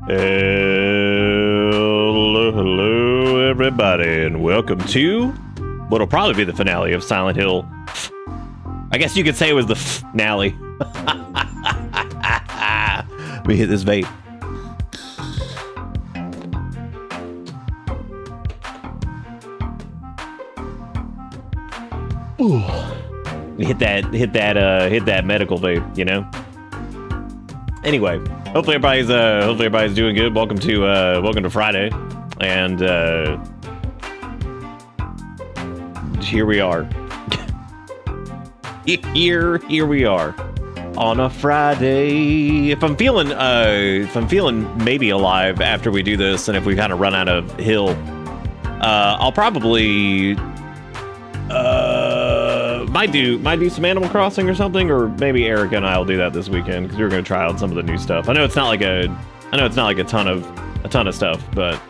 Hello, everybody, and welcome to what'll probably be the finale of Silent Hill. I guess you could say it was the finale. Let me hit this vape. Ooh. Hit that medical vape, you know. Anyway, hopefully everybody's doing good. Welcome to Friday, and here we are. here we are on a Friday. If I'm feeling maybe alive after we do this, and if we kind of run out of hill, I'll probably might do some Animal Crossing or something, or maybe Erica and I will do that this weekend because we're going to try out some of the new stuff. I know it's not like a ton of stuff, but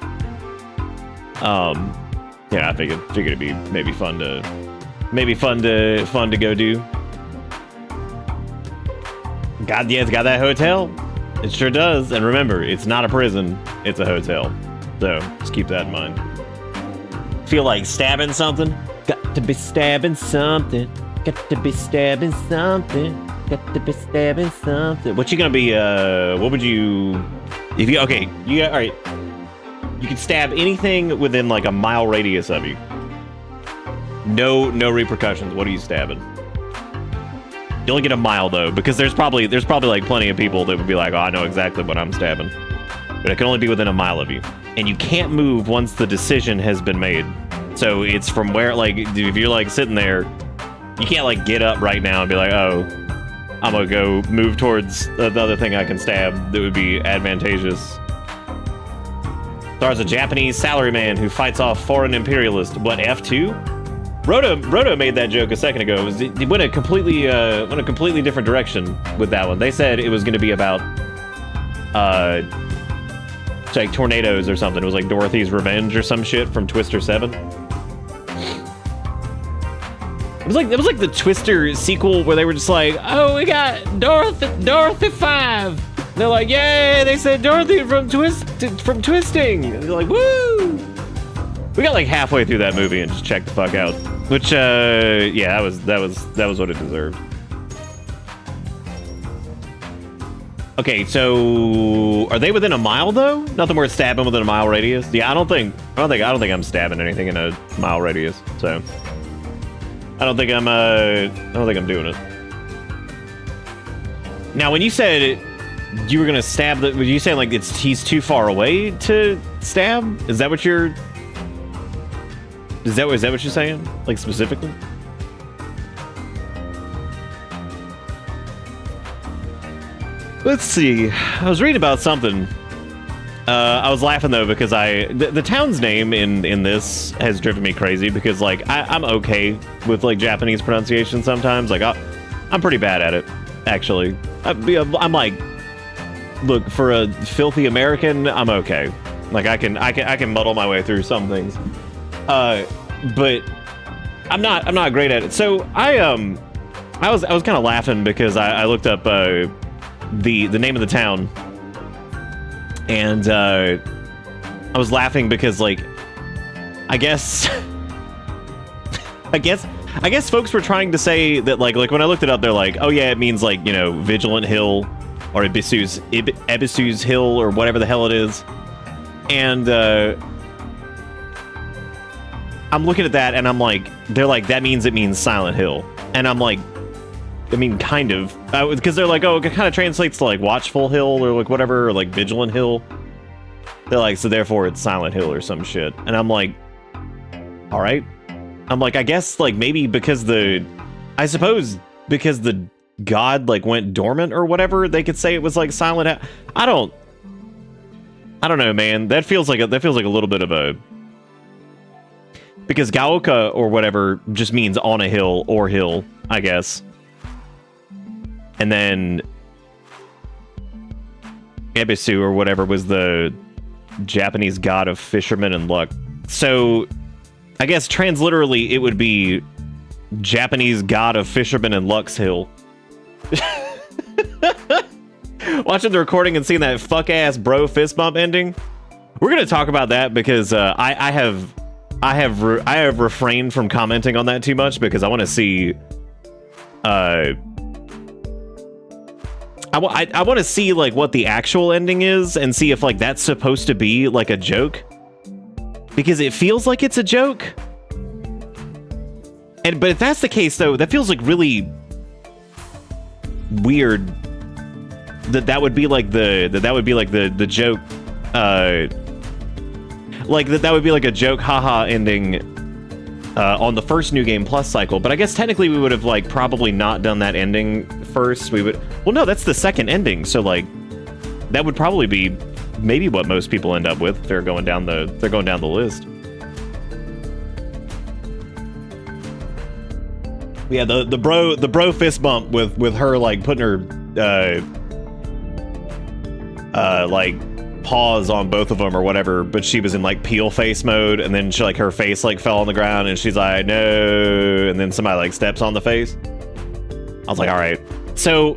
yeah, I figured it'd be maybe fun to go do. God, yeah, it's got that hotel. It sure does. And remember, it's not a prison; it's a hotel. So just keep that in mind. Feel like stabbing something? Got to be stabbing something. Got to be stabbing something. Got to be stabbing something. What you gonna be? What would you? If you okay? You all right? You can stab anything within like a mile radius of you. No repercussions. What are you stabbing? You only get a mile though, because there's probably like plenty of people that would be like, oh, I know exactly what I'm stabbing, but it can only be within a mile of you, and you can't move once the decision has been made. So it's from where, like, if you're like sitting there, you can't like get up right now and be like, oh, I'm gonna go move towards the other thing I can stab that would be advantageous. Stars a Japanese salaryman who fights off foreign imperialists. What, F2? Roto made that joke a second ago. It went a completely different direction with that one. They said it was going to be about like tornadoes or something. It was like Dorothy's Revenge or some shit from Twister 7. It was like the Twister sequel where they were just like, oh, we got Dorothy 5. They're like, yay! They said Dorothy from Twisting. And they're like, woo! We got like halfway through that movie and just checked the fuck out. Which, yeah, that was what it deserved. Okay, so are they within a mile though? Nothing worth stabbing within a mile radius. Yeah, I don't think I'm stabbing anything in a mile radius. So I don't think I'm doing it. Now, when you said you were gonna stab, were you saying like he's too far away to stab? Is that what you're saying? Like specifically? Let's see. I was reading about something. I was laughing though because the town's name in this has driven me crazy because like I'm okay with like Japanese pronunciation sometimes. Like I'm pretty bad at it, actually. I'm like, look, for a filthy American, I'm okay. Like I can muddle my way through some things. But I'm not great at it. So I was kind of laughing because I looked up the name of the town, and I was laughing because like I guess folks were trying to say that like when I looked it up, they're like, oh yeah, it means like, you know, Vigilant Hill or Ebisu's Hill or whatever the hell it is, and I'm looking at that and I'm like, they're like, that means it means Silent Hill. And I'm like, I mean, kind of. Because they're like, oh, it kind of translates to like Watchful Hill or like whatever, or like Vigilant Hill. They're like, so therefore it's Silent Hill or some shit. And I'm like, all right. I'm like, I guess like maybe because the god like went dormant or whatever, they could say it was like Silent Hill. I don't know, man. That feels like a little bit of a... Because Gaoka or whatever just means on a hill or hill, I guess. And then Ebisu or whatever was the Japanese god of fishermen and luck. So I guess transliterally it would be Japanese god of fishermen and luck's hill. Watching the recording and seeing that fuck ass bro fist bump ending. We're gonna talk about that because I have refrained from commenting on that too much because I want to see. I want to see like what the actual ending is and see if like that's supposed to be like a joke, because it feels like it's a joke. But if that's the case, though, that feels like really weird. That would be like the joke. Like that would be like a joke, haha, ending on the first New Game Plus cycle. But I guess technically we would have like probably not done that ending first. We would. Well, no, that's the second ending. So like that would probably be maybe what most people end up with. They're going down the list. Yeah, the bro fist bump with her like putting her like paws on both of them or whatever, but she was in like peel face mode, and then she like her face like fell on the ground and she's like no, and then somebody like steps on the face. I was like, all right, so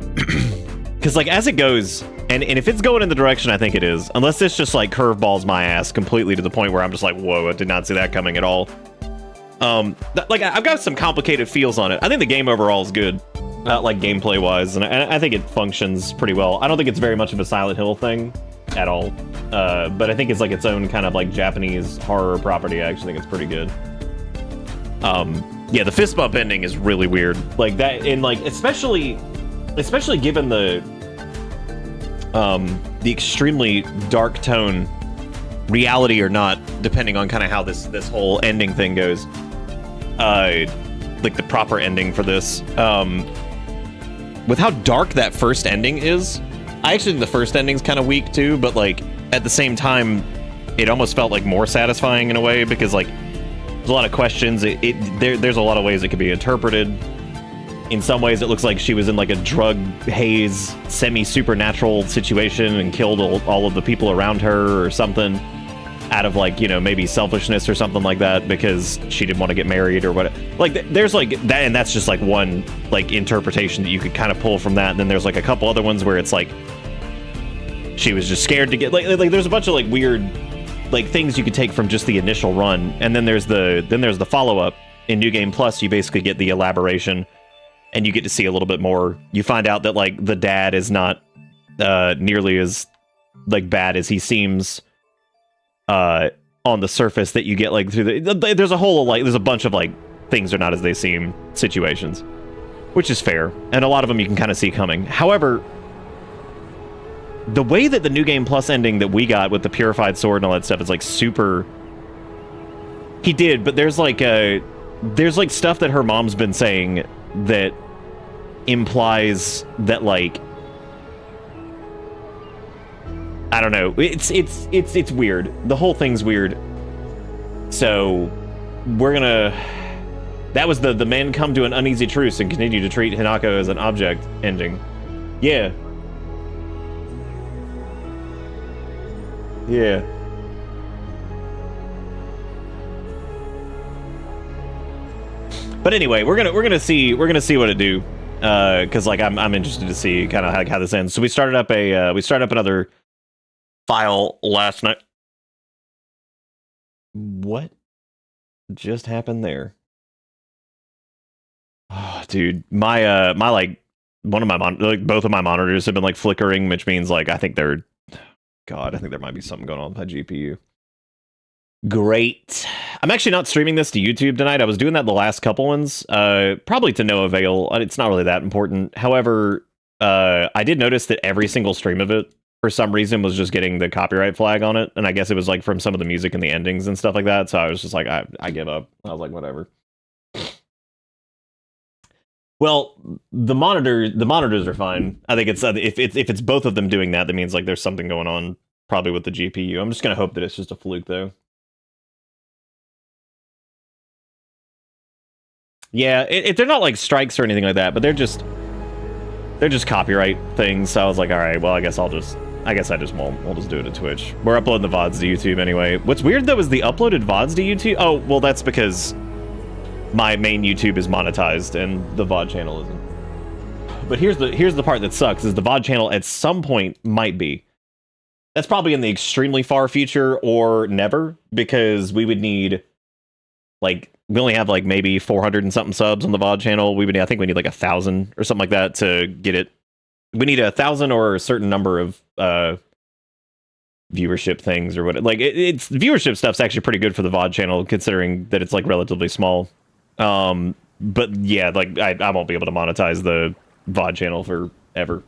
because like as it goes, and if it's going in the direction I think it is, unless it's just like curveballs my ass completely to the point where I'm just like, whoa, I did not see that coming at all. Like I've got some complicated feels on it. I think the game overall is good, like gameplay wise, and I think it functions pretty well. I don't think it's very much of a Silent Hill thing at all, but I think it's like its own kind of like Japanese horror property. I actually think it's pretty good. Yeah, the fist bump ending is really weird, like that, and like especially given the extremely dark tone, reality or not, depending on kind of how this whole ending thing goes. Like the proper ending for this, with how dark that first ending is, I actually think the first ending's kind of weak too, but like at the same time, it almost felt like more satisfying in a way, because like there's a lot of questions. There's a lot of ways it could be interpreted. In some ways, it looks like she was in like a drug haze, semi-supernatural situation and killed all of the people around her or something, out of like, you know, maybe selfishness or something like that, because she didn't want to get married or what. Like there's like that, and that's just like one like interpretation that you could kind of pull from that. And then there's like a couple other ones where it's like she was just scared to get like there's a bunch of like weird like things you could take from just the initial run. And then there's the follow-up in New Game Plus. You basically get the elaboration and you get to see a little bit more. You find out that like the dad is not nearly as like bad as he seems on the surface, that you get like through there's a bunch of like things are not as they seem situations, which is fair, and a lot of them you can kind of see coming. However, the way that the New Game Plus ending that we got with the purified sword and all that stuff is like super, he did, but there's like stuff that her mom's been saying that implies that like, I don't know. It's weird. The whole thing's weird. So we're gonna. That was the men come to an uneasy truce and continue to treat Hinako as an object ending. Yeah. Yeah. But anyway, we're gonna see what it do. Because like I'm interested to see kind of how this ends. So we started up another file last night. What just happened there? Oh, dude, my like one of my both of my monitors have been like flickering, which means like I think there might be something going on with my GPU. Great. I'm actually not streaming this to YouTube tonight. I was doing that the last couple ones, probably to no avail. It's not really that important. However, I did notice that every single stream of it, for some reason, was just getting the copyright flag on it, and I guess it was like from some of the music and the endings and stuff like that. So I was just like, I give up. I was like, whatever. Well, the monitors are fine. I think it's if it's both of them doing that, that means like there's something going on probably with the GPU. I'm just gonna hope that it's just a fluke though. Yeah, they're not like strikes or anything like that, but they're just copyright things. So I was like, all right, well, I guess I just won't. We'll just do it to Twitch. We're uploading the VODs to YouTube anyway. What's weird though is the uploaded VODs to YouTube. Oh, well, that's because my main YouTube is monetized and the VOD channel isn't. But here's the part that sucks, is the VOD channel at some point might be. That's probably in the extremely far future or never, because we would need, like, we only have like maybe 400 and something subs on the VOD channel. I think we need like 1,000 or something like that to get it. We need 1,000 or a certain number of viewership things or what. Like it's viewership stuff's actually pretty good for the VOD channel, considering that it's like relatively small. But yeah, like I won't be able to monetize the VOD channel forever.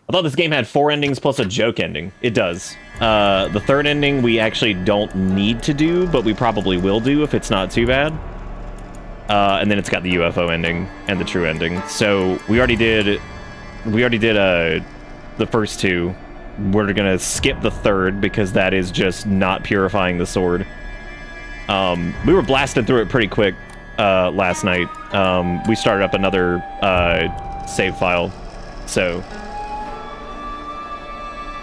I thought this game had 4 endings plus a joke ending. It does. The third ending we actually don't need to do, but we probably will do if it's not too bad. And then it's got the UFO ending and the true ending. So we already did the first 2. We're gonna skip the third because that is just not purifying the sword. We were blasting through it pretty quick last night. We started up another save file, so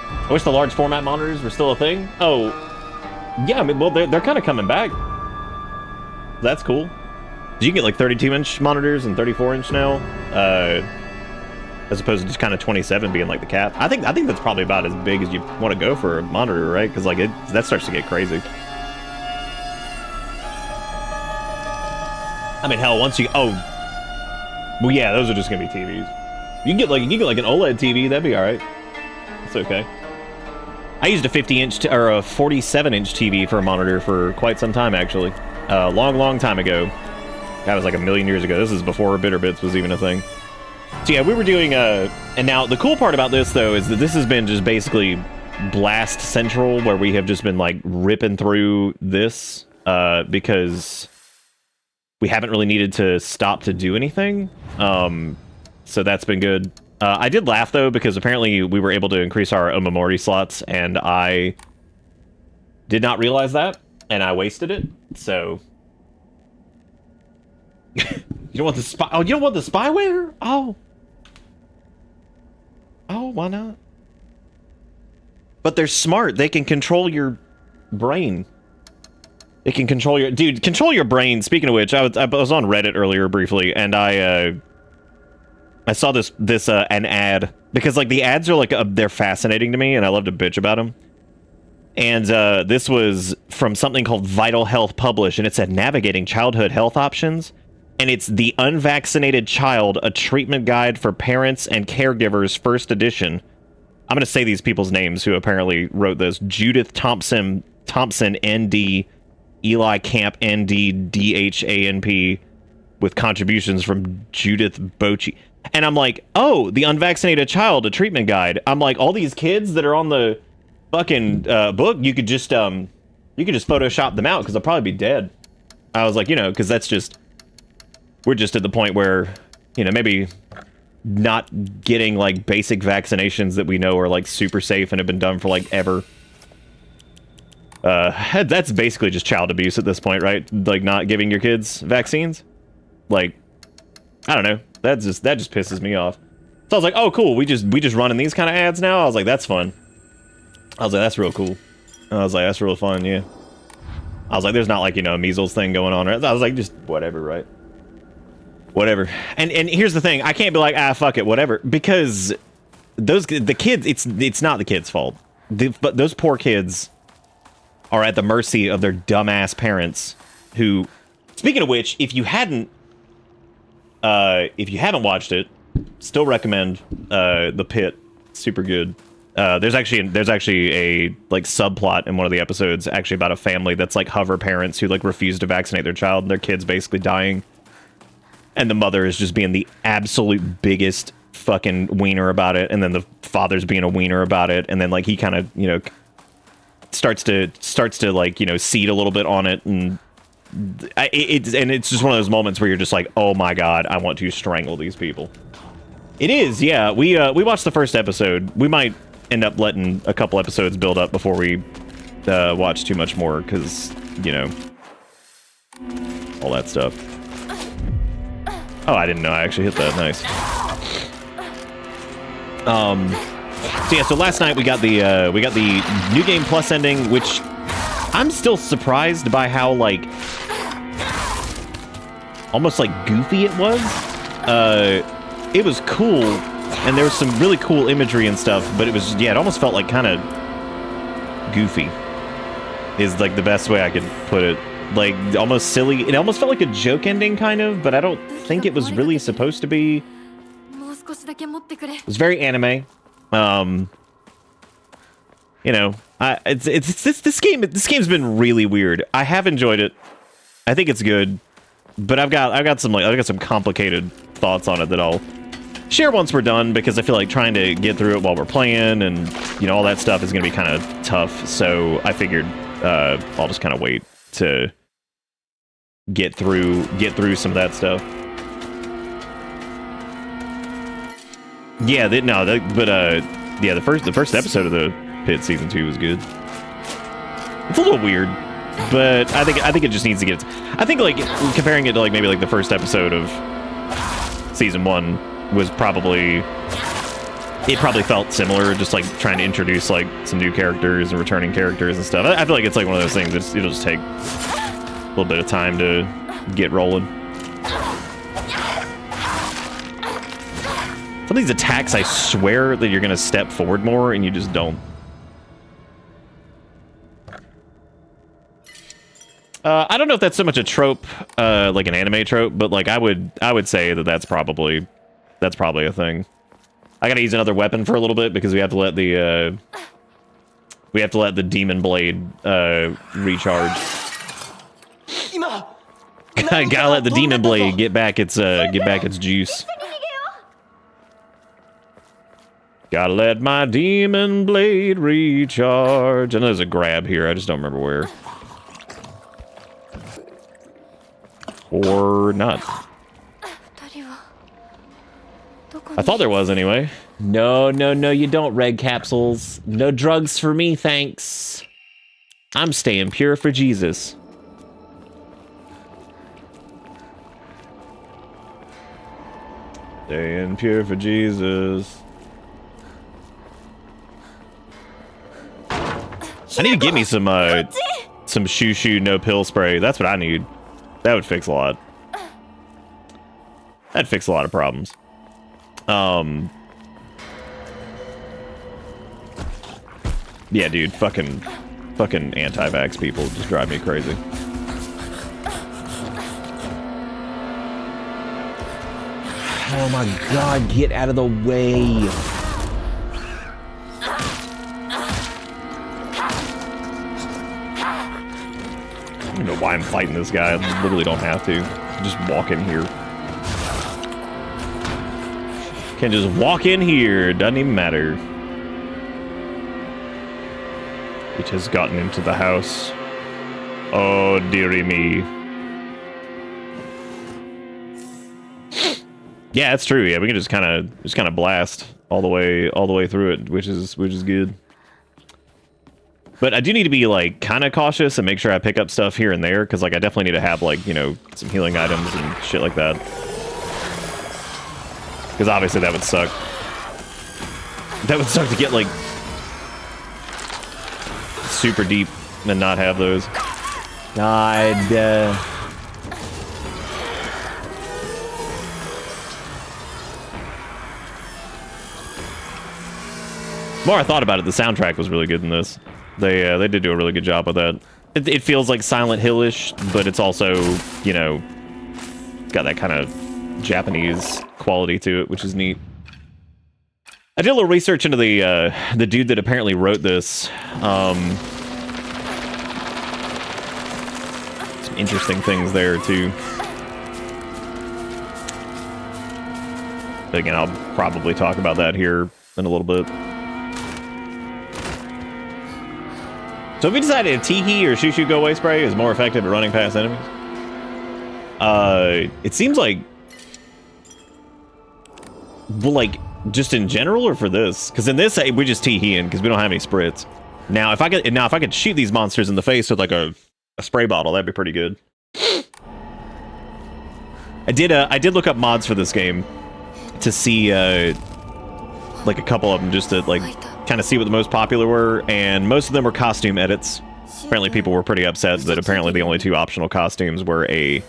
I wish the large format monitors were still a thing. Oh, yeah, I mean, well, they're kind of coming back. That's cool. You can get like 32-inch monitors and 34-inch now, as opposed to just kind of 27 being like the cap. I think that's probably about as big as you want to go for a monitor, right? Because like that starts to get crazy. I mean, hell, once you well, yeah, those are just gonna be TVs. You can get like an OLED TV, that'd be all right. It's okay. I used a 50-inch or a 47-inch TV for a monitor for quite some time, actually. Long time ago. That was like a million years ago. This is before BitterBits was even a thing. So yeah, we were doing and now the cool part about this though is that this has been just basically Blast Central, where we have just been like ripping through this because we haven't really needed to stop to do anything. So that's been good. I did laugh though, because apparently we were able to increase our Omamori slots, and I did not realize that, and I wasted it. So you don't want the spy? Oh, you don't want the spyware? Oh, why not? But they're smart. They can control your brain. It can control your control your brain. Speaking of which, I was on Reddit earlier briefly, and I saw this an ad, because like the ads are like they're fascinating to me, and I love to bitch about them. And this was from something called Vital Health Publish, and it said navigating childhood health options, and it's The Unvaccinated Child: A Treatment Guide for Parents and Caregivers, first edition. I'm gonna say these people's names who apparently wrote this: Judith Thompson, ND, Eli Camp, ND, DHANP, with contributions from Judith Bochi. And I'm like, oh, The Unvaccinated Child: A Treatment Guide. I'm like, all these kids that are on the fucking book, you could just Photoshop them out, because they'll probably be dead. I was like, because that's just, we're just at the point where, maybe not getting like basic vaccinations that we know are like super safe and have been done for like ever. That's basically just child abuse at this point, right? Like not giving your kids vaccines. Like, I don't know. That just pisses me off. So I was like, oh cool, we just running these kind of ads now? I was like, that's fun. I was like, that's real cool. I was like, that's real fun, yeah. I was like, there's not like, a measles thing going on. I was like, just whatever, right? Whatever. And here's the thing, I can't be like, fuck it, whatever, because the kids, it's not the kids' fault. But those poor kids are at the mercy of their dumbass parents who, speaking of which, if you haven't watched it, still recommend The Pit. Super good. There's actually a like subplot in one of the episodes actually about a family that's like hover parents who like refuse to vaccinate their child, and their kid's basically dying, and the mother is just being the absolute biggest fucking wiener about it, and then the father's being a wiener about it, and then like he kind of starts to like seed a little bit on it, and it's just one of those moments where you're just like, oh my god, I want to strangle these people. It is, yeah. We watched the first episode. We might end up letting a couple episodes build up before we watch too much more, because all that stuff. Oh, I didn't know I actually hit that. Nice. So yeah, so last night we got the New Game Plus ending, which I'm still surprised by how like almost like goofy it was. it was cool, and there was some really cool imagery and stuff, but it was, yeah, it almost felt like kind of goofy is like the best way I could put it. Like almost silly. It almost felt like a joke ending kind of, but I don't think it was really supposed to be. It was very anime. You know, this game's been really weird. I have enjoyed it. I think it's good, but I've got some complicated thoughts on it that I'll share once we're done, because I feel like trying to get through it while we're playing and, you know, all that stuff is going to be kind of tough. So I figured I'll just kind of wait to get through some of that stuff. Yeah, yeah, the first episode of the Pit season 2 was good. It's a little weird, but I think it just needs to get. I think like comparing it to like maybe like the first episode of season 1 was probably. It probably felt similar, just like trying to introduce like some new characters and returning characters and stuff. I feel like it's like one of those things it'll just take a little bit of time to get rolling. Some of these attacks, I swear that you're going to step forward more, and you just don't. I don't know if that's so much a trope, like an anime trope, but like I would say that that's probably a thing. I gotta use another weapon for a little bit because we have to let the demon blade recharge. Gotta let the demon blade get back its juice. Gotta let my demon blade recharge. I know there's a grab here. I just don't remember where. Or not. I thought there was anyway. No, you don't, Red Capsules. No drugs for me, thanks. I'm staying pure for Jesus. Staying pure for Jesus. I need to get me some shoo no pill spray. That's what I need. That would fix a lot. That'd fix a lot of problems. Yeah, dude, fucking anti-vax people just drive me crazy. Oh my god, get out of the way. I don't know why I'm fighting this guy. I literally don't have to. Just walk in here. Can just walk in here. Doesn't even matter. It has gotten into the house. Oh, dearie me. Yeah, that's true. Yeah, we can just kind of blast all the way through it, which is good. But I do need to be like kind of cautious and make sure I pick up stuff here and there, because like I definitely need to have like, you know, some healing items and shit like that. Because obviously that would suck. That would suck to get like super deep and not have those. God. The more I thought about it, the soundtrack was really good in this. They did do a really good job with that. It feels like Silent Hill-ish, but it's also, you know, got that kind of Japanese quality to it, which is neat. I did a little research into the dude that apparently wrote this. Some interesting things there too. But again, I'll probably talk about that here in a little bit. So if we decided Teehee or Shoo Shoo Go Away Spray is more effective at running past enemies, it seems like, well, like just in general or for this? Because in this we just Teehee-ing because we don't have any sprits. Now if I could shoot these monsters in the face with like a spray bottle, that'd be pretty good. I did look up mods for this game to see like a couple of them just to like kind of see what the most popular were, and most of them were costume edits. Apparently people were pretty upset that apparently the only two optional costumes were a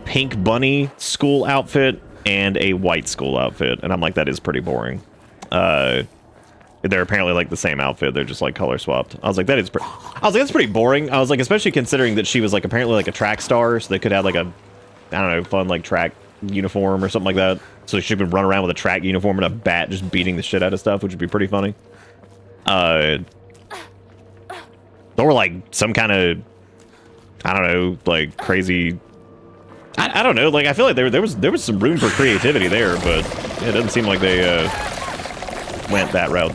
pink bunny school outfit and a white school outfit. And I'm like, that is pretty boring. They're apparently like the same outfit. They're just like color swapped. I was like, that's pretty boring. I was like, especially considering that she was like apparently like a track star, so they could have like a, I don't know, fun like track uniform or something like that. So she could run around with a track uniform and a bat just beating the shit out of stuff, which would be pretty funny. Or like some kind of, I don't know, like crazy. I don't know. Like I feel like there was some room for creativity there, but it doesn't seem like they went that route.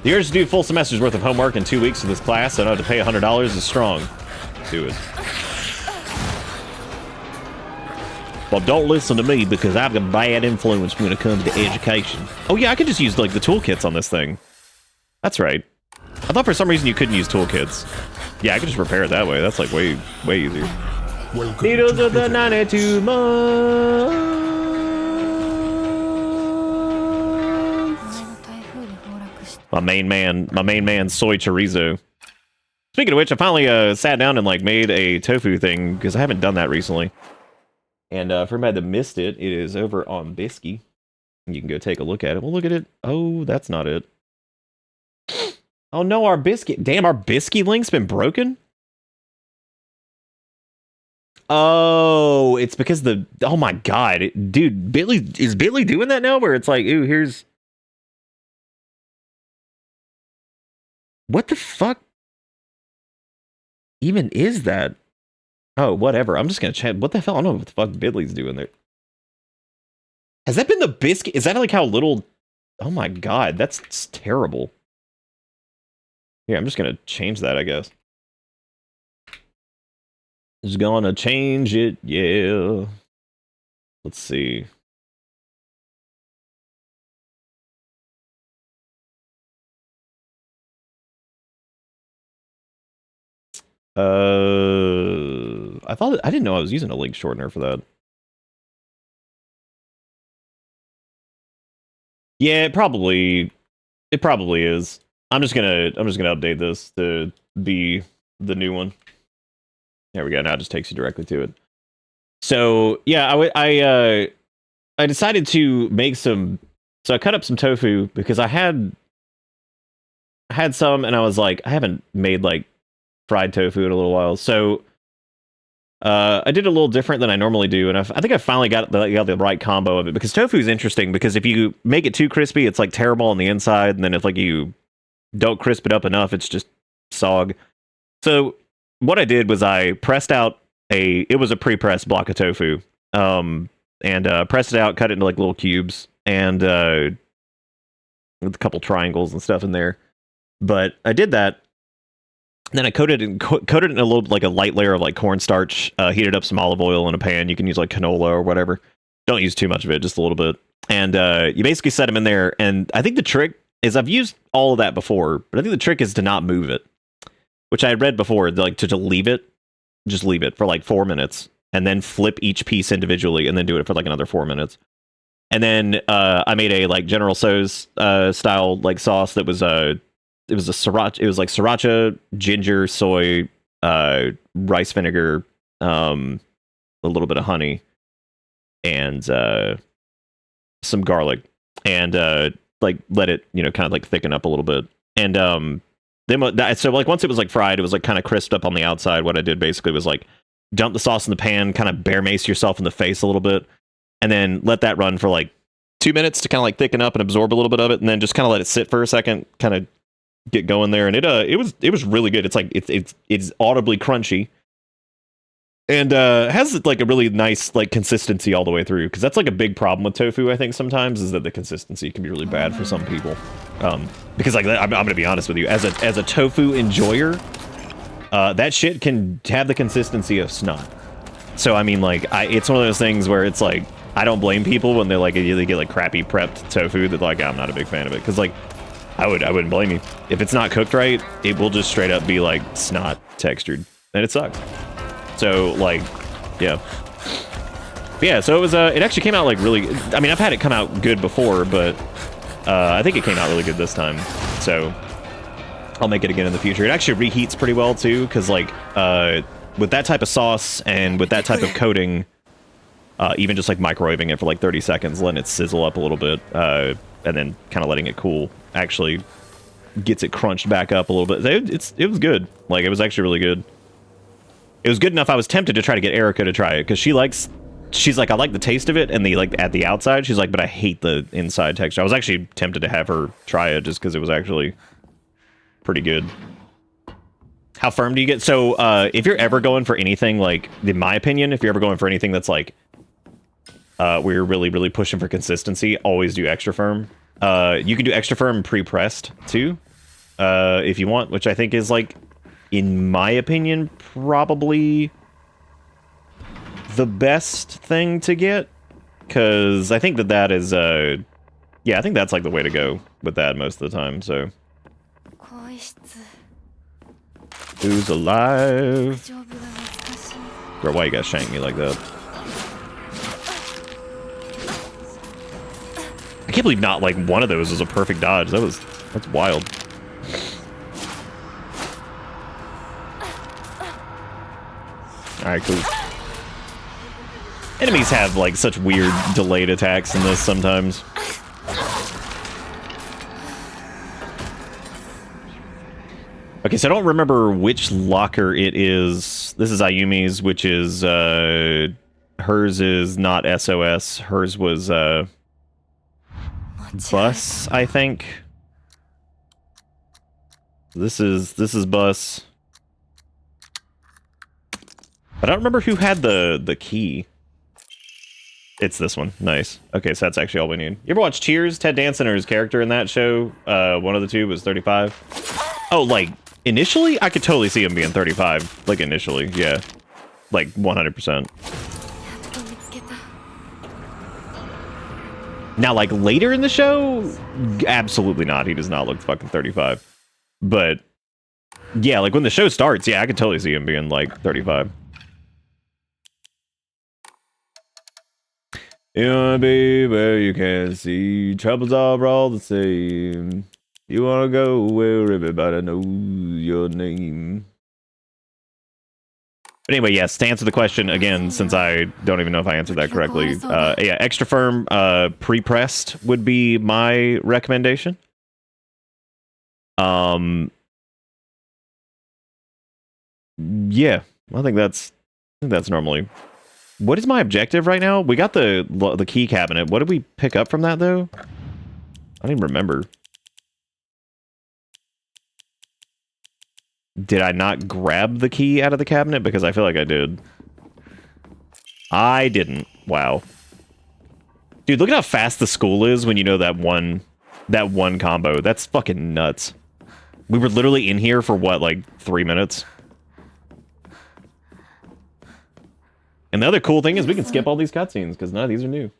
The urge to do full semester's worth of homework in 2 weeks for this class, so I don't have to pay $100 is strong. Do it. Well, don't listen to me because I've got a bad influence when it comes to education. Oh yeah, I could just use like the toolkits on this thing. That's right. I thought for some reason you couldn't use toolkits. Yeah, I could just repair it that way. That's like way easier. Needles of the 92 months. My main man, soy chorizo. Speaking of which, I finally sat down and like made a tofu thing because I haven't done that recently. And for everybody that missed it, it is over on Bisky. You can go take a look at it. We'll look at it. Oh, that's not it. Oh no, our Bisky. Damn, our Bisky link's been broken. Oh, it's because the. Oh my god, dude, is Bitly doing that now? Where it's like, ooh, here's. What the fuck even is that? Oh, whatever. I'm just gonna check. What the hell? I don't know what the fuck Bitly's doing there. Has that been the Biscuit? Is that like how little? Oh my god, that's terrible. Here, I'm just gonna change that, I guess. Just gonna change it, yeah. Let's see. I didn't know I was using a link shortener for that. Yeah, it probably is. I'm just gonna update this to be the new one. There we go. Now it just takes you directly to it. So yeah, I decided to make some. So I cut up some tofu because I had some, and I was like, I haven't made like fried tofu in a little while. So I did a little different than I normally do, and I think I finally got the right combo of it, because tofu is interesting because if you make it too crispy, it's like terrible on the inside, and then if like you don't crisp it up enough, it's just sog. So what I did was I pressed out it was a pre-pressed block of tofu, and pressed it out, cut it into like little cubes, and with a couple triangles and stuff in there. But I did that. Then I coated it in a little, like a light layer of like cornstarch, heated up some olive oil in a pan. You can use like canola or whatever. Don't use too much of it, just a little bit. And you basically set them in there. And I think the trick is, I've used all of that before, but I think the trick is to not move it, which I had read before, like to leave it, just leave it for like 4 minutes, and then flip each piece individually, and then do it for like another 4 minutes. And then I made a like General Tso's style like sauce that was it was like sriracha, ginger, soy, rice vinegar, a little bit of honey, and some garlic, and like let it, kind of like thicken up a little bit. And then so like once it was like fried, it was like kind of crisped up on the outside. What I did basically was like dump the sauce in the pan, kind of bear mace yourself in the face a little bit, and then let that run for like 2 minutes to kind of like thicken up and absorb a little bit of it, and then just kind of let it sit for a second, kind of get going there. And it was really good. It's like it's audibly crunchy, and has like a really nice like consistency all the way through, because that's like a big problem with tofu, I think, sometimes, is that the consistency can be really bad for some people. Because like I'm gonna be honest with you, as a tofu enjoyer, that shit can have the consistency of snot. So I mean, like it's one of those things where it's like, I don't blame people when they get like crappy prepped tofu that like, I'm not a big fan of it, because like I wouldn't blame you. If it's not cooked right, it will just straight up be like snot textured, and it sucks. So like, yeah. But yeah, so it was it actually came out like really, I mean, I've had it come out good before, but I think it came out really good this time. So I'll make it again in the future. It actually reheats pretty well too, because like the with that type of sauce and with that type of coating, even just like microwaving it for like 30 seconds, letting it sizzle up a little bit, and then kind of letting it cool, actually gets it crunched back up a little bit. It was good. Like, it was actually really good. It was good enough I was tempted to try to get Erica to try it, because she's like, I like the taste of it, and at the outside, she's like, but I hate the inside texture. I was actually tempted to have her try it just because it was actually pretty good. How firm do you get? So, if you're ever going for anything, like, in my opinion, if you're ever going for anything that's like, where you're really, really pushing for consistency, always do extra firm. You can do extra firm pre-pressed, too, if you want, which I think is, like, in my opinion, probably the best thing to get, because I think that is, yeah, I think that's, like, the way to go with that most of the time, so. Who's alive? Bro, why you gotta shank me like that? I can't believe not, like, one of those was a perfect dodge. That's wild. Alright, cool. Enemies have, like, such weird delayed attacks in this sometimes. Okay, so I don't remember which locker it is. This is Ayumi's, which is, hers is not SOS. Hers was, Bus, I think. This is Bus. I don't remember who had the key. It's this one. Nice. Okay, so that's actually all we need. You ever watch Cheers? Ted Danson, or his character in that show, one of the two, was 35. Oh, like, initially? I could totally see him being 35. Like, initially, yeah. Like, 100%. Now, like, later in the show, absolutely not. He does not look fucking 35. But, yeah, like, when the show starts, yeah, I could totally see him being, like, 35. You wanna be where you can see, troubles are all the same. You wanna go where everybody knows your name. But anyway, yes, to answer the question again, since I don't even know if I answered that correctly, yeah, extra firm, pre-pressed would be my recommendation. Yeah, I think that's normally. What is my objective right now? We got the key cabinet. What did we pick up from that, though? I don't even remember. Did I not grab the key out of the cabinet? Because I feel like I did. I didn't. Wow. Dude, look at how fast the school is when you know that one combo. That's fucking nuts. We were literally in here for, what, like 3 minutes? And the other cool thing is we can skip all these cutscenes, because none of these are new.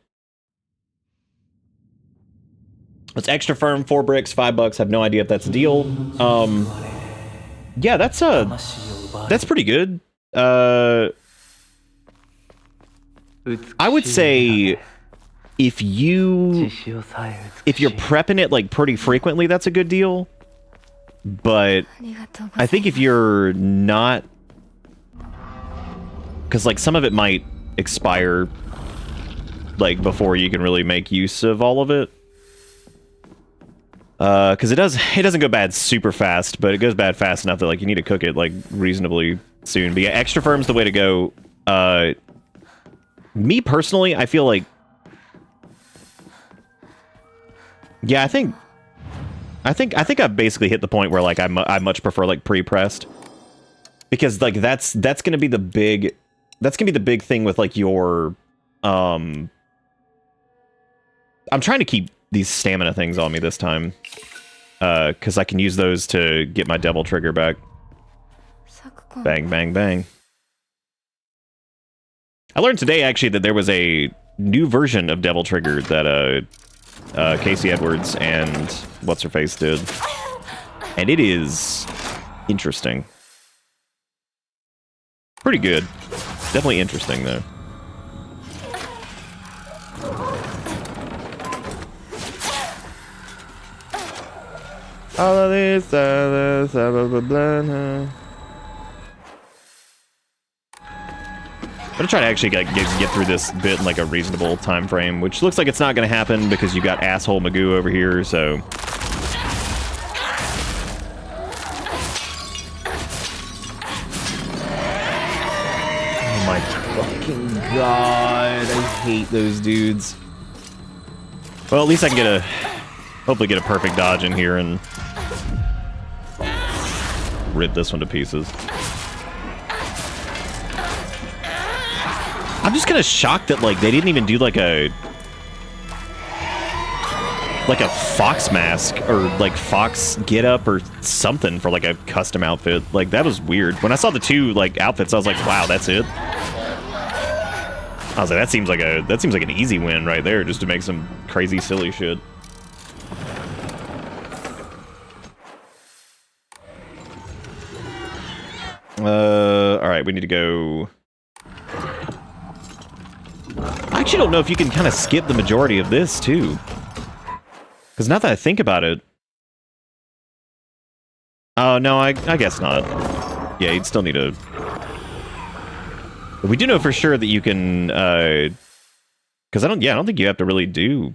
It's extra firm, 4 bricks, $5. Have no idea if that's a deal. Yeah, that's pretty good. I would say if you're prepping it like pretty frequently, that's a good deal. But I think if you're not, because like some of it might expire like before you can really make use of all of it. Because it doesn't go bad super fast, but it goes bad fast enough that like you need to cook it like reasonably soon. But yeah, extra firm's the way to go. Me personally, I feel like, yeah, I think I've basically hit the point where like I much prefer like pre-pressed, because like that's gonna be the big thing with like your I'm trying to keep these stamina things on me this time, because I can use those to get my devil trigger back. Bang, bang, bang. I learned today, actually, that there was a new version of Devil Trigger that Casey Edwards and What's-Her-Face did. And it is interesting. Pretty good. Definitely interesting, though. All of this, gonna try to actually get through this bit in like a reasonable time frame, which looks like it's not gonna happen because you got asshole Magoo over here, so. Oh my fucking god, I hate those dudes. Well, at least I can hopefully get a perfect dodge in here and rip this one to pieces. I'm just kind of shocked that like they didn't even do like a fox mask or like fox get up or something for like a custom outfit. Like that was weird. When I saw the two like outfits, I was like, wow, that's it. I was like, that seems like an easy win right there, just to make some crazy silly shit. All right, we need to go. I actually don't know if you can kind of skip the majority of this, too. Because now that I think about it... Oh, no, I guess not. Yeah, you'd still need to... But we do know for sure that you can... Because I don't think you have to really do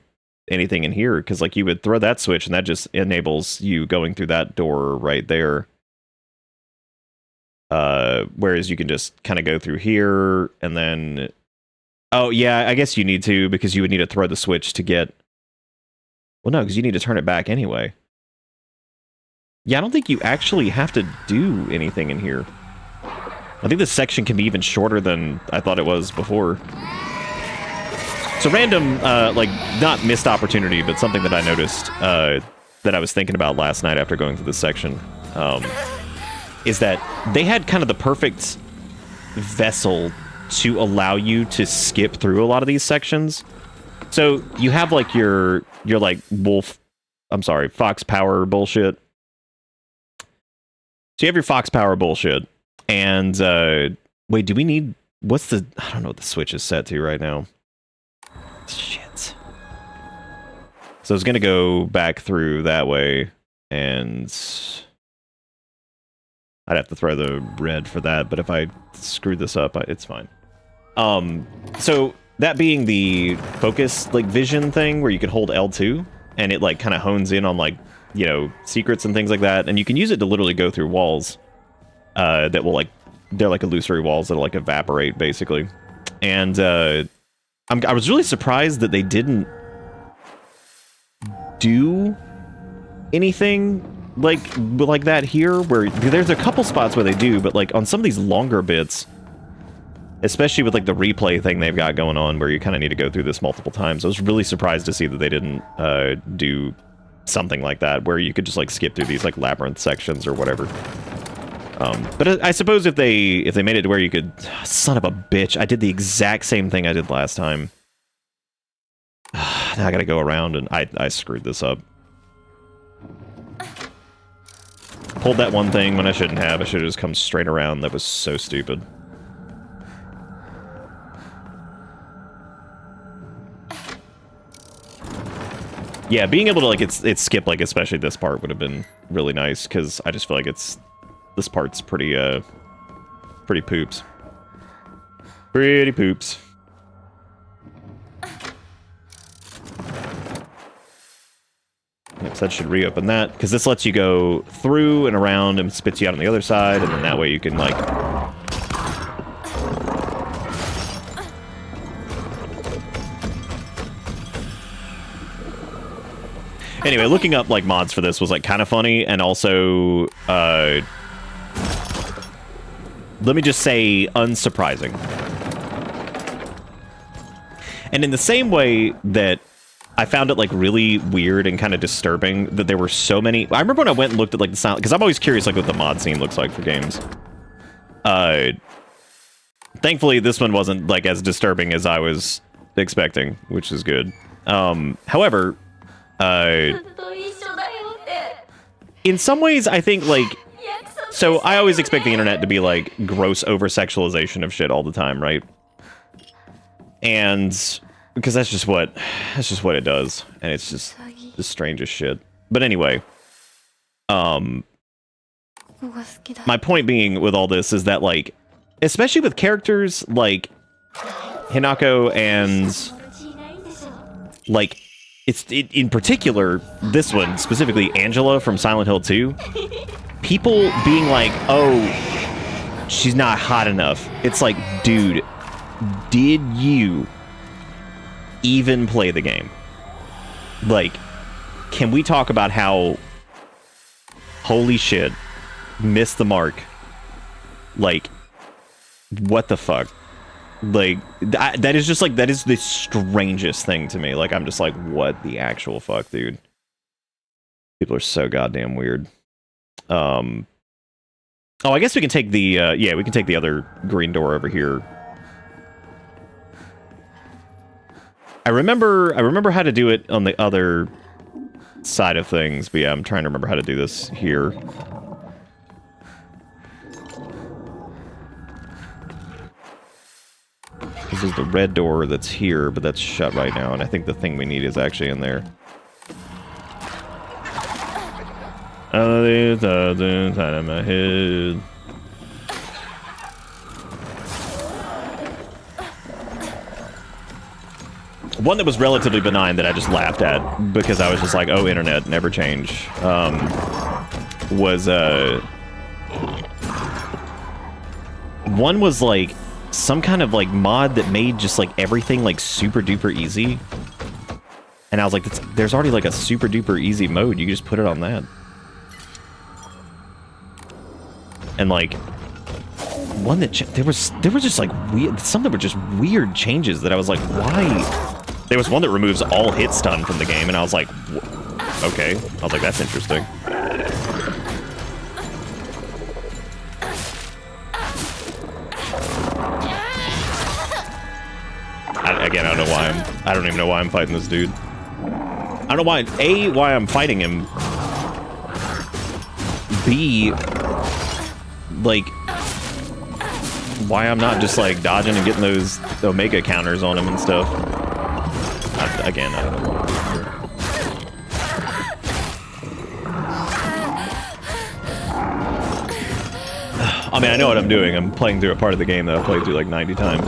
anything in here. Because, like, you would throw that switch, and that just enables you going through that door right there. Whereas you can just kind of go through here, and then... Oh, yeah, I guess you need to, because you would need to throw the switch to get... Well, no, because you need to turn it back anyway. Yeah, I don't think you actually have to do anything in here. I think this section can be even shorter than I thought it was before. So random, like, not missed opportunity, but something that I noticed that I was thinking about last night after going through this section, is that they had kind of the perfect vessel to allow you to skip through a lot of these sections. So you have like your like fox power bullshit. So you have your fox power bullshit. And wait, do we need I don't know what the switch is set to right now. Shit. So I was gonna go back through that way, and I'd have to throw the red for that, but if I screwed this up, it's fine. So that being the focus, like, vision thing where you can hold L2 and it, like, kind of hones in on, like, you know, secrets and things like that, and you can use it to literally go through walls that will, like, they're like illusory walls that'll, like, evaporate, basically. And I was really surprised that they didn't do anything like that here, where there's a couple spots where they do, but like on some of these longer bits, especially with like the replay thing they've got going on where you kind of need to go through this multiple times, I was really surprised to see that they didn't do something like that where you could just like skip through these like labyrinth sections or whatever. But I suppose if they made it to where you could... Son of a bitch, I did the exact same thing I did last time. Now I gotta go around, and I screwed this up. Pulled that one thing when I shouldn't have. I should have just come straight around. That was so stupid. Yeah, being able to, like, it's skip, like, especially this part would have been really nice, because I just feel like this part's pretty poops. Pretty poops. Yep, so that should reopen that, because this lets you go through and around and spits you out on the other side, and then that way you can, like... Anyway, looking up, like, mods for this was, like, kind of funny, and also, let me just say, unsurprising. And in the same way that I found it, like, really weird and kind of disturbing that there were so many... I remember when I went and looked at, like, the sound... Because I'm always curious, like, what the mod scene looks like for games. Thankfully, this one wasn't, like, as disturbing as I was expecting, which is good. However... in some ways, I think, like... So, I always expect the internet to be, like, gross over-sexualization of shit all the time, right? And... because that's just what it does. And it's just the strangest shit. But anyway... my point being with all this is that, like... especially with characters, like... Hinako and like in particular this one specifically, Angela from Silent Hill 2. People being like, "Oh, she's not hot enough." It's like, dude, did you even play the game? Like, can we talk about how holy shit, missed the mark? Like, what the fuck? Like, that is just like, that is the strangest thing to me. Like, I'm just like, what the actual fuck, dude? People are so goddamn weird. Oh, I guess we can take the, yeah, we can take the other green door over here. I remember how to do it on the other side of things, but yeah, I'm trying to remember how to do this here. This is the red door that's here, but that's shut right now, and I think the thing we need is actually in there. Inside of my head. One that was relatively benign that I just laughed at because I was just like, oh, internet, never change. One was like some kind of like mod that made just like everything like super duper easy. And I was like, there's already like a super duper easy mode. You can just put it on that. And like one that there was just like weird, some that were just weird changes that I was like, why? There was one that removes all hit stun from the game, and I was like, okay. I was like, that's interesting. Again, I don't know why I don't even know why I'm fighting this dude. I don't know why I'm fighting him. B, like, why I'm not just like dodging and getting those Omega counters on him and stuff. Again, I don't know. I mean, I know what I'm doing. I'm playing through a part of the game that I've played through like 90 times.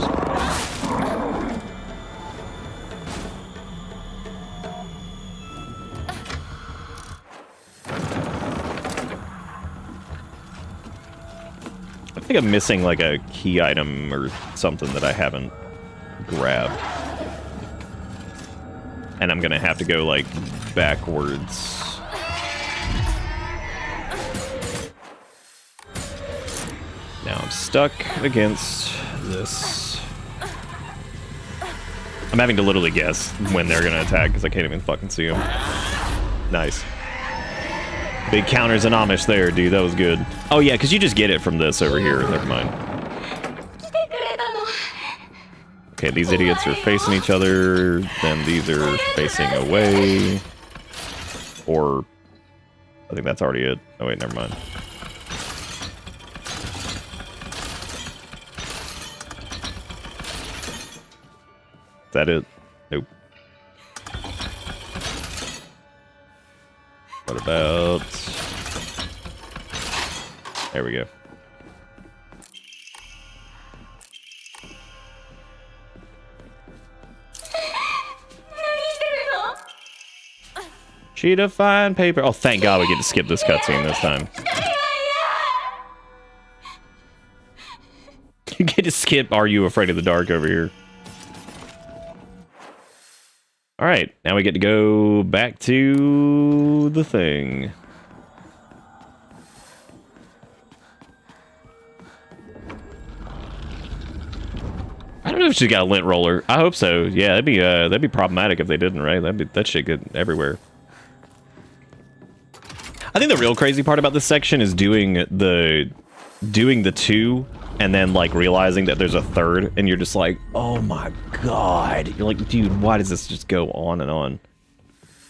I think I'm missing like a key item or something that I haven't grabbed. And I'm gonna have to go like backwards. Now I'm stuck against this. I'm having to literally guess when they're gonna attack because I can't even fucking see them. Nice. Big counters and Amish there, dude. That was good. Oh yeah, because you just get it from this over here. Never mind. Okay, these idiots are facing each other. Then these are facing away. Or I think that's already it. Oh wait, never mind. Is that it? Nope. What about... There we go. Sheet of fine paper. Oh, thank God we get to skip this cutscene this time. You get to skip Are You Afraid of the Dark over here. Alright, now we get to go back to the thing. I don't know if she's got a lint roller. I hope so. Yeah, that'd be problematic if they didn't, right? That shit get everywhere. I think the real crazy part about this section is doing the two and then like realizing that there's a third and you're just like, oh my God. You're like, dude, why does this just go on and on?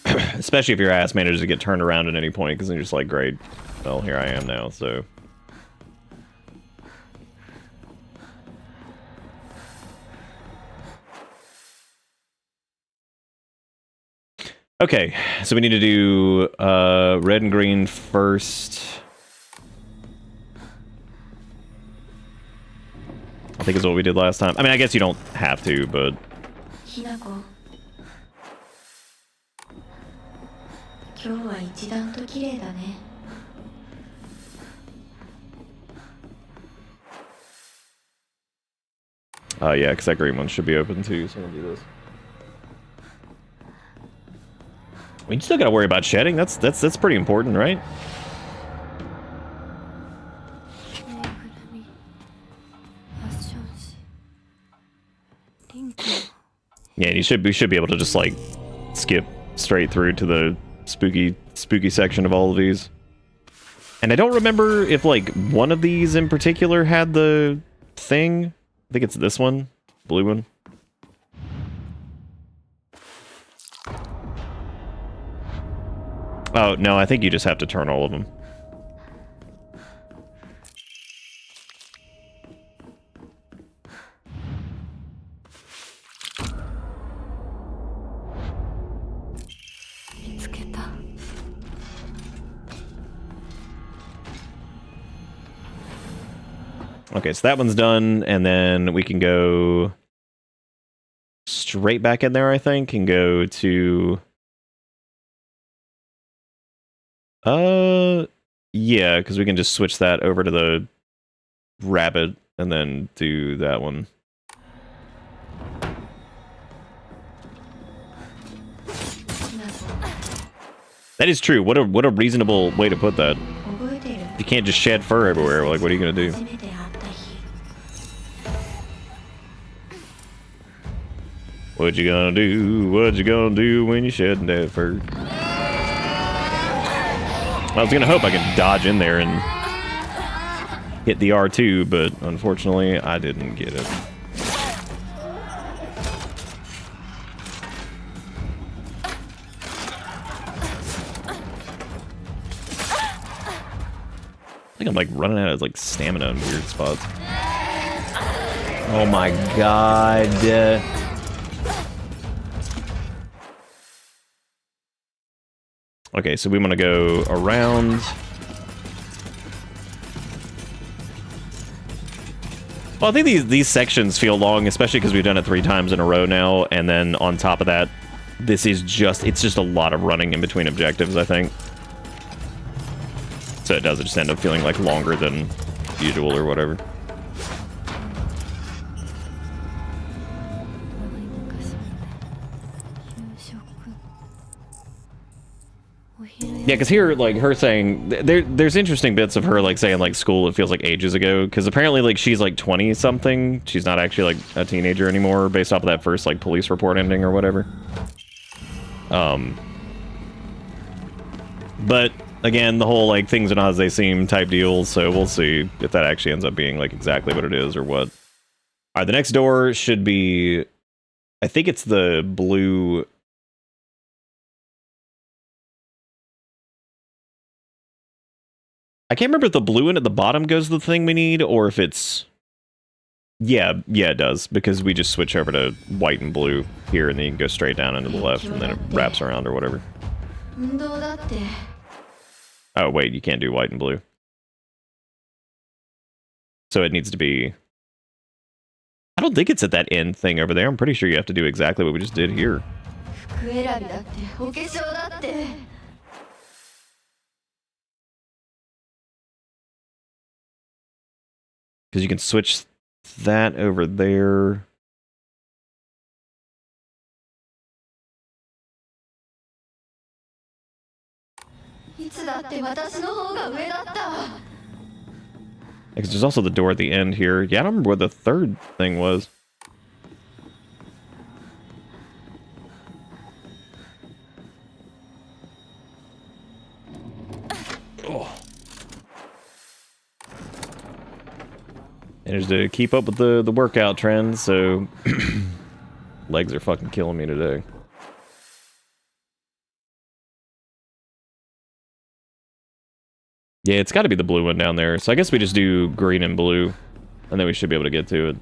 Especially if your ass manages to get turned around at any point, because then you're just like, great, well, here I am now, so. Okay, so we need to do red and green first. think is what we did last time. I mean, I guess you don't have to, but... Hinako. 今日は一段と綺麗だね。Yeah, because that green one should be open too, so I'm gonna do this. We still gotta worry about shedding. That's pretty important, right? Yeah, we should be able to just like skip straight through to the spooky section of all of these. And I don't remember if like one of these in particular had the thing. I think it's this one, blue one. Oh, no, I think you just have to turn all of them. Okay, so that one's done, and then we can go straight back in there, I think, and go to... yeah, because we can just switch that over to the rabbit, and then do that one. That is true. What a reasonable way to put that. You can't just shed fur everywhere. Like, what are you gonna do? What you gonna do? What you gonna do when you shed that fur? I was gonna hope I could dodge in there and hit the R2, but unfortunately, I didn't get it. I think I'm like running out of like stamina in weird spots. Oh my god. Okay, so we want to go around. Well, I think these sections feel long, especially because we've done it 3 times in a row now, and then on top of that, it's just a lot of running in between objectives, I think. So it does just end up feeling like longer than usual or whatever. Yeah, because here, like, her saying... There's interesting bits of her, like, saying, like, school, it feels like ages ago. Because apparently, like, she's, like, 20-something. She's not actually, like, a teenager anymore, based off of that first, like, police report ending or whatever. But, again, the whole, like, things are not as they seem type deal, so we'll see if that actually ends up being, like, exactly what it is or what. Alright, the next door should be... I think it's the blue... I can't remember if the blue one at the bottom goes to the thing we need, or if it's... Yeah, it does, because we just switch over to white and blue here, and then you can go straight down into the left, and then it wraps around or whatever. Oh, wait, you can't do white and blue. So it needs to be... I don't think it's at that end thing over there. I'm pretty sure you have to do exactly what we just did here. Because you can switch that over there. Because there's also the door at the end here. Yeah, I don't remember what the third thing was. Oh. And it's to keep up with the workout trends, so legs are fucking killing me today. Yeah, it's got to be the blue one down there. So I guess we just do green and blue, and then we should be able to get to it.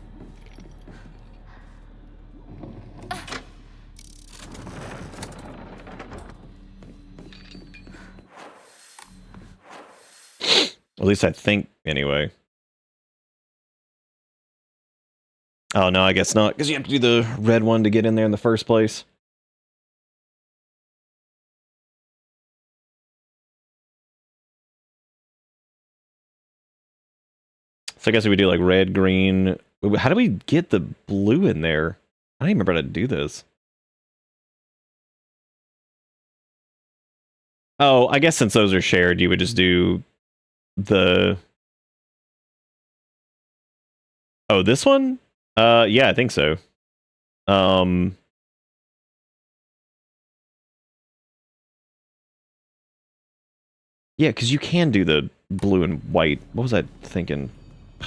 At least I think, anyway. Oh, no, I guess not, because you have to do the red one to get in there in the first place. So I guess we do like red, green. How do we get the blue in there? I don't even remember how to do this. Oh, I guess since those are shared, you would just do the... Oh, this one? Yeah, I think so. Yeah, because you can do the blue and white. What was I thinking? I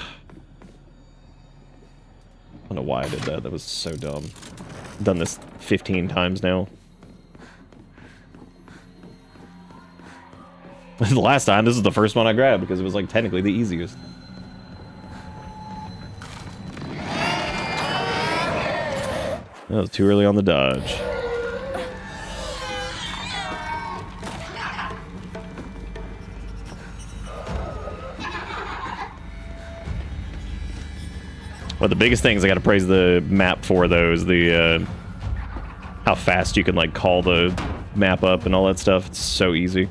don't know why I did that. That was so dumb. I've done this 15 times now. The last time, this is the first one I grabbed because it was like technically the easiest. That was too early on the dodge. Well, the biggest things I gotta praise the map for those, the how fast you can like call the map up and all that stuff. It's so easy.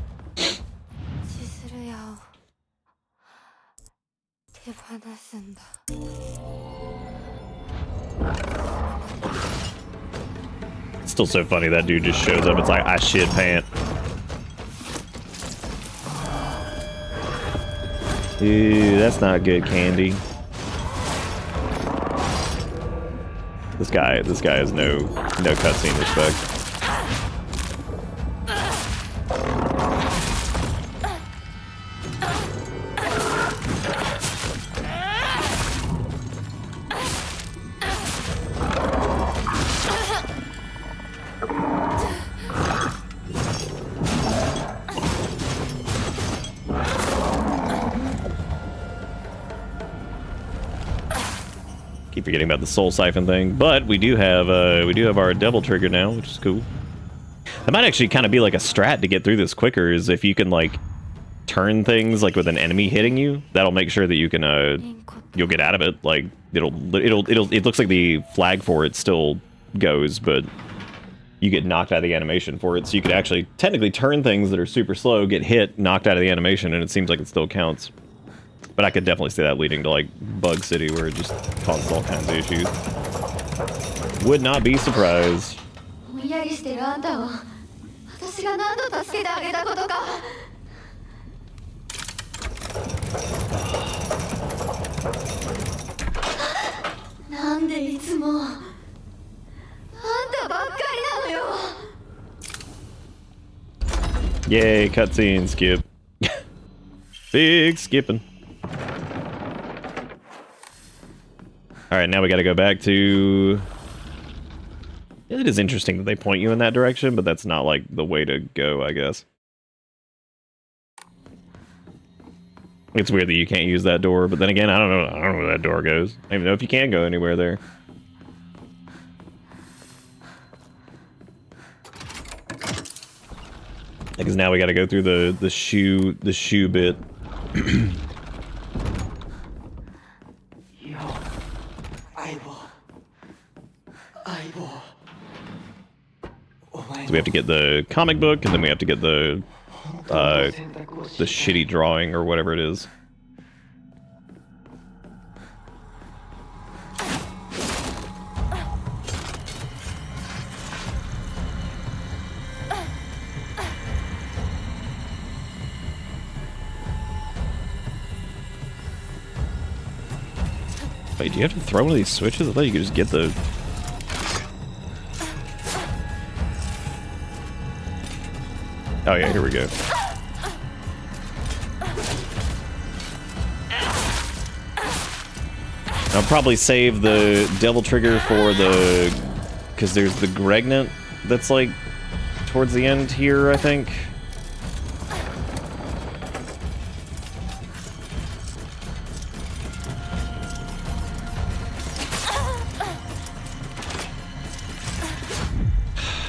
It's still so funny that dude just shows up. It's like, I shit pant. Ew, that's not good candy. This guy has no cutscene respect. Keep forgetting about the soul siphon thing, but we do have our devil trigger now, which is cool. That might actually kind of be like a strat to get through this quicker, is if you can like turn things like with an enemy hitting you, that'll make sure that you can you'll get out of it. Like it looks like the flag for it still goes, but you get knocked out of the animation for it, so you could actually technically turn things that are super slow, get hit, knocked out of the animation, and it seems like it still counts. But I could definitely see that leading to like Bug City, where it just causes all kinds of issues. Would not be surprised. Yay, cutscene skip. Big skipping. Alright, now we gotta go back to... It is interesting that they point you in that direction, but that's not, like, the way to go, I guess. It's weird that you can't use that door, but then again, I don't know where that door goes. I don't even know if you can go anywhere there. Because now we gotta go through the shoe bit. So we have to get the comic book, and then we have to get the shitty drawing or whatever it is. Wait, do you have to throw one of these switches? I thought you could just get the... Oh yeah, here we go. I'll probably save the devil trigger for the... Because there's the Gregnant that's like towards the end here, I think.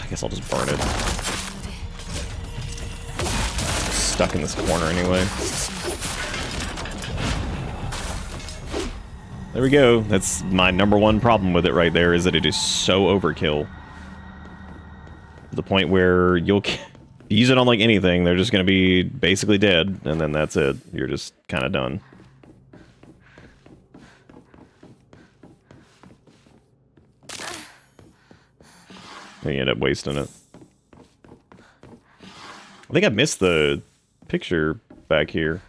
I guess I'll just burn it. Stuck in this corner anyway. There we go. That's my #1 problem with it right there, is that it is so overkill. To the point where you'll use it on like anything, they're just going to be basically dead, and then that's it. You're just kind of done. And you end up wasting it. I think I missed the picture back here.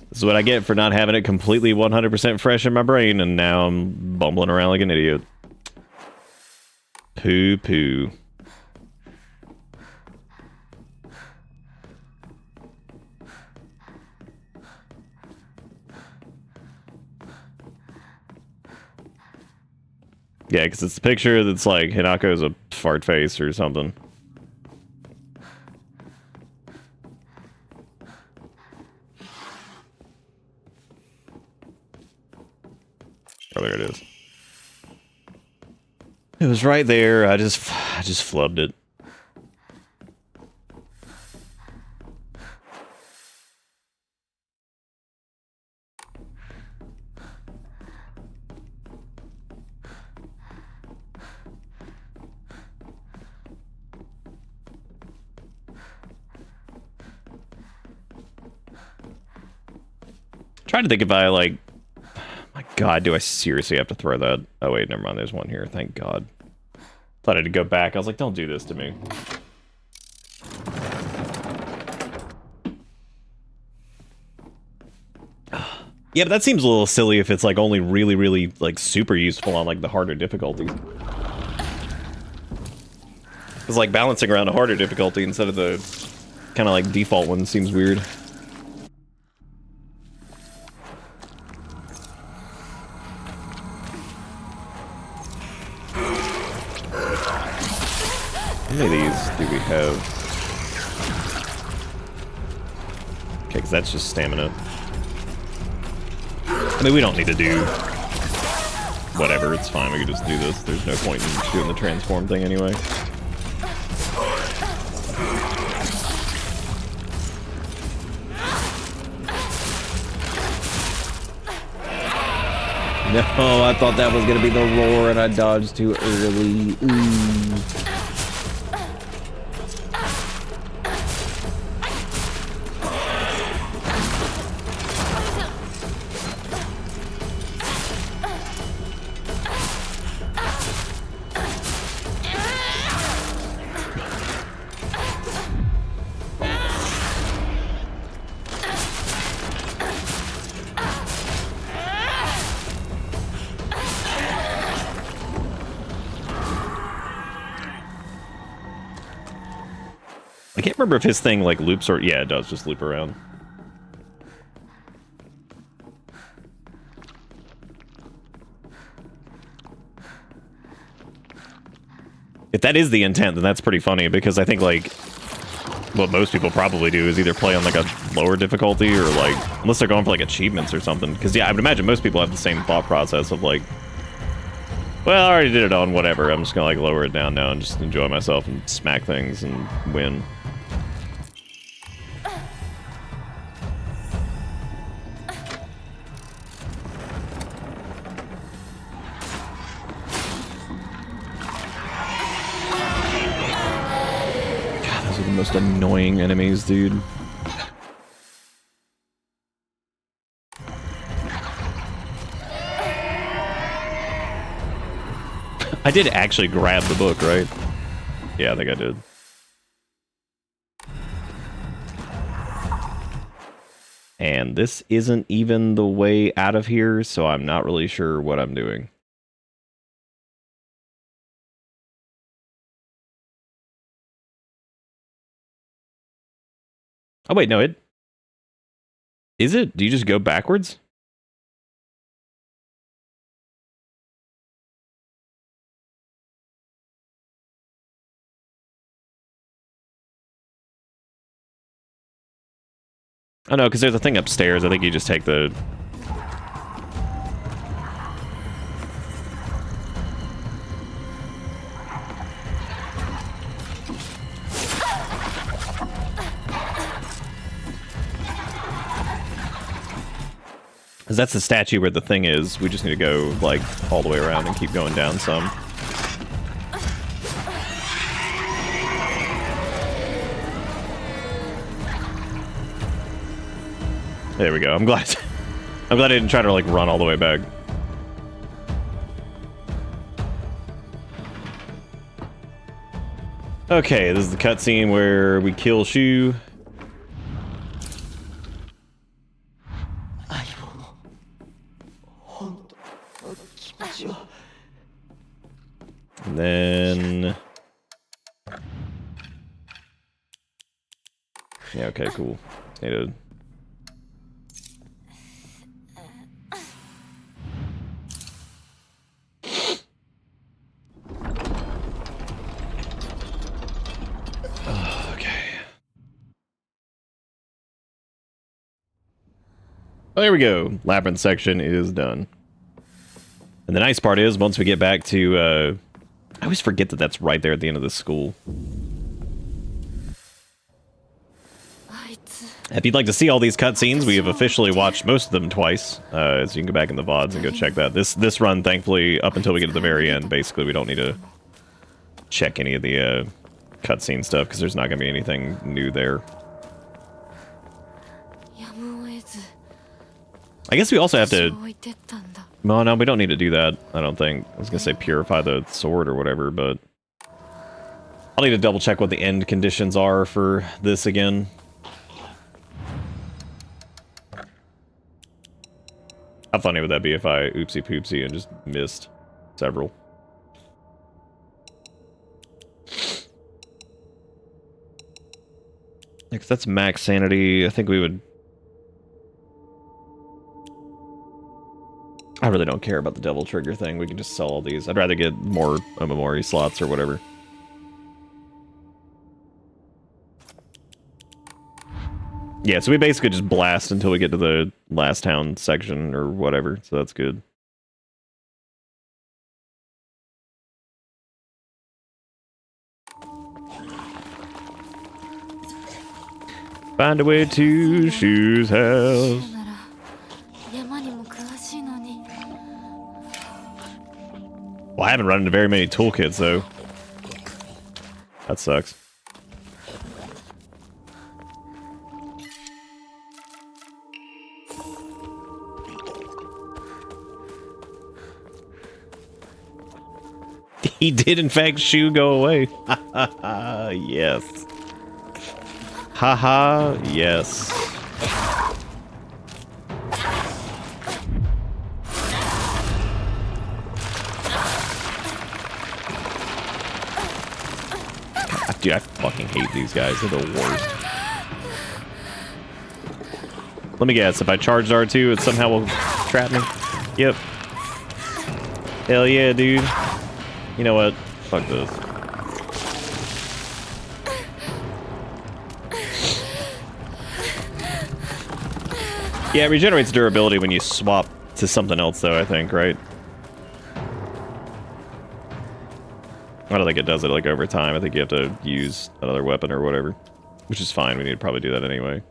This is what I get for not having it completely 100% fresh in my brain, and now I'm bumbling around like an idiot. Poo poo. Yeah, because it's the picture that's like Hinako's a fart face or something. Oh, there it is. It was right there. I just flubbed it. Trying to think if I like. My God, do I seriously have to throw that? Oh wait, never mind. There's one here. Thank God. Thought I had to go back. I was like, don't do this to me. Yeah, but that seems a little silly if it's like only really, really like super useful on like the harder difficulties. It's like balancing around a harder difficulty instead of the kind of like default one seems weird. How many of these do we have? Okay, because that's just stamina. I mean, we don't need to do whatever, it's fine, we can just do this. There's no point in doing the transform thing anyway. No, I thought that was gonna be the roar and I dodged too early. Ooh. I can't remember if his thing like loops or yeah, it does just loop around. If that is the intent, then that's pretty funny because I think like what most people probably do is either play on like a lower difficulty or like unless they're going for like achievements or something. Because yeah, I would imagine most people have the same thought process of like, well, I already did it on whatever. I'm just gonna like lower it down now and just enjoy myself and smack things and win. Most annoying enemies, dude. I did actually grab the book, right? Yeah, I think I did. And this isn't even the way out of here, so I'm not really sure what I'm doing. Oh, wait, no, it... Is it? Do you just go backwards? Oh, no, because there's a thing upstairs. I think you just take the... Because that's the statue where the thing is. We just need to go, like, all the way around and keep going down some. There we go. I'm glad I didn't try to, like, run all the way back. Okay, this is the cutscene where we kill Shu. And then... yeah, okay, cool. Need to... oh, there we go. Labyrinth section is done. And the nice part is, once we get back to, I always forget that that's right there at the end of the school. If you'd like to see all these cutscenes, we have officially watched most of them twice. So you can go back in the VODs and go check that. This run, thankfully, up until we get to the very end, basically, we don't need to check any of the cutscene stuff, because there's not going to be anything new there. I guess we also have to... well, no, we don't need to do that, I don't think. I was going to say purify the sword or whatever, but... I'll need to double check what the end conditions are for this again. How funny would that be if I oopsie poopsie and just missed several? Because that's max sanity. I think we would... I really don't care about the devil trigger thing. We can just sell all these. I'd rather get more Omamori slots or whatever. Yeah, so we basically just blast until we get to the last town section or whatever, so that's good. Find a way to Shu's house. Well, I haven't run into very many toolkits, though. That sucks. He did, in fact, Shu go away. Ha ha ha, yes. Ha ha, yes. Dude, I fucking hate these guys. They're the worst. Let me guess. If I charged R2, it somehow will trap me? Yep. Hell yeah, dude. You know what? Fuck this. Yeah, it regenerates durability when you swap to something else, though, I think, right? I don't think it does it, like, over time. I think you have to use another weapon or whatever. Which is fine. We need to probably do that anyway.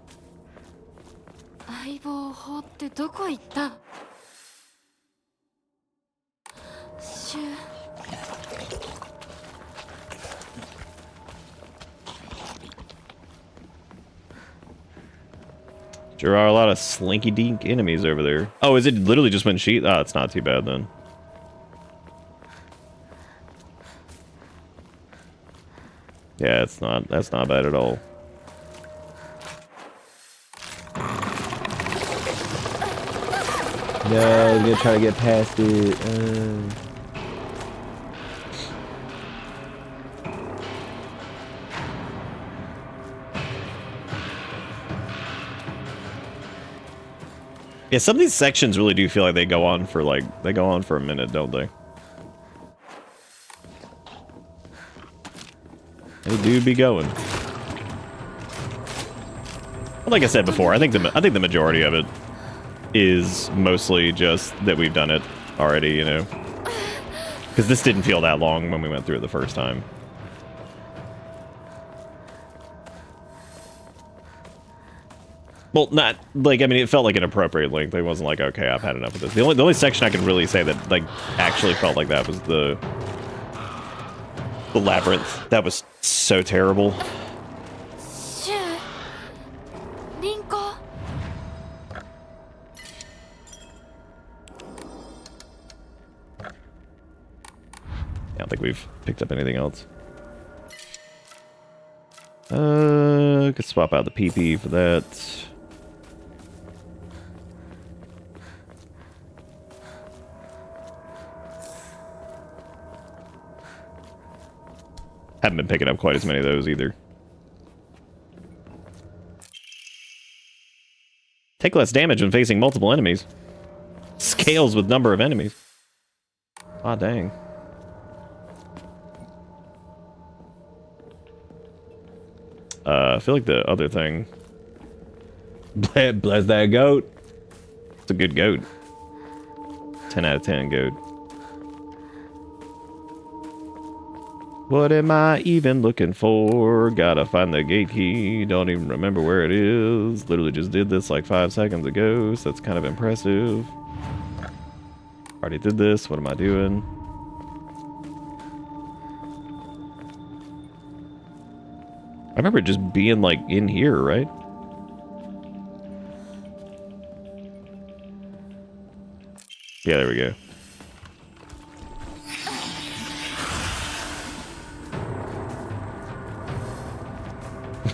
There are a lot of slinky-dink enemies over there. Oh, is it literally just when she... oh, it's not too bad, then. Yeah, it's not... that's not bad at all. No, I'm gonna try to get past it. Yeah, some of these sections really do feel like they go on for, like, they go on for a minute, don't they? They do be going. But like I said before, I think the majority of it is mostly just that we've done it already, you know? Because this didn't feel that long when we went through it the first time. Well, not like, I mean, it felt like an appropriate length. It wasn't like, okay, I've had enough of this. The only section I can really say that like actually felt like that was the labyrinth. That was so terrible. シュウリンコ I don't think we've picked up anything else. Could swap out the PP for that. Haven't been picking up quite as many of those either. Take less damage when facing multiple enemies. Scales with number of enemies. Ah, dang. I feel like the other thing. Bless that goat. It's a good goat. 10 out of 10 goat. What am I even looking for? Gotta find the gate key. Don't even remember where it is. Literally just did this like 5 seconds ago, so that's kind of impressive. Already did this. What am I doing? I remember it just being like in here, right? Yeah, there we go.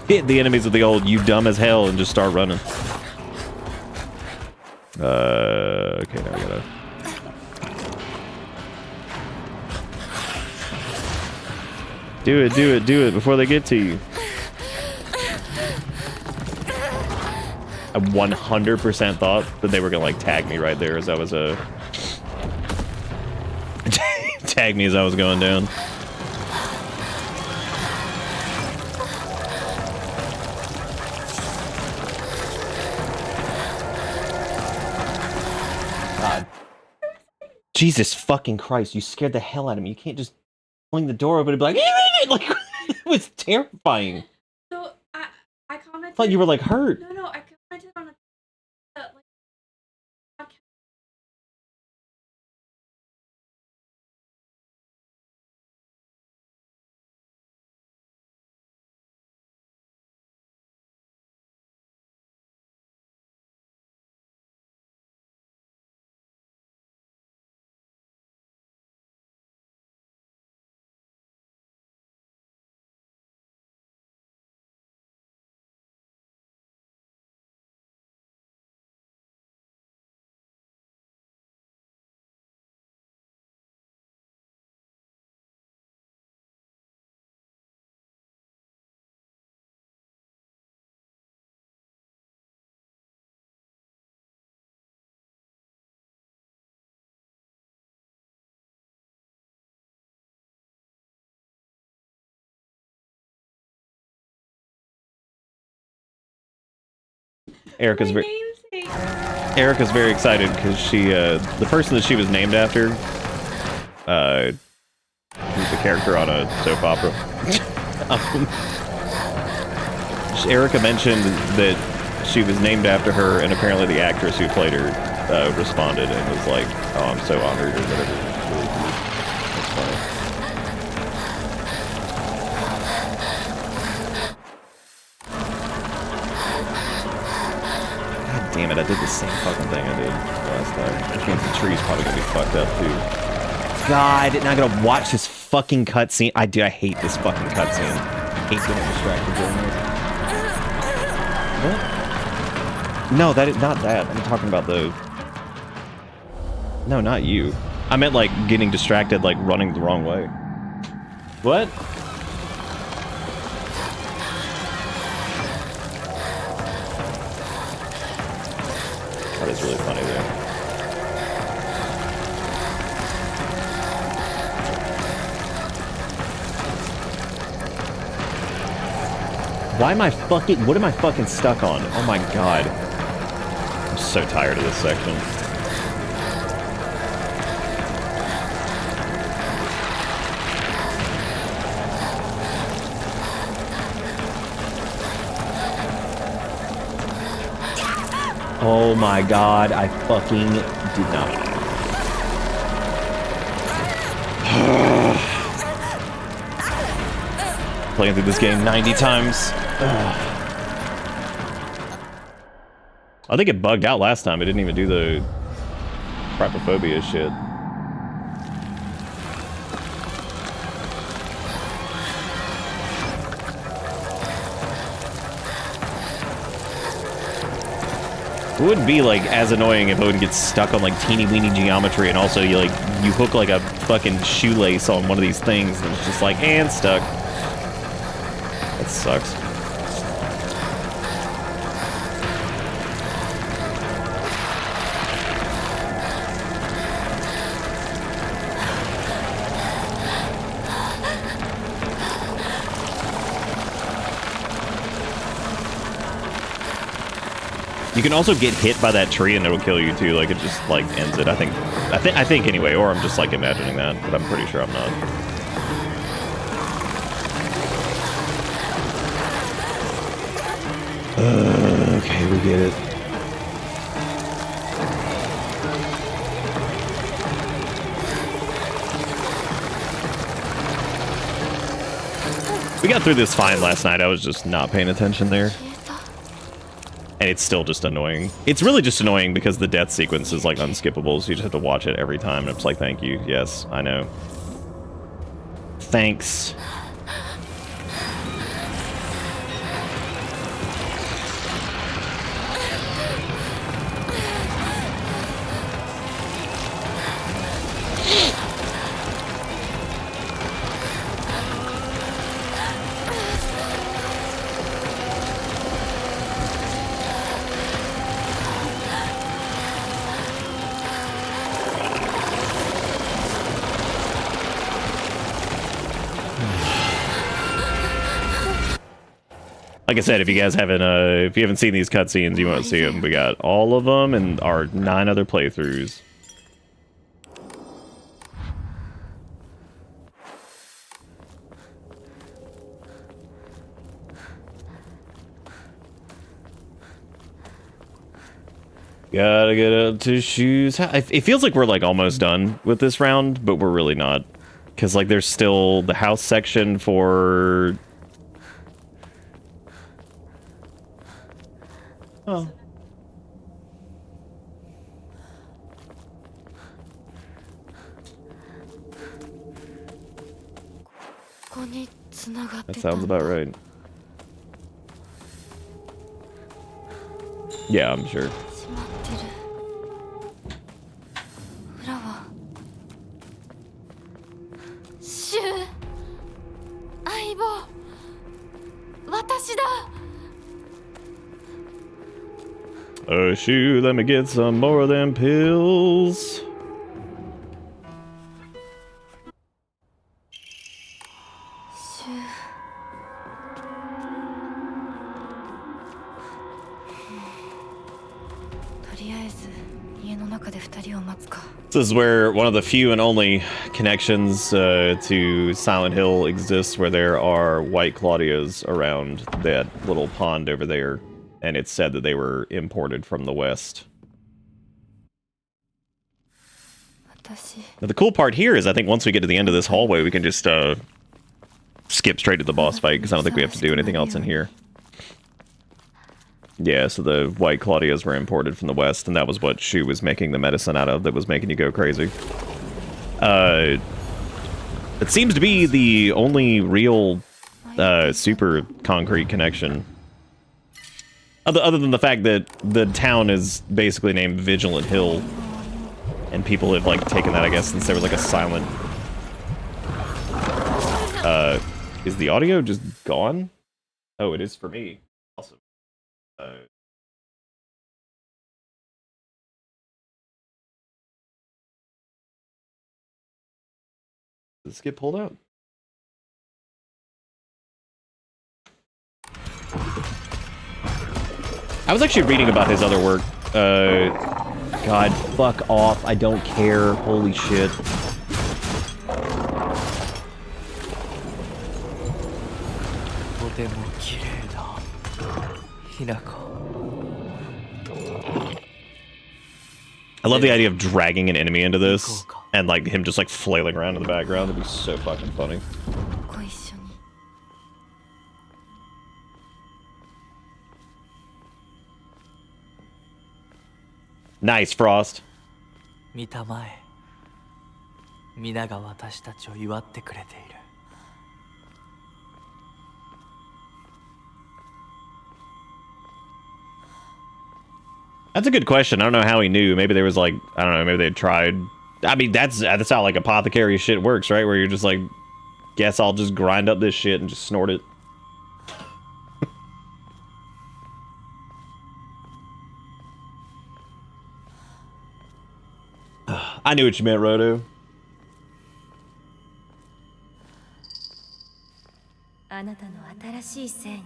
Hit the enemies with the old "you dumb as hell" and just start running. Okay, now I gotta. Do it, do it, do it before they get to you. I 100% thought that they were gonna like tag me right there as I was tag me as I was going down. God. Jesus fucking Christ, you scared the hell out of me. You can't just fling the door open and be like, like it was terrifying. So I commented. I thought you were like hurt. No, I commented on a like. Erica's very excited because she the person that she was named after was a character on a soap opera. Erica mentioned that she was named after her, and apparently the actress who played her responded and was like, "Oh, I'm so honored," or whatever. It's really cool. That's funny. Damn it, I did the same fucking thing I did last time. Which means the tree's probably gonna be fucked up too. God, now I gotta watch this fucking cutscene. I hate this fucking cutscene. I hate getting distracted during this. What? No, that is not that. I'm talking about those. No, not you. I meant like getting distracted, like running the wrong way. What? That is really funny there. Why am I fucking... What am I fucking stuck on? Oh my god. I'm so tired of this section. Oh my god, I fucking did not. Playing through this game 90 times. I think it bugged out last time. It didn't even do the crypophobia shit. It wouldn't be like as annoying if I would get stuck on like teeny weeny geometry, and also you hook like a fucking shoelace on one of these things and it's just like, and stuck. That sucks. You can also get hit by that tree and it'll kill you too. Like it just like ends it. I think anyway, or I'm just like imagining that, but I'm pretty sure I'm not. Okay, we get it. We got through this fine last night. I was just not paying attention there. And it's still just annoying. It's really just annoying because the death sequence is like unskippable, so you just have to watch it every time. And it's like, thank you. Yes, I know. Thanks. Like I said, if you guys haven't, if you haven't seen these cutscenes, you won't see them. We got all of them and our 9 other playthroughs. Gotta get up to shoes. It feels like we're like almost done with this round, but we're really not. Because like there's still the house section for... Oh. That sounds about right. Yeah, I'm sure. Oh, shoot, let me get some more of them pills. This is where one of the few and only connections to Silent Hill exists, where there are white Claudias around that little pond over there. And it's said that they were imported from the West. Now, the cool part here is I think once we get to the end of this hallway, we can just skip straight to the boss fight, because I don't think we have to do anything else in here. Yeah, so the white Claudias were imported from the West, and that was what Shu was making the medicine out of that was making you go crazy. It seems to be the only real super concrete connection. Other than the fact that the town is basically named Vigilant Hill, and people have like taken that, I guess, since there was like a silent. Is the audio just gone? Oh, it is for me. Awesome. Did this get pulled out? I was actually reading about his other work. God, fuck off. I don't care. Holy shit. I love the idea of dragging an enemy into this and like him just like flailing around in the background. That'd be so fucking funny. ご一緒に Nice, Frost. 見たまえ皆が私たちを祝ってくれている That's a good question. I don't know how he knew. Maybe there was like, I don't know, maybe they tried. I mean, that's how like apothecary shit works, right? Where you're just like, guess I'll just grind up this shit and just snort it. I knew what you meant, Roto. あなたの新しい生に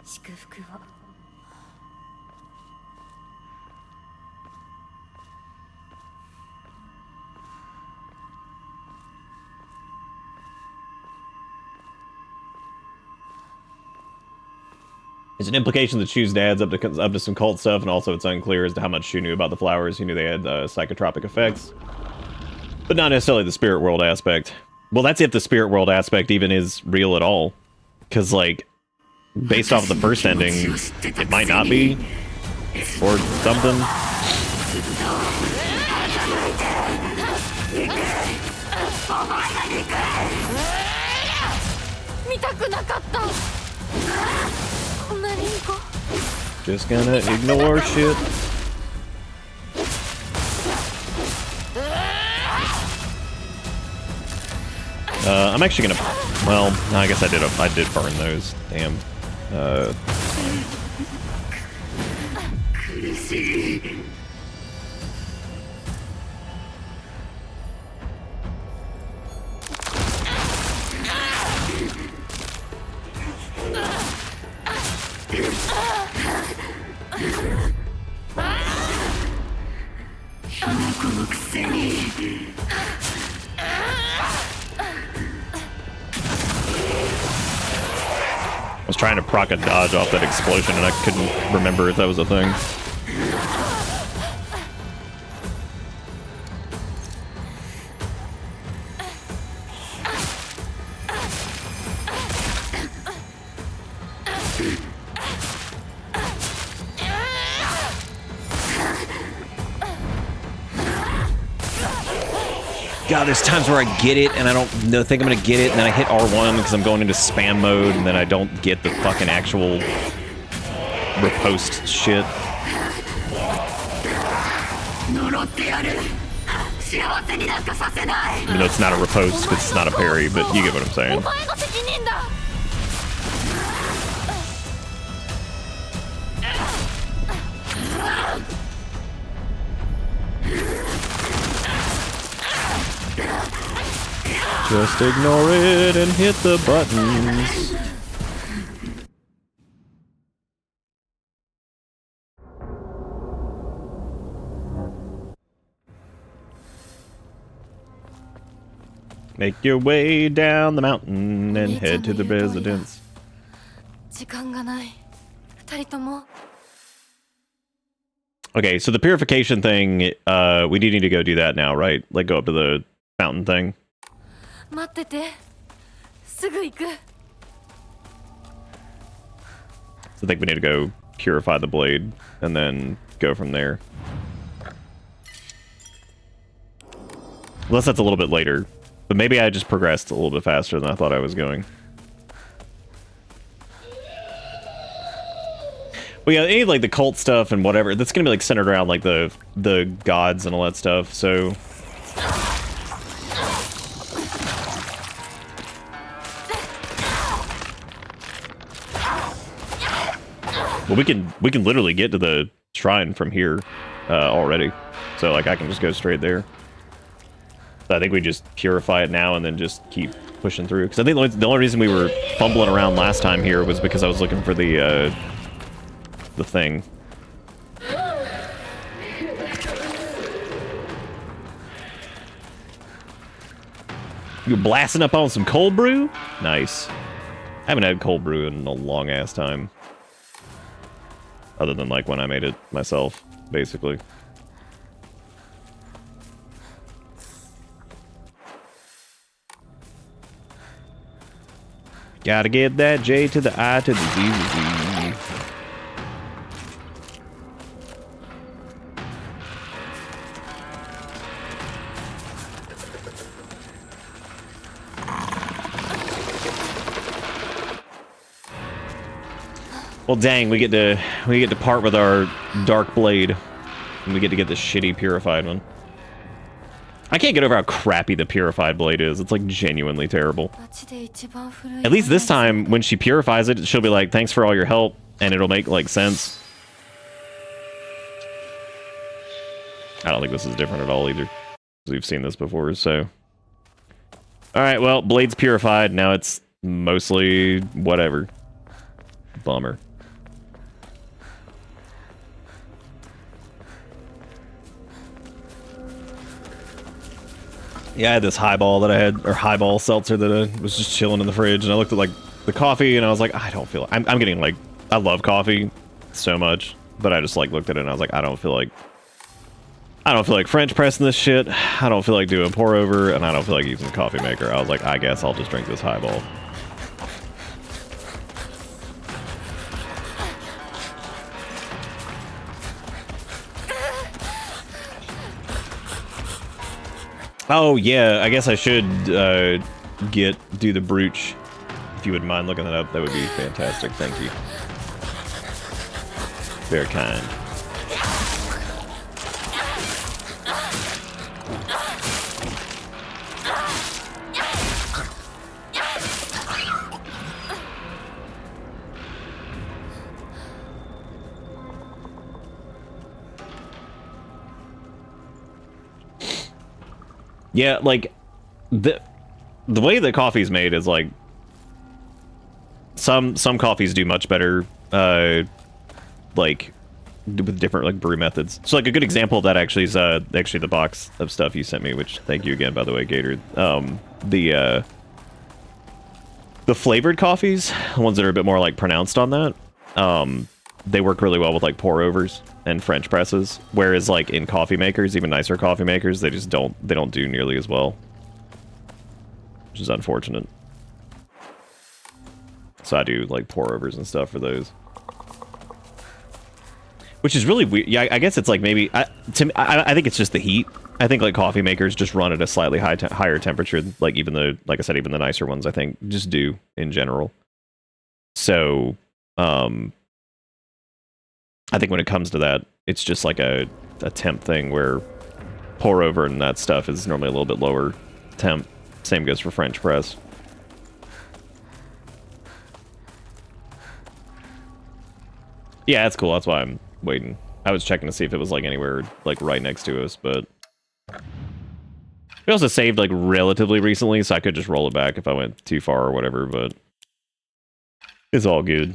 祝福を It's an implication that Shu's dad's up to some cult stuff, and also it's unclear as to how much Shu knew about the flowers. He knew they had psychotropic effects, but not necessarily the spirit world aspect. Well, that's if the spirit world aspect even is real at all, because like, based off of the first ending, it might not be, or something. Just gonna ignore shit. I'm actually gonna. Well, I guess I did burn those. Damn. I was trying to proc a dodge off that explosion and I couldn't remember if that was a thing. God, there's times where I get it and I don't think I'm gonna get it, and then I hit R1 because I'm going into spam mode, and then I don't get the fucking actual riposte shit. Even though it's not a riposte because it's not a parry, but you get what I'm saying. Just ignore it and hit the buttons. Make your way down the mountain and head to the residence. 時間がない二人とも Okay, so the purification thing, we do need to go do that now, right? Like go up to the mountain thing. 待っててすぐ行く So I think we need to go purify the blade and then go from there. Unless that's a little bit later. But maybe I just progressed a little bit faster than I thought I was going. Well, yeah, any of, like the cult stuff and whatever, that's gonna be like centered around like the gods and all that stuff, so... Well, we can literally get to the shrine from here already, so like I can just go straight there. So I think we just purify it now and then just keep pushing through. Because I think the only reason we were fumbling around last time here was because I was looking for the thing. You blasting up on some cold brew? Nice. I haven't had cold brew in a long ass time. Other than like when I made it myself, basically. Gotta get that J to the I to the Z to Z. Well, dang, we get to part with our dark blade, and we get to get this shitty purified one. I can't get over how crappy the purified blade is. It's like genuinely terrible. At least this time, when she purifies it, she'll be like, "Thanks for all your help," and it'll make like sense. I don't think this is different at all either. We've seen this before, so. All right, well, blade's purified. Now it's mostly whatever. Bummer. Yeah, I had this highball that I had, or highball seltzer that I was just chilling in the fridge, and I looked at like the coffee, and I was like, I don't feel. I'm getting like, I love coffee so much, but I just like looked at it and I was like, I don't feel like French pressing this shit. I don't feel like doing pour over, and I don't feel like using a coffee maker. I was like, I guess I'll just drink this highball. Oh yeah, I guess I should do the brooch. If you wouldn't mind looking that up, that would be fantastic. Thank you. Very kind. Yeah, like the way the coffee's made is like some coffees do much better like with different like brew methods. So like a good example of that actually is actually the box of stuff you sent me, which thank you again, by the way, Gator. The flavored coffees, the ones that are a bit more like pronounced on that, they work really well with like pour overs and French presses, whereas like in coffee makers, even nicer coffee makers, they don't do nearly as well, which is unfortunate. So I do like pour overs and stuff for those, which is really weird. Yeah, I guess it's like maybe I think it's just the heat. I think like coffee makers just run at a slightly higher temperature, like even the, like I said, even the nicer ones I think just do in general. So I think when it comes to that, it's just like a temp thing where pour over and that stuff is normally a little bit lower temp. Same goes for French press. Yeah, that's cool. That's why I'm waiting. I was checking to see if it was like anywhere like right next to us, but we also saved like relatively recently, so I could just roll it back if I went too far or whatever, but it's all good.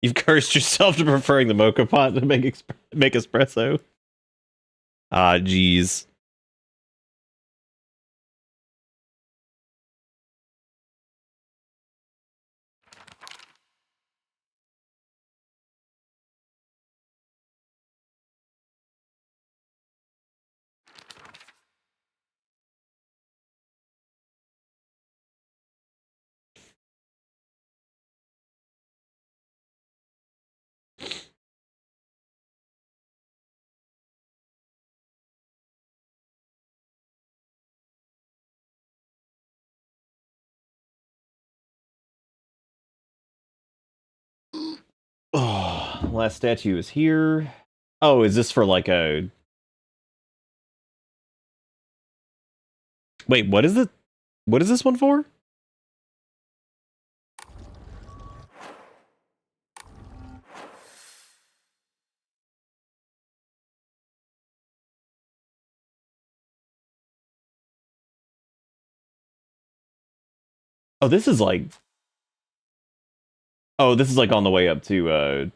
You've cursed yourself to preferring the mocha pot to make espresso. Ah, jeez. Oh, last statue is here. Oh, is this for like a... Wait, what is it? What is this one for? Oh, this is like... Oh, this is like on the way up to,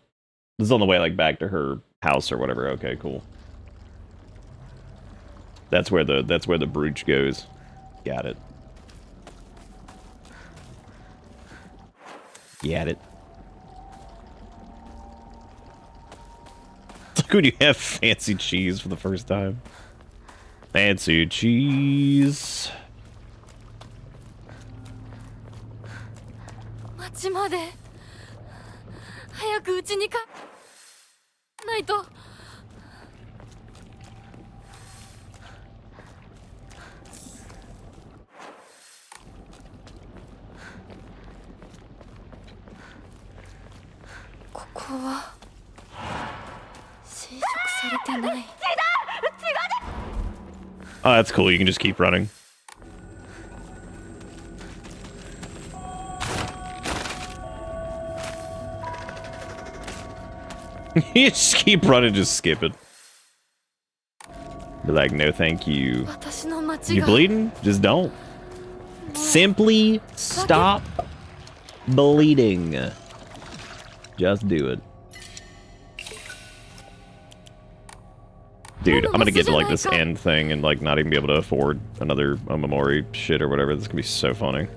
this is on the way like back to her house or whatever. Okay, cool. That's where the brooch goes. Got it. Got it. It's like when you have fancy cheese for the first time. Fancy cheese. 町まで早く家に帰らないと。ここは侵食されてない。 Oh, that's cool. You can just keep running. You just keep running, just skip it. Be like, no thank you. 私の町 You が bleeding? Just don't. Simply stop bleeding. Just do it. Dude, I'm gonna get to like this end thing and like not even be able to afford another Omamori shit or whatever. This is gonna be so funny.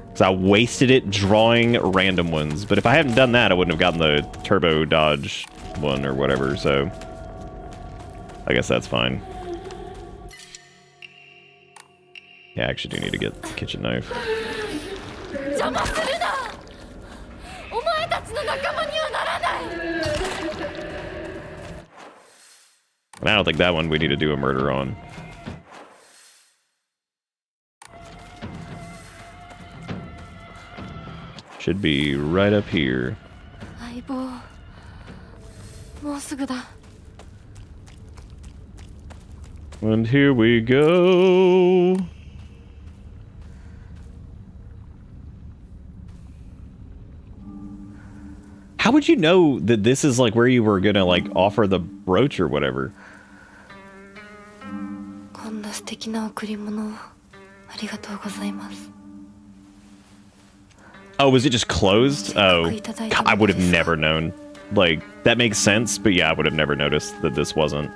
Because I wasted it drawing random ones. But if I hadn't done that, I wouldn't have gotten the turbo dodge one or whatever, so... I guess that's fine. Yeah, I actually do need to get the kitchen knife. 邪魔するな。お前たちの仲間にはならない。 And I don't think that one we need to do a murder on. Should be right up here. 相棒、もうすぐだ。 And here we go. How would you know that this is like where you were gonna like offer the brooch or whatever? こんな素敵な贈り物をありがとうございます。 Oh, was it just closed? Oh, I would have never known. Like, that makes sense, but yeah, I would have never noticed that this wasn't.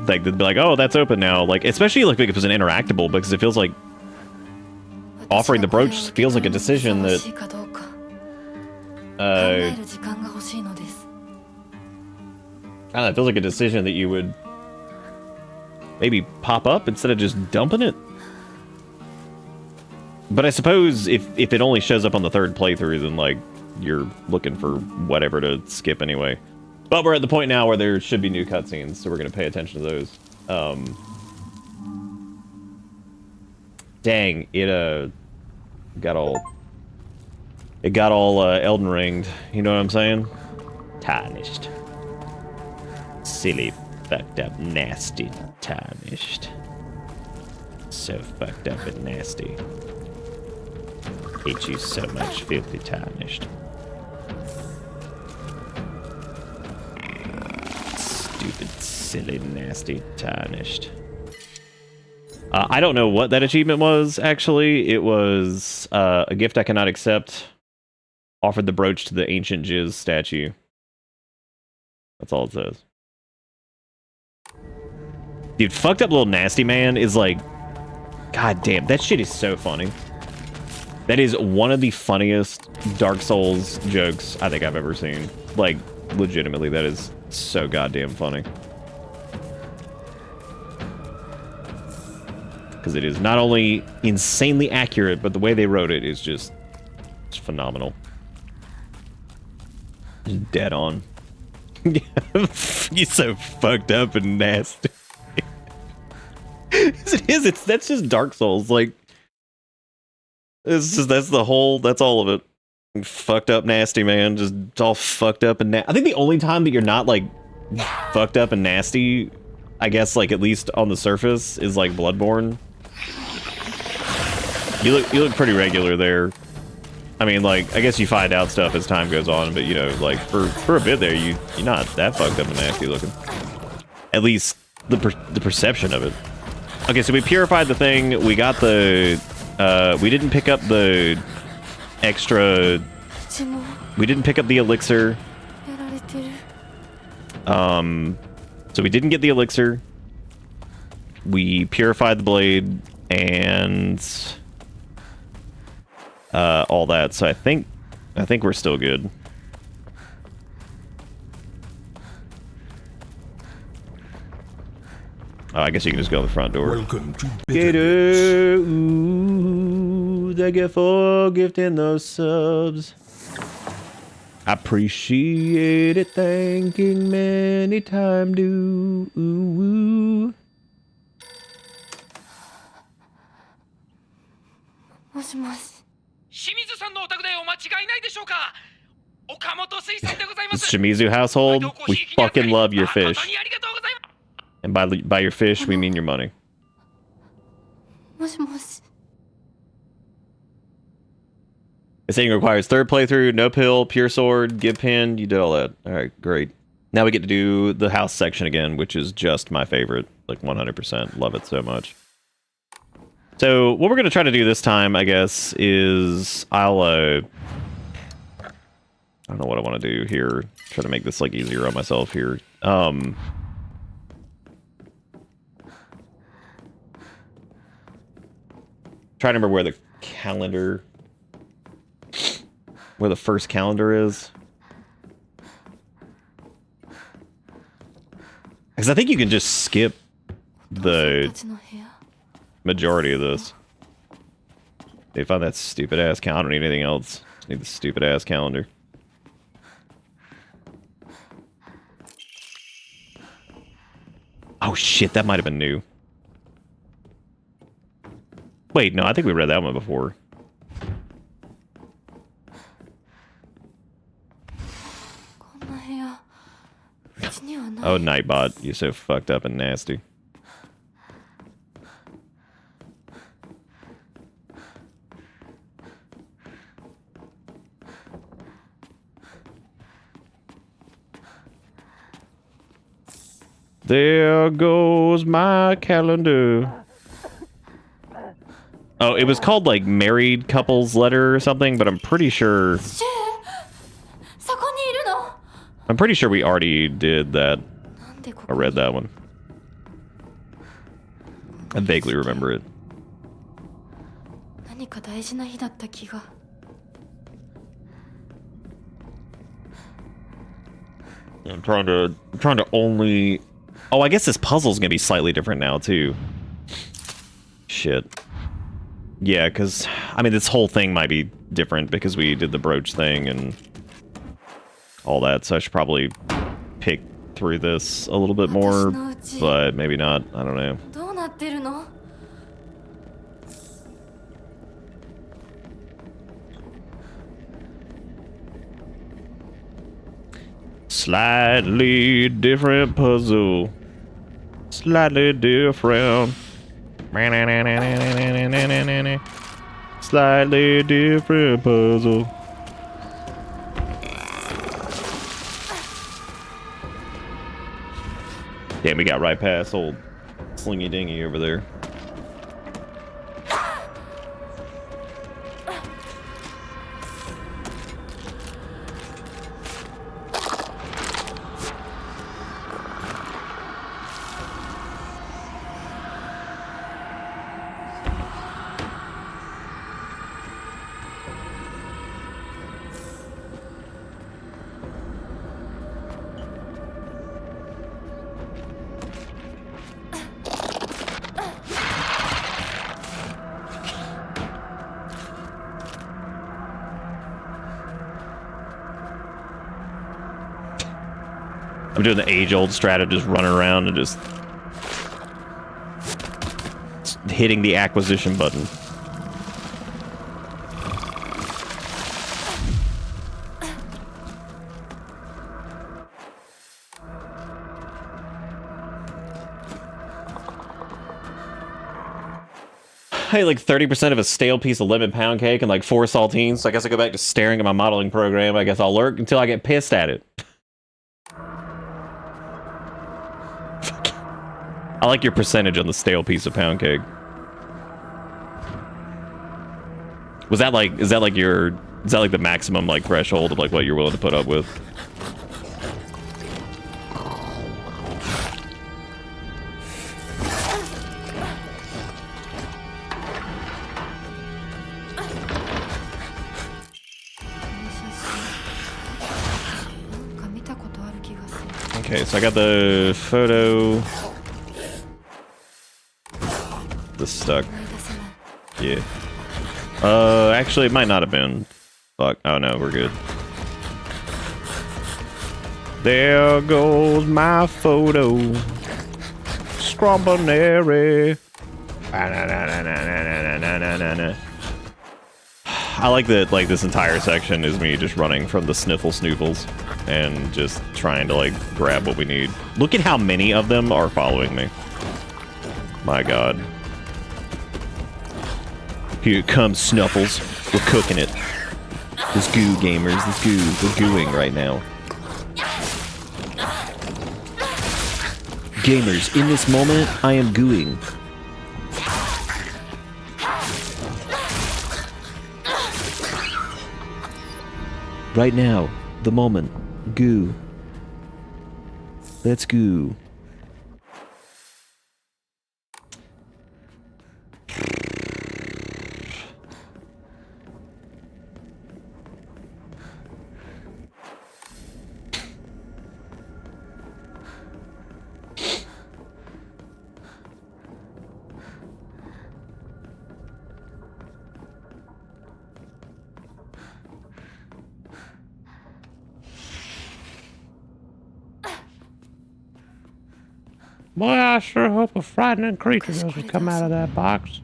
Like, they'd be like, oh, that's open now. Like, especially like if it was an interactable, because it feels like offering the brooch feels like a decision that... 考える時間が欲しいのです。 I don't know, it feels like a decision that you would maybe pop up instead of just dumping it. But I suppose if it only shows up on the third playthrough, then like you're looking for whatever to skip anyway. But we're at the point now where there should be new cutscenes, so we're gonna pay attention to those. Dang, it got all Elden Ringed. You know what I'm saying? Tarnished. Silly, fucked up, nasty, tarnished. So fucked up and nasty. Hate you so much, filthy tarnished. Stupid, silly, nasty, tarnished. I don't know what that achievement was, actually. It was a gift I cannot accept. Offered the brooch to the ancient Jizz statue. That's all it says. Dude, fucked up little nasty man is like... God damn, that shit is so funny. That is one of the funniest Dark Souls jokes I think I've ever seen. Like, legitimately, that is so goddamn funny. Because it is not only insanely accurate, but the way they wrote it is just phenomenal. Just dead on. You're so fucked up and nasty. It is. That's just Dark Souls. Like, it's just that's all of it. Fucked up, nasty man. Just all fucked up and I think the only time that you're not like fucked up and nasty, I guess, like at least on the surface, is like Bloodborne. You look pretty regular there. I mean, like, I guess you find out stuff as time goes on, but you know, like for a bit there, you're not that fucked up and nasty looking. At least the perception of it. Okay, so we purified the thing. We got the We didn't pick up the extra. うちも We didn't pick up the elixir. やられてる So we didn't get the elixir. We purified the blade and all that. So I think we're still good. Oh, I guess you can just go in the front door. Welcome to Gator, ooh, thank you for gifting those subs. I appreciate it, thanking many time do. Ooh, もしもし清水さんのお宅でお間違いないでしょうか。岡本水産でございま This す。 Shimizu household, we fucking love your fish. 誠にありがとうございます。 And by your fish, we mean your money. もしもし This thing requires third playthrough, no pill, pure sword, give pin. You did all that. All right, great. Now we get to do the house section again, which is just my favorite. Like 100%. Love it so much. So what we're going to try to do this time, I guess, is I don't know what I want to do here. Try to make this like easier on myself here. Try to remember where the calendar, where the first calendar is. Because I think you can just skip た the ちの部屋 majority of this. They find that stupid ass calendar. I don't need anything else. Just need the stupid ass calendar. Oh shit, that might have been new. Wait, no, I think we read that one before. こんな部屋うちにはない Oh, Nightbot, you're so fucked up and nasty. There goes my calendar. Oh, it was called like Married Couples Letter or something, but I'm pretty sure シェーそこにいるの I'm pretty sure we already did that. なんでこ I こ read that one. I vaguely remember it. 何か大事な日だった気が I'm trying to only. Oh, I guess this puzzle's gonna be slightly different now too. Shit. Yeah, because I mean this whole thing might be different because we did the brooch thing and all that. So I should probably pick through this a little bit more, but maybe not. I don't know. どうなってるの Slightly different puzzle. Slightly different. Slightly different puzzle. Damn, we got right past old Slingy Dingy over there. I'm doing the age-old strat of just running around and just hitting the acquisition button. I ate like 30% of a stale piece of lemon pound cake and like 4 saltines, so I guess I go back to staring at my modeling program. I guess I'll lurk until I get pissed at it. I like your percentage on the stale piece of pound cake. Was that like, is that like the maximum like threshold of like what you're willing to put up with? Okay, so I got the photo. This stuck. Yeah. Actually, it might not have been. Fuck. Oh no, we're good. There goes my photo. Strawberry. I like that, like, this entire section is me just running from the sniffle snoofles and just trying to, like, grab what we need. Look at how many of them are following me. My god. Here it comes, Snuffles. We're cooking it. This goo, gamers. This goo. We're gooing right now. Gamers, in this moment, I am gooing. Right now, the moment. Goo. Let's goo. Boy, I sure hope a frightening creature doesn't come out of that box.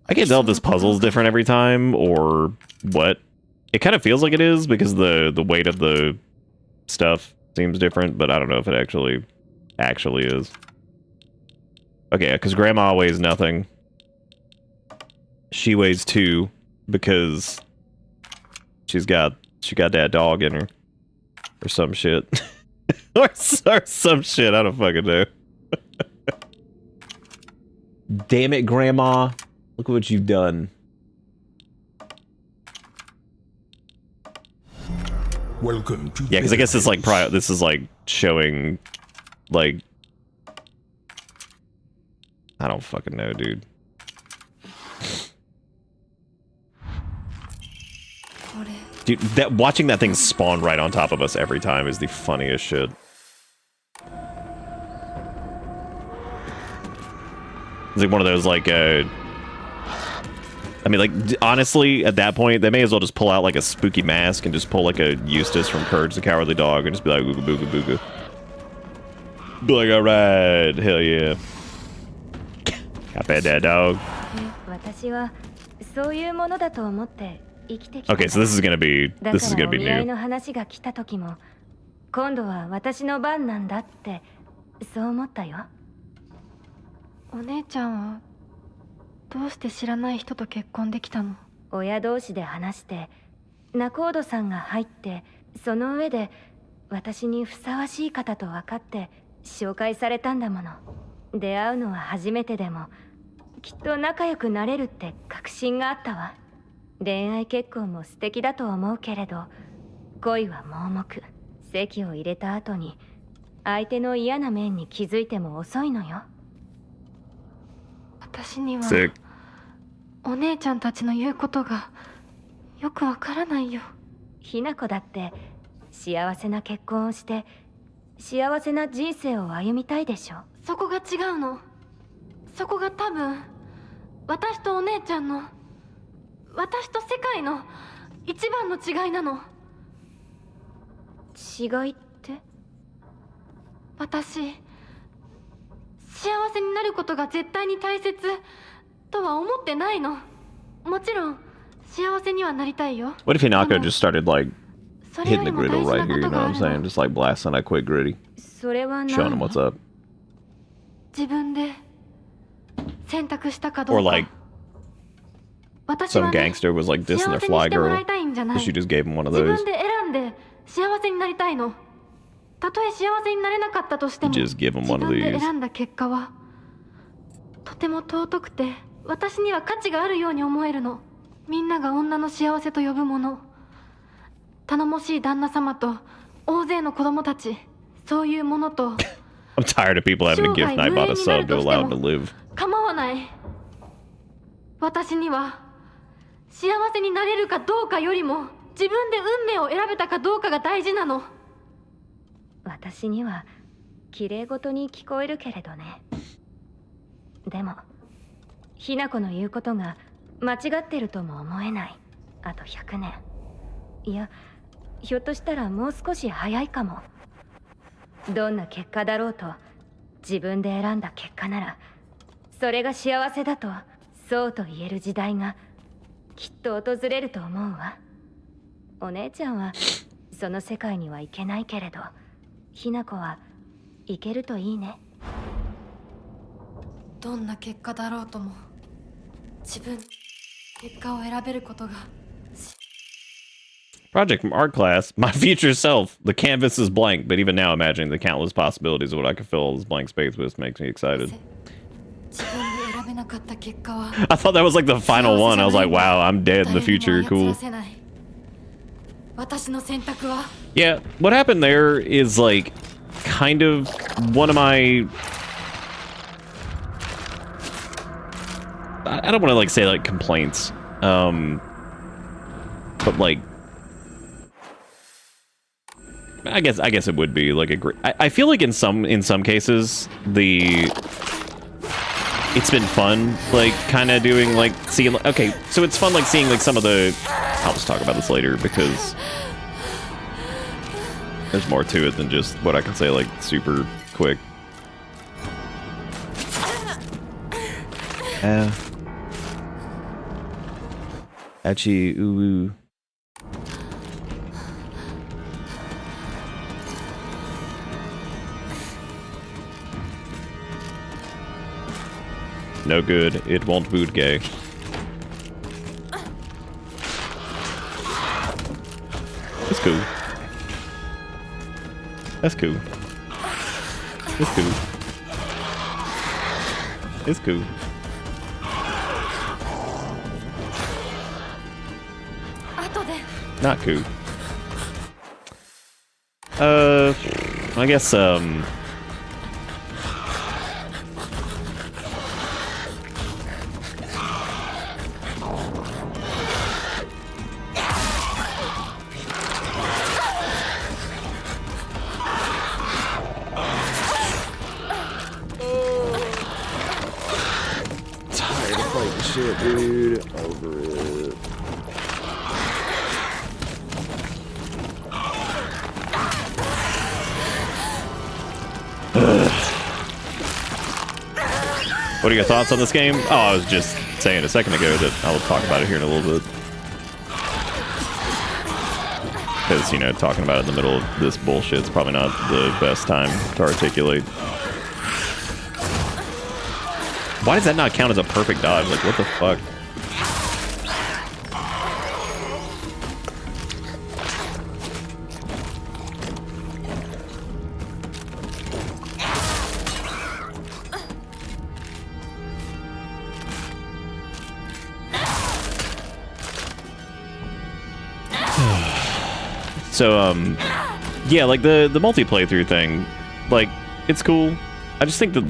I can't tell if this puzzle's different every time or what. It kind of feels like it is because the weight of the stuff seems different, but I don't know if it actually is. Okay, because Grandma weighs nothing. She weighs 2 because she got that dog in her or some shit. or some shit, I don't fucking know. Damn it, Grandma. Look at what you've done. Welcome to Yeah, because I guess it's like this is like showing, like, I don't fucking know, dude. Dude, watching that thing spawn right on top of us every time is the funniest shit. It's like one of those, like, I mean, like, honestly, at that point, they may as well just pull out, like, a spooky mask and just pull, like, a Eustace from Courage the Cowardly Dog and just be like, ooga booga booga. Be like, alright, hell yeah. Got that dog. Okay, so this is gonna be new. 今度は私の番なんだってそう思ったよ。お姉ちゃんはどうして知らない人と結婚できたの？親同士で話して仲人さんが入ってその上で私にふさわしい方と分かって紹介されたんだもの。出会うのは初めてでもきっと仲良くなれるって確信があったわ。恋愛結婚も素敵だと思うけれど恋は盲目。籍を入れた後に相手の嫌な面に気づいても遅いのよ。私にはお姉ちゃんたちの言うことがよくわからないよ。ひな子だって幸せな結婚をして幸せな人生を歩みたいでしょ。そこが違うの。そこが多分私とお姉ちゃんの私と世界の一番の違いなの。違いって？私幸せになることが絶対に大切とは思ってないの。もちろん幸せにはなりたいよ。 What if Hinako just started like hitting the griddle right here, you know what I'm saying? Just like blasting that quick gritty. Showing him what's up. 自分で選択したかどう Or か。 like some gangster was like dissing their fly girl. She just gave him one of those. 自分で選んで幸せになりたいの。たとえ幸せになれなかったとしても、 Just give him one of 自分 these. で選んだ結果はとても尊くて私には価値があるように思えるの。みんなが女の幸せと呼ぶもの、頼もしい旦那様と大勢の子供たち、そういうものと I'm tired of people having to gift night bought a sub to allow them to live. 構わない。私には幸せになれるかどうかよりも自分で運命を選べたかどうかが大事なの。私には綺麗事に聞こえるけれどね。でもひな子の言うことが間違ってるとも思えない。あと100年、いやひょっとしたらもう少し早いかも。どんな結果だろうと自分で選んだ結果ならそれが幸せだとそうと言える時代がきっと訪れると思うわ。お姉ちゃんはその世界には行けないけれど、ひな子は行けるといいね。どんな結果だろうとも自分結果を選べることが。 Project from art class. My future self. The canvas is blank, but even now imagining the countless possibilities of what I could fill this blank space with makes me excited. I thought that was like the final one. I was like, wow, I'm dead in the future. Cool. Yeah, what happened there is like kind of one of my... I don't want to like say like complaints. But like... I guess it would be like a great... I feel like in some cases it's been fun like kind of doing like seeing, okay, so it's fun like seeing like some of the... I'll just talk about this later because there's more to it than just what I can say like super quick. Achi uwu. No good. It won't boot gay. It's cool. That's cool. It's cool. It's cool. Not cool. I guess, tired of fighting shit, dude. Over it. What are your thoughts on this game? Oh, I was just saying a second ago that I'll talk about it here in a little bit. Because, you know, talking about it in the middle of this bullshit's probably not the best time to articulate. Why does that not count as a perfect dodge? Like, what the fuck? So, yeah, like the multi playthrough thing, like, it's cool. I just think that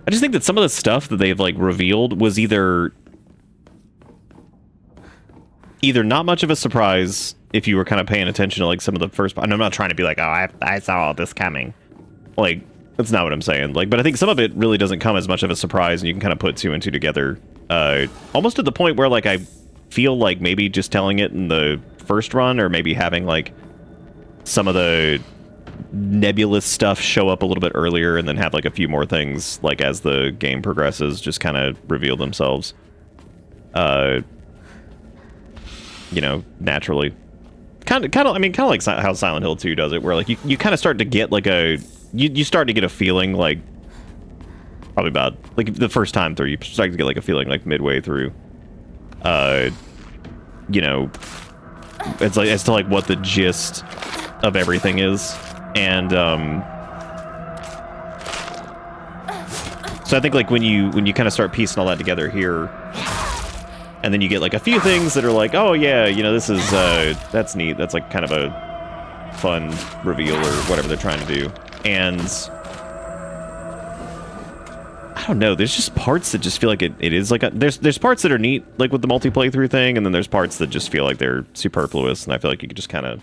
I just think that some of the stuff that they've, like, revealed was either not much of a surprise if you were kind of paying attention to, like, some of the first... And I'm not trying to be like, oh, I saw all this coming. Like, that's not what I'm saying. Like, but I think some of it really doesn't come as much of a surprise, and you can kind of put two and two together. Almost to the point where, like, I feel like maybe just telling it in the first run, or maybe having, like, some of the nebulous stuff show up a little bit earlier and then have like a few more things like as the game progresses just kind of reveal themselves you know, naturally. Kind of I mean, kind of like how Silent Hill 2 does it, where like you kind of start to get like you start to get a feeling like probably about like the first time through, you start to get like a feeling like midway through you know, it's like as to like what the gist of everything is. And so I think like when you kind of start piecing all that together here, And then you get like a few things that are like, oh yeah, you know, this is that's neat. That's like kind of a fun reveal or whatever they're trying to do. And I don't know, there's just parts that just feel like it is like there's parts that are neat, like with the multi-playthrough thing, and then there's parts that just feel like they're superfluous, and I feel like you could just kind of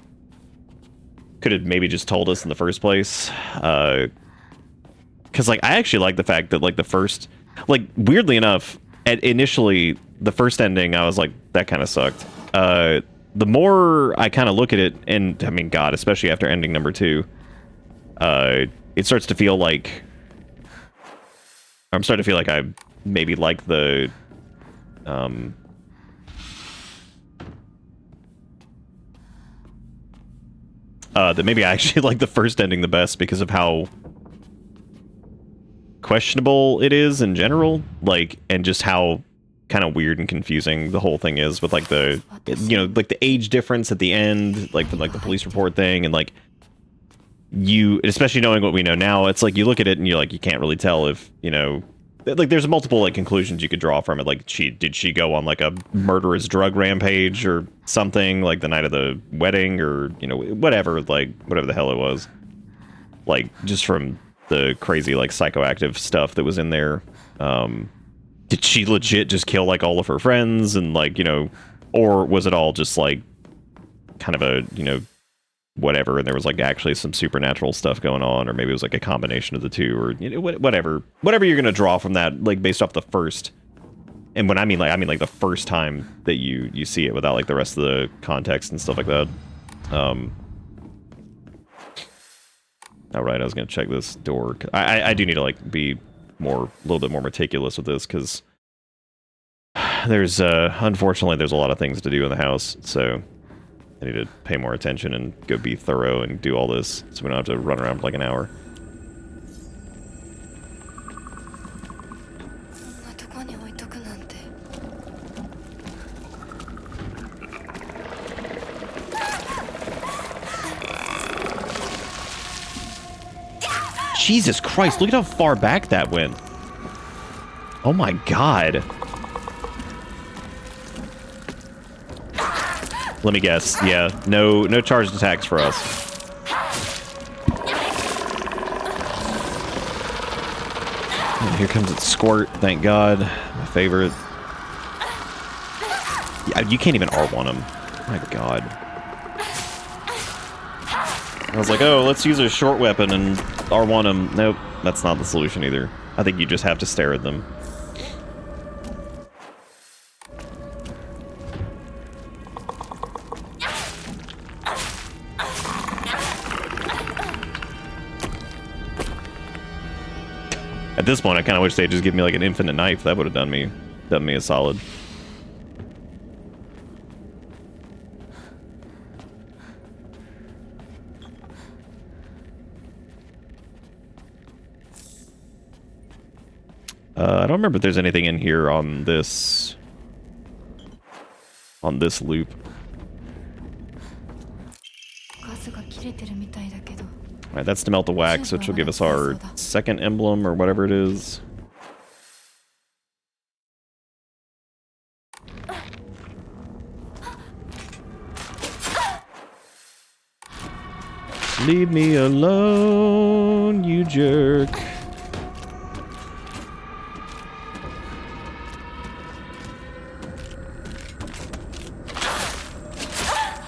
could have maybe just told us in the first place. Because like I actually like the fact that like the first, like weirdly enough, initially the first ending I was like, that kind of sucked. The more I kind of look at it, and I mean, God, especially after ending number 2, it starts to feel like I'm starting to feel like I maybe like the that maybe I actually like the first ending the best because of how questionable it is in general, like, and just how kind of weird and confusing the whole thing is with like the, you know, like the age difference at the end, like the police report thing, and like you, especially knowing what we know now, it's like you look at it and you're like, you can't really tell if, you know, like there's multiple like conclusions you could draw from it. Like, did she go on like a murderous drug rampage or something like the night of the wedding, or, you know, whatever the hell it was, like just from the crazy like psychoactive stuff that was in there. Did she legit just kill like all of her friends, and like, you know, or was it all just like kind of a, you know, whatever, and there was like actually some supernatural stuff going on, or maybe it was like a combination of the two, or, you know, whatever you're gonna draw from that, like based off the first, and when I mean like the first time that you see it without like the rest of the context and stuff like that. All right, I was gonna check this door. I do need to like be a little bit more meticulous with this, because there's unfortunately there's a lot of things to do in the house, so I need to pay more attention and go be thorough and do all this, so we don't have to run around for like an hour. Jesus Christ, look at how far back that went. Oh my God. Let me guess. Yeah, no charged attacks for us. And here comes its squirt, thank God. My favorite. Yeah, you can't even R1 him. My God. I was like, oh, let's use a short weapon and R1 him. Nope, that's not the solution either. I think you just have to stare at them. At this point, I kind of wish they'd just give me like an infinite knife. That would have done me a solid. I don't remember if there's anything in here on this loop. Alright, that's to melt the wax, which will give us our second emblem or whatever it is. Leave me alone, you jerk.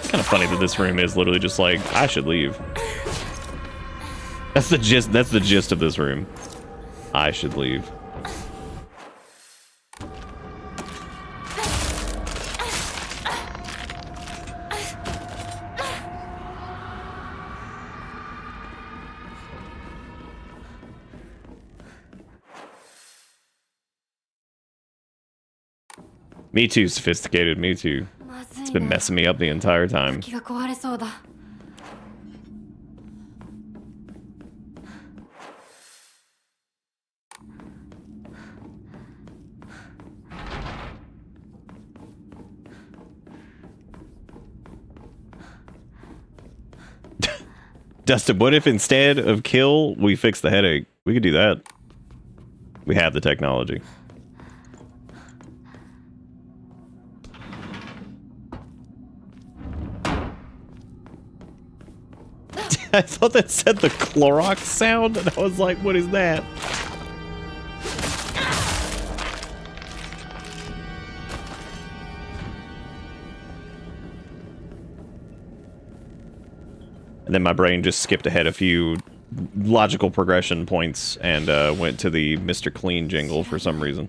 Kind of funny that this room is literally just like, I should leave. That's the gist of this room. I should leave. Me too, sophisticated, me too. It's been messing me up the entire time. Dustin, what if instead of kill, we fix the headache? We could do that. We have the technology. I thought that said the Clorox sound, and I was like, what is that? And then my brain just skipped ahead a few logical progression points and went to the Mr. Clean jingle for some reason.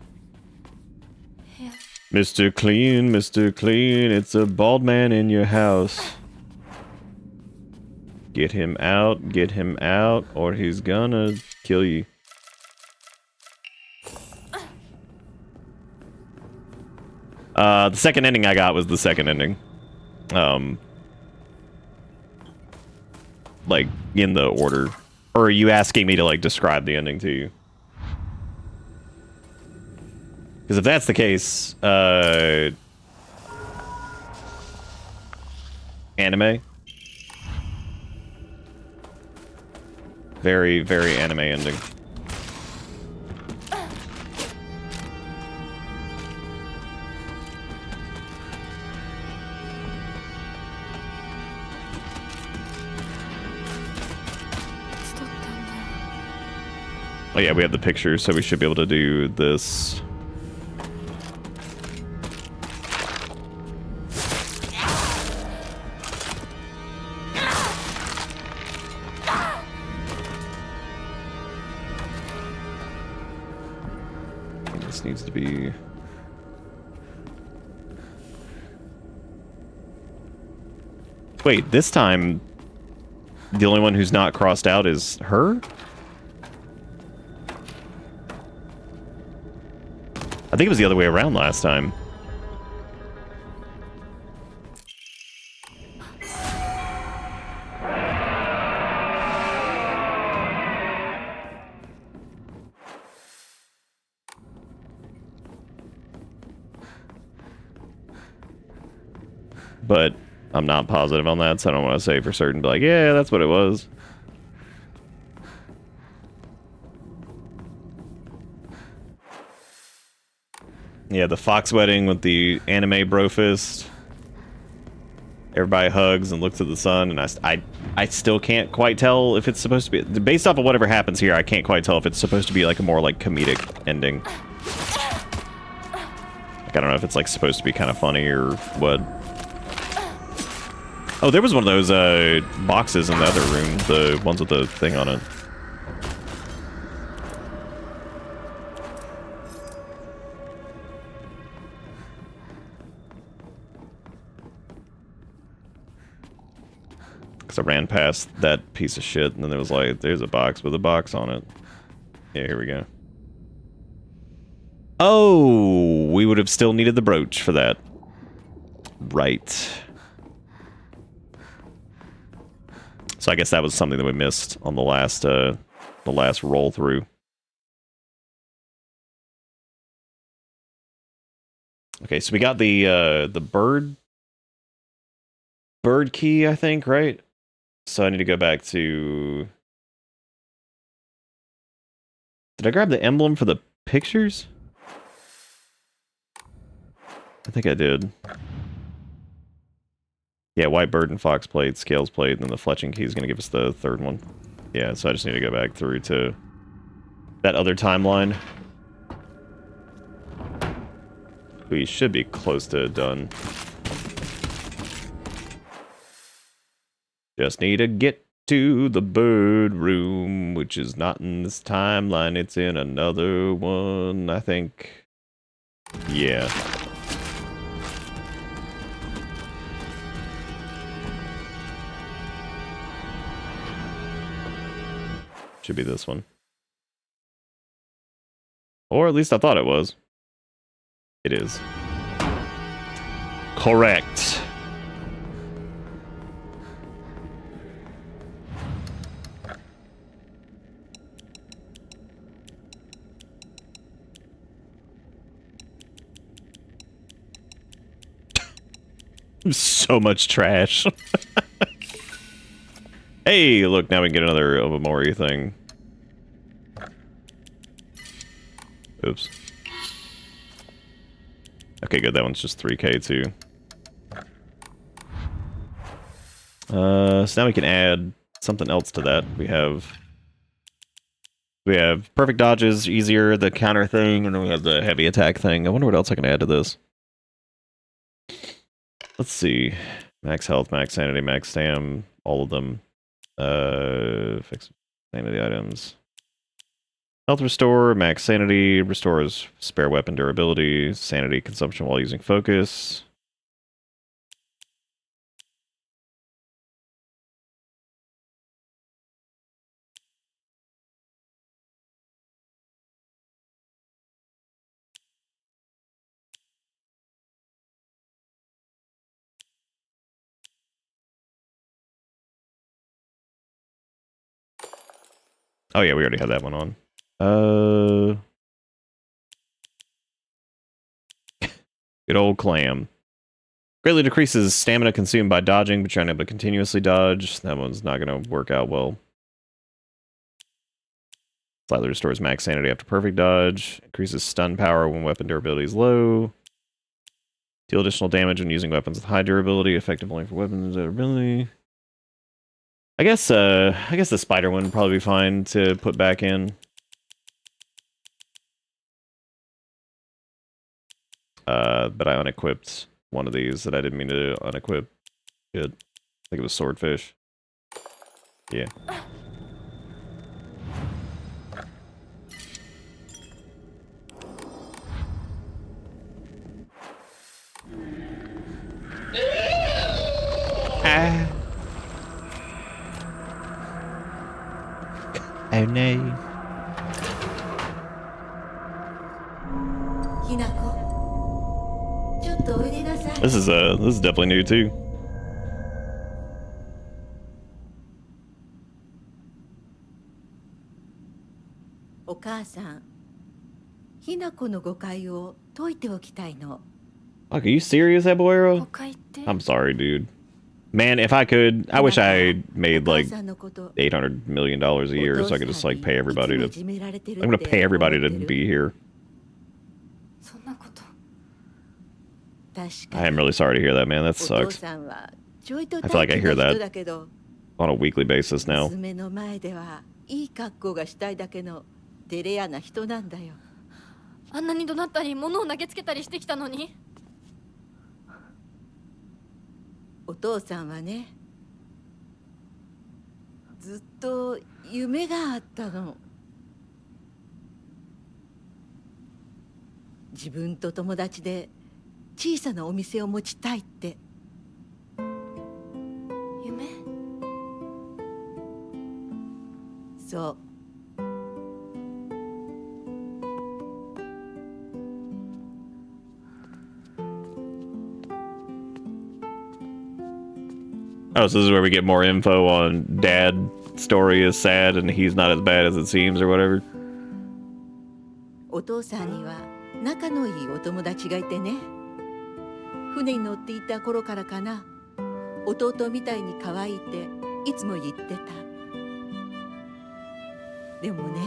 Mr. Clean, it's a bald man in your house. Get him out, or he's gonna kill you. The second ending I got was the second ending. Like, in the order. Or are you asking me to, like, describe the ending to you? Because if that's the case, anime. Very, very anime ending. Oh yeah, we have the pictures, so we should be able to do this. This needs to be... Wait, this time the only one who's not crossed out is her? I think it was the other way around last time. But I'm not positive on that, so I don't want to say for certain, but like, yeah, that's what it was. Yeah, the Fox wedding with the anime brofist. Everybody hugs and looks at the sun, and I still can't quite tell if it's supposed to be... Based off of whatever happens here, I can't quite tell if it's supposed to be like a more like comedic ending. Like, I don't know if it's like supposed to be kind of funny or what. Oh, there was one of those boxes in the other room, the ones with the thing on it. Because I ran past that piece of shit, and then there was like, there's a box with a box on it. Yeah, here we go. Oh, we would have still needed the brooch for that. Right. So I guess that was something that we missed on the last roll through. Okay, so we got the bird key, I think, right? So I need to go back to... Did I grab the emblem for the pictures? I think I did. Yeah, white bird and fox plate, scales plate, and then the fletching key is going to give us the third one. Yeah, so I just need to go back through to that other timeline. We should be close to done. Just need to get to the bird room, which is not in this timeline. It's in another one, I think. Yeah. Should be this one. Or at least I thought it was. It is. Correct. So much trash. Hey, look, now we can get another Omamori thing. Oops. Okay, good. That one's just 3k too. So now we can add something else to that. We have perfect dodges, easier, the counter thing, and then we have the heavy attack thing. I wonder what else I can add to this. Let's see. Max health, max sanity, max stam, all of them. Fix sanity items. Health restore, max sanity, restores spare weapon durability, sanity consumption while using focus. Oh yeah, we already had that one on. Good old clam. Greatly decreases stamina consumed by dodging, but you're unable to continuously dodge. That one's not going to work out well. Slightly restores max sanity after perfect dodge. Increases stun power when weapon durability is low. Deal additional damage when using weapons with high durability, effective only for weapons durability. I guess the spider one would probably be fine to put back in. But I unequipped one of these that I didn't mean to unequip. Good. I think it was swordfish. Yeah. Oh no. This is definitely new too. Fuck, are you serious, Eboero? I'm sorry, dude. Man, if I could, I wish I made like $800 million a year so I could just like pay everybody to. I'm gonna pay everybody to be here. I am really sorry to hear that, man. That sucks. I feel like I hear that on a weekly basis now. あんなに怒鳴ったり物を投げつけたりしてきたのに。お父さんはね、ずっと夢があったの。自分と友達で小さなお店を持ちたいって。夢？そう。Oh, so this is where we get more info on Dad's story is sad and he's not as bad as it seems or whatever. お父さんには仲のいいお友達がいてね。船に乗っていた頃からかな。弟みたいに可愛いっていつも言ってた。でもね、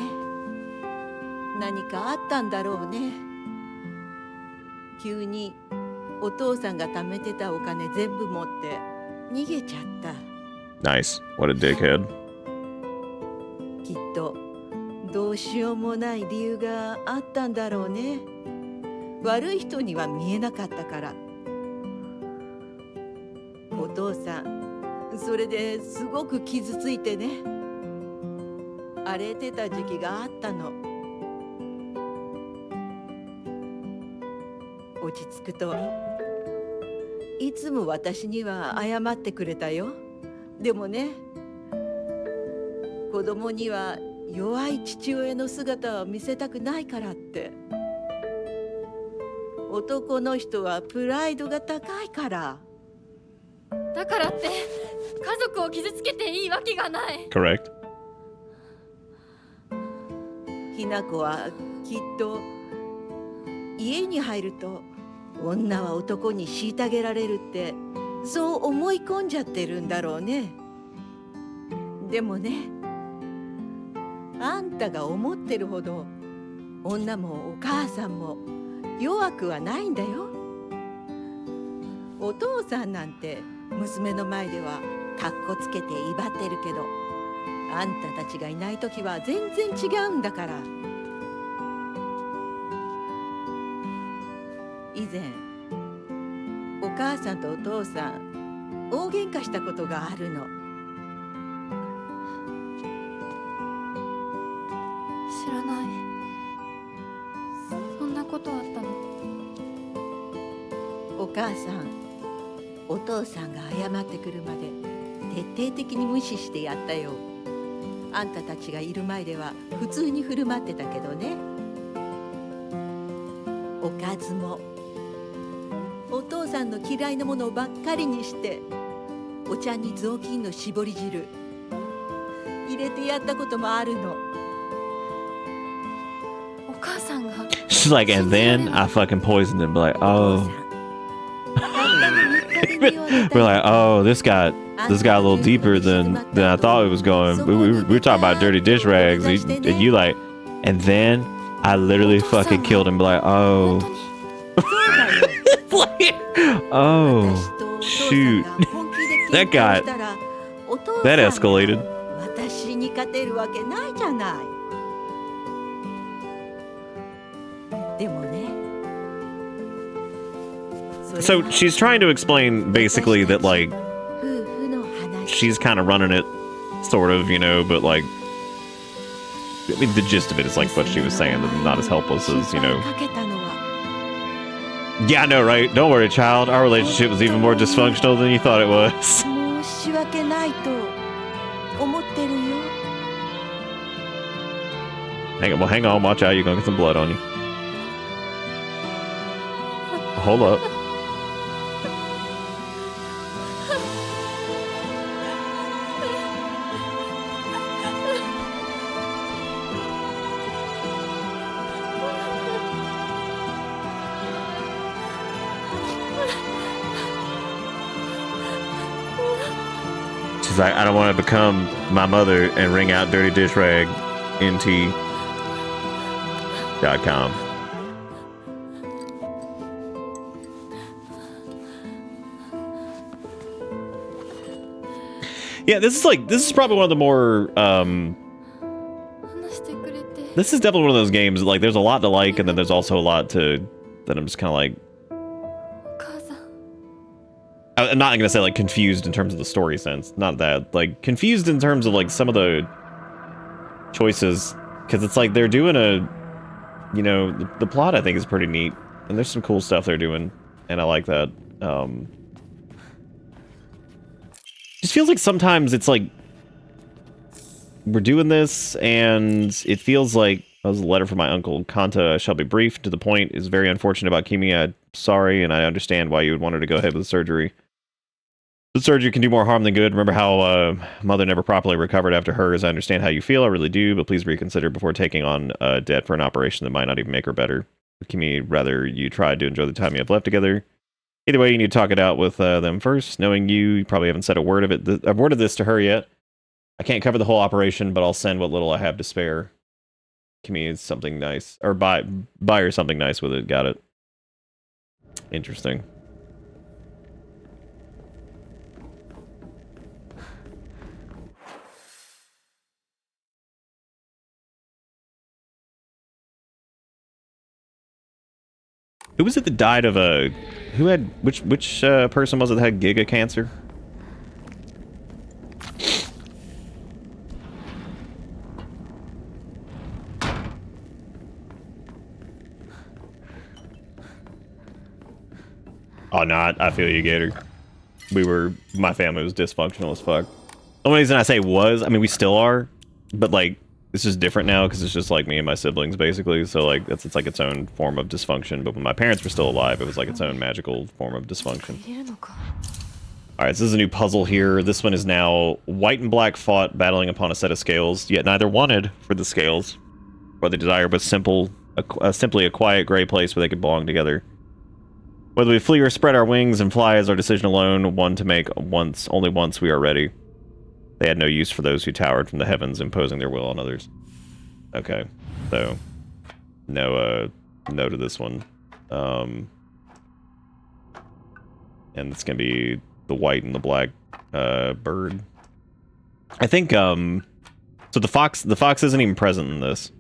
何かあったんだろうね。急にお父さんが貯めてたお金全部持って逃げちゃった。Nice. What a dickhead. きっとどうしようもない理由があったんだろうね。悪い人には見えなかったから。お父さん、それですごく傷ついてね。荒れてた時期があったの。落ち着くといつも私には謝ってくれたよ。でもね、子供には弱い父親の姿を見せたくないからって。男の人はプライドが高いから。だからって家族を傷つけていいわけがない。Correct. ひな子はきっと家に入ると女は男に虐げられるってそう思い込んじゃってるんだろうね。でもね、あんたが思ってるほど女もお母さんも弱くはないんだよ。お父さんなんて娘の前ではカッコつけて威張ってるけど、あんたたちがいないときは全然違うんだから。以前お母さんとお父さん大喧嘩したことがあるの。知らない。そんなことあったの？お母さんお父さんが謝ってくるまで徹底的に無視してやったよ。あんたたちがいる前では普通に振る舞ってたけどね。おかずもお父さんの嫌いなものばっかりにして、お茶に雑巾の絞り汁入れてやったこともあるの。お母さんが。 She's like, and then I fucking poisoned him. Like, oh. We're like, oh, this got a little deeper than I thought it was going. We were talking about dirty dish rags, and you like, and then I literally fucking killed him. Like, oh, oh, shoot, that escalated. 私に勝てるわけないじゃない。でもね。So she's trying to explain basically that like she's kind of running it, sort of, you know, but like I mean the gist of it is like what she was saying, that I'm not as helpless as, you know. Yeah, I know, right? Don't worry, child. Our relationship was even more dysfunctional than you thought it was. Hang on, watch out, you're gonna get some blood on you. Hold up. She's like, I don't want to become my mother and wring out dirty dish rag nt.com. Yeah, this is probably one of the more this is definitely one of those games that, like, there's a lot to like, and then there's also a lot that I'm just kind of like, I'm not gonna say like confused in terms of the story sense, not that, like confused in terms of like some of the choices, because it's like they're doing a, you know, the plot I think is pretty neat, and there's some cool stuff they're doing, and I like that. Just feels like sometimes it's like we're doing this, and it feels like that was a letter from my uncle. Kanta shall be brief, to the point, is very unfortunate about Kimi. I'm sorry, and I understand why you would want her to go ahead with the surgery. The surgery can do more harm than good. Remember how mother never properly recovered after hers. I understand how you feel, I really do, but please reconsider before taking on debt for an operation that might not even make her better. Kimi, rather you tried to enjoy the time you have left together. Either way, you need to talk it out with them first. Knowing you probably haven't said a word of it. I've worded this to her yet. I can't cover the whole operation, but I'll send what little I have to spare. Kimi is something nice, or buy her something nice with it. Got it. Interesting. Who was it that died of a... Who had... Which person was it that had Giga cancer? Oh, not. I feel you, Gator. My family was dysfunctional as fuck. The only reason I say was, I mean, we still are, but like, it's just different now because it's just like me and my siblings, basically. So like, it's like its own form of dysfunction. But when my parents were still alive, it was like its own magical form of dysfunction. All right, so this is a new puzzle here. This one is now white and black fought, battling upon a set of scales. Yet neither wanted for the scales, or the desire, but simply a quiet gray place where they could belong together. Whether we flee or spread our wings and fly is our decision alone. One to make only once we are ready. They had no use for those who towered from the heavens, imposing their will on others. Okay, so no to this one. And it's gonna be the white and the black bird. I think So the fox isn't even present in this.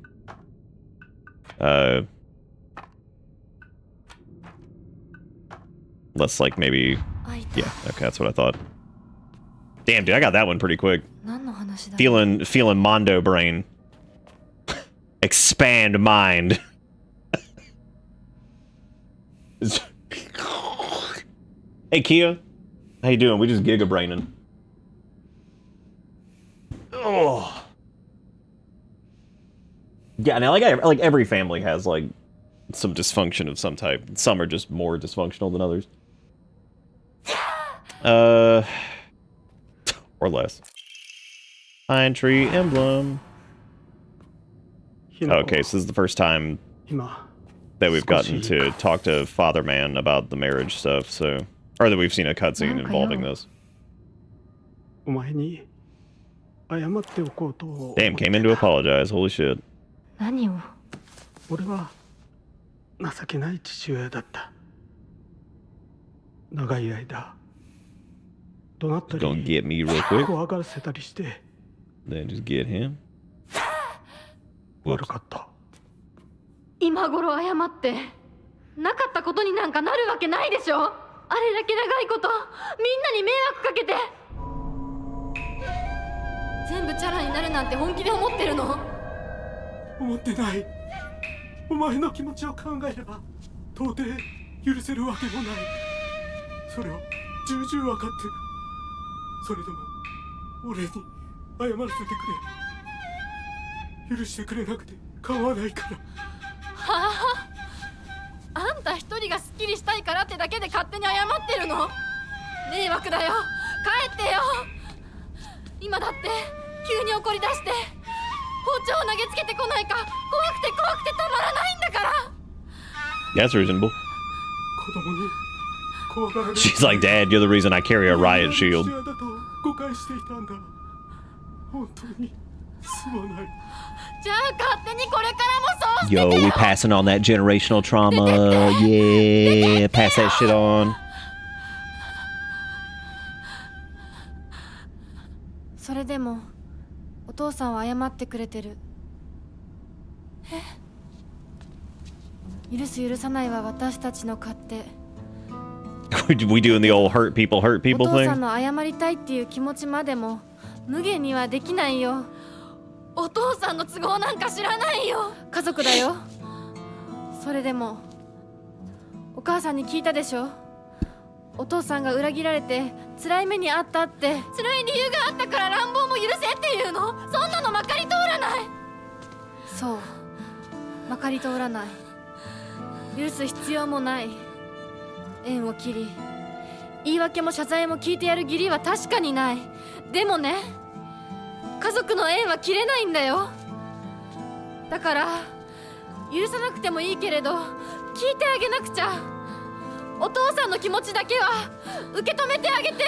Let's like maybe, yeah, okay, that's what I thought. Damn, dude, I got that one pretty quick. Feeling Mondo brain. Expand mind. Hey Kia, how you doing? We just giga braining. Oh. Yeah, now like every family has like some dysfunction of some type. Some are just more dysfunctional than others. Or less. Pine tree emblem. Okay, so this is the first time that we've gotten to talk to Father Man about the marriage stuff, so... Or that we've seen a cutscene involving this. Damn, came in to apologize, holy shit. 何を俺は情けない父親だった。長い間怒鳴ったり Gonna get me real quick. 怖がらせたりして Then just get him. 悪かった。今頃謝ってなかったことになんかなるわけないでしょ。あれだけ長いことみんなに迷惑かけて全部チャラになるなんて本気で思ってるの？思ってない。お前の気持ちを考えれば到底許せるわけもない。それを重々分かってる。それでも俺に謝らせてくれ。許してくれなくて構わないから。はあ、あんた一人がスッキリしたいからってだけで勝手に謝ってるの？迷惑だよ、帰ってよ。今だって急に怒り出して包丁を投げつけてこないか怖くてたまらないんだから。 That's reasonable. She's like, Dad, you're the reason I carry a riot shield. Yo, we passing on that generational trauma. Yeah, pass that shit on. それでもお父さんは謝ってくれてる。許す許さないは私たちの勝手。We doing the old hurt people お父さ thing? んの謝りたいっていう気持ちまでも無限にはできないよ。お父さんの都合なんか知らないよ。家族だよ。それでもお母さんに聞いたでしょ。お父さんが裏切られて辛い目にあったって。辛い理由があったから乱暴も許せっていうの？そんなのまかり通らない。そう、まかり通らない。許す必要もない。縁を切り言い訳も謝罪も聞いてやる義理は確かにない。でもね、家族の縁は切れないんだよ。だから許さなくてもいいけれど聞いてあげなくちゃ。お父さんの気持ちだけは受け止めてあげて。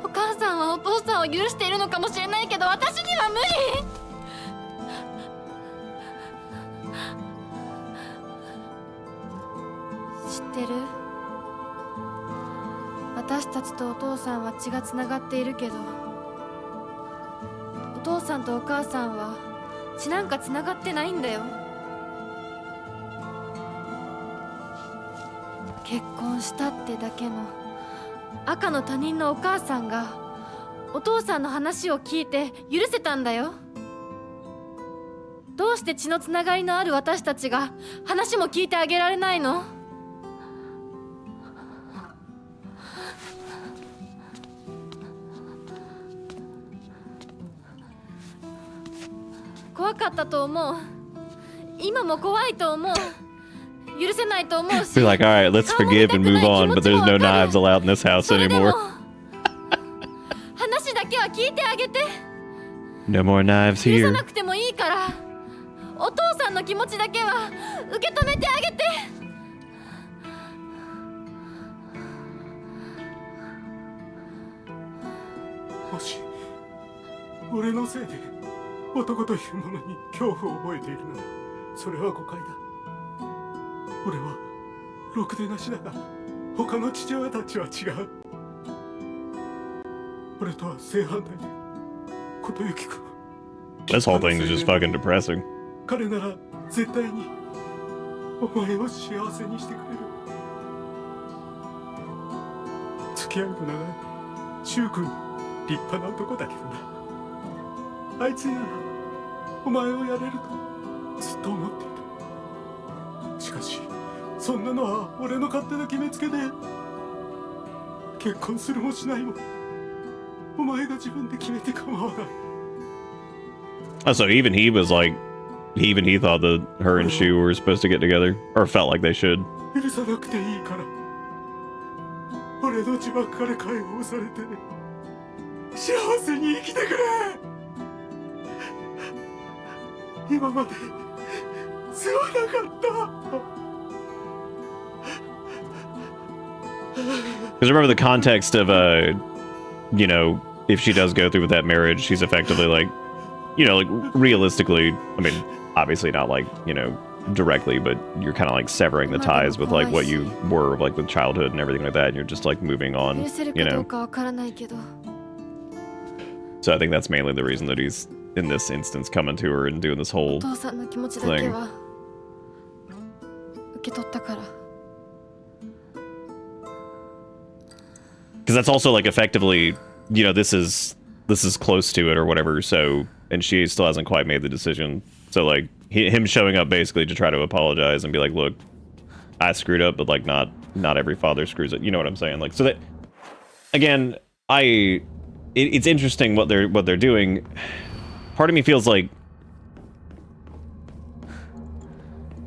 お母さんはお父さんを許しているのかもしれないけど私には無理。知ってる？私たちとお父さんは血がつながっているけどお父さんとお母さんは血なんかつながってないんだよ。結婚したってだけの赤の他人のお母さんがお父さんの話を聞いて許せたんだよ。どうして血のつながりのある私たちが話も聞いてあげられないの？怖かったと思う。今も怖いと思う。許せないと思うし。Be like, all right, let's forgive and move on, but there's no knives allowed in this house anymore. 話だけは聞いてあげて。No more knives 許 here. さなくてもいいから、お父さんの気持ちだけは受け止めてあげて。もし俺のせいで男というものに恐怖を覚えているならそれは誤解だ。俺はろくでなしだが他の父親たちは違う。俺とは正反対で、琴雪君。 This whole thing is just fucking depressing. 彼なら絶対にお前を幸せにしてくれる。付き合いの長い柊君、立派な男だけどな。あいつにならお前をやれるとずっと思っていた。しかしそんなのは俺の勝手な決めつけで、結婚するもしないもお前が自分で決めて構わない。 Oh, so even he was like, even he thought that her and Shu were supposed to get together, or felt like they should. 許さなくていいから、俺の呪縛から解放されて幸せに生きてくれ。今まですまなかった。 Because remember the context of, you know, if she does go through with that marriage, she's effectively like, you know, like realistically, I mean, obviously not like, you know, directly, but you're kind of like severing the ties with like what you were like with childhood and everything like that, and you're just like moving on, you know. So I think that's mainly the reason that he's in this instance coming to her and doing this whole thing. Because that's also like effectively, you know, this is close to it or whatever. So, and she still hasn't quite made the decision. So like him showing up basically to try to apologize and be like, look, I screwed up, but like not every father screws up. You know what I'm saying? Like, so that again, it's interesting what they're doing. Part of me feels like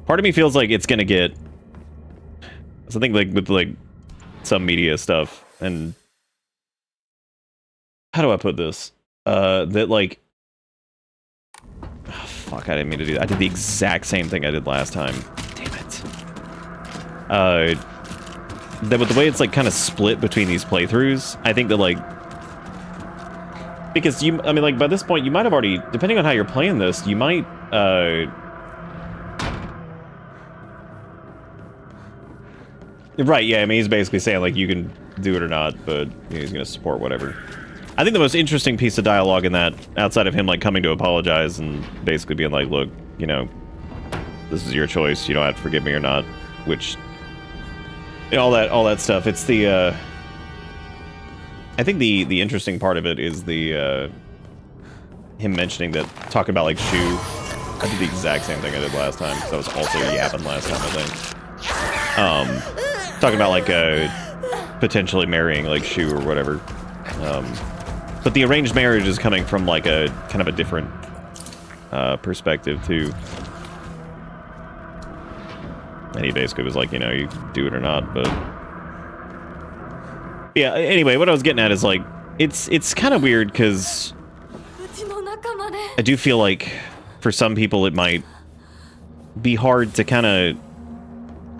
it's gonna get. So I think like with like some media stuff. And how do I put this? That like, oh, fuck, I didn't mean to do that. I did the exact same thing I did last time. Damn it. That with the way it's like kind of split between these playthroughs, I think that like, because I mean like by this point you might have already, depending on how you're playing this, you might, right, yeah, I mean, he's basically saying, like, you can do it or not, but you know, he's going to support whatever. I think the most interesting piece of dialogue in that, outside of him, like, coming to apologize and basically being like, look, you know, this is your choice, you don't have to forgive me or not, which, you know, all that stuff, it's the, I think the interesting part of it is the, him mentioning that, talking about, like, Shu. I did the exact same thing I did last time, because I was also yapping last time, I think. Talking about like potentially marrying like Shu or whatever, but the arranged marriage is coming from like a kind of a different perspective too. And he basically was like, you know, you do it or not, but yeah. Anyway, what I was getting at is like it's kind of weird because I do feel like for some people it might be hard to kind of.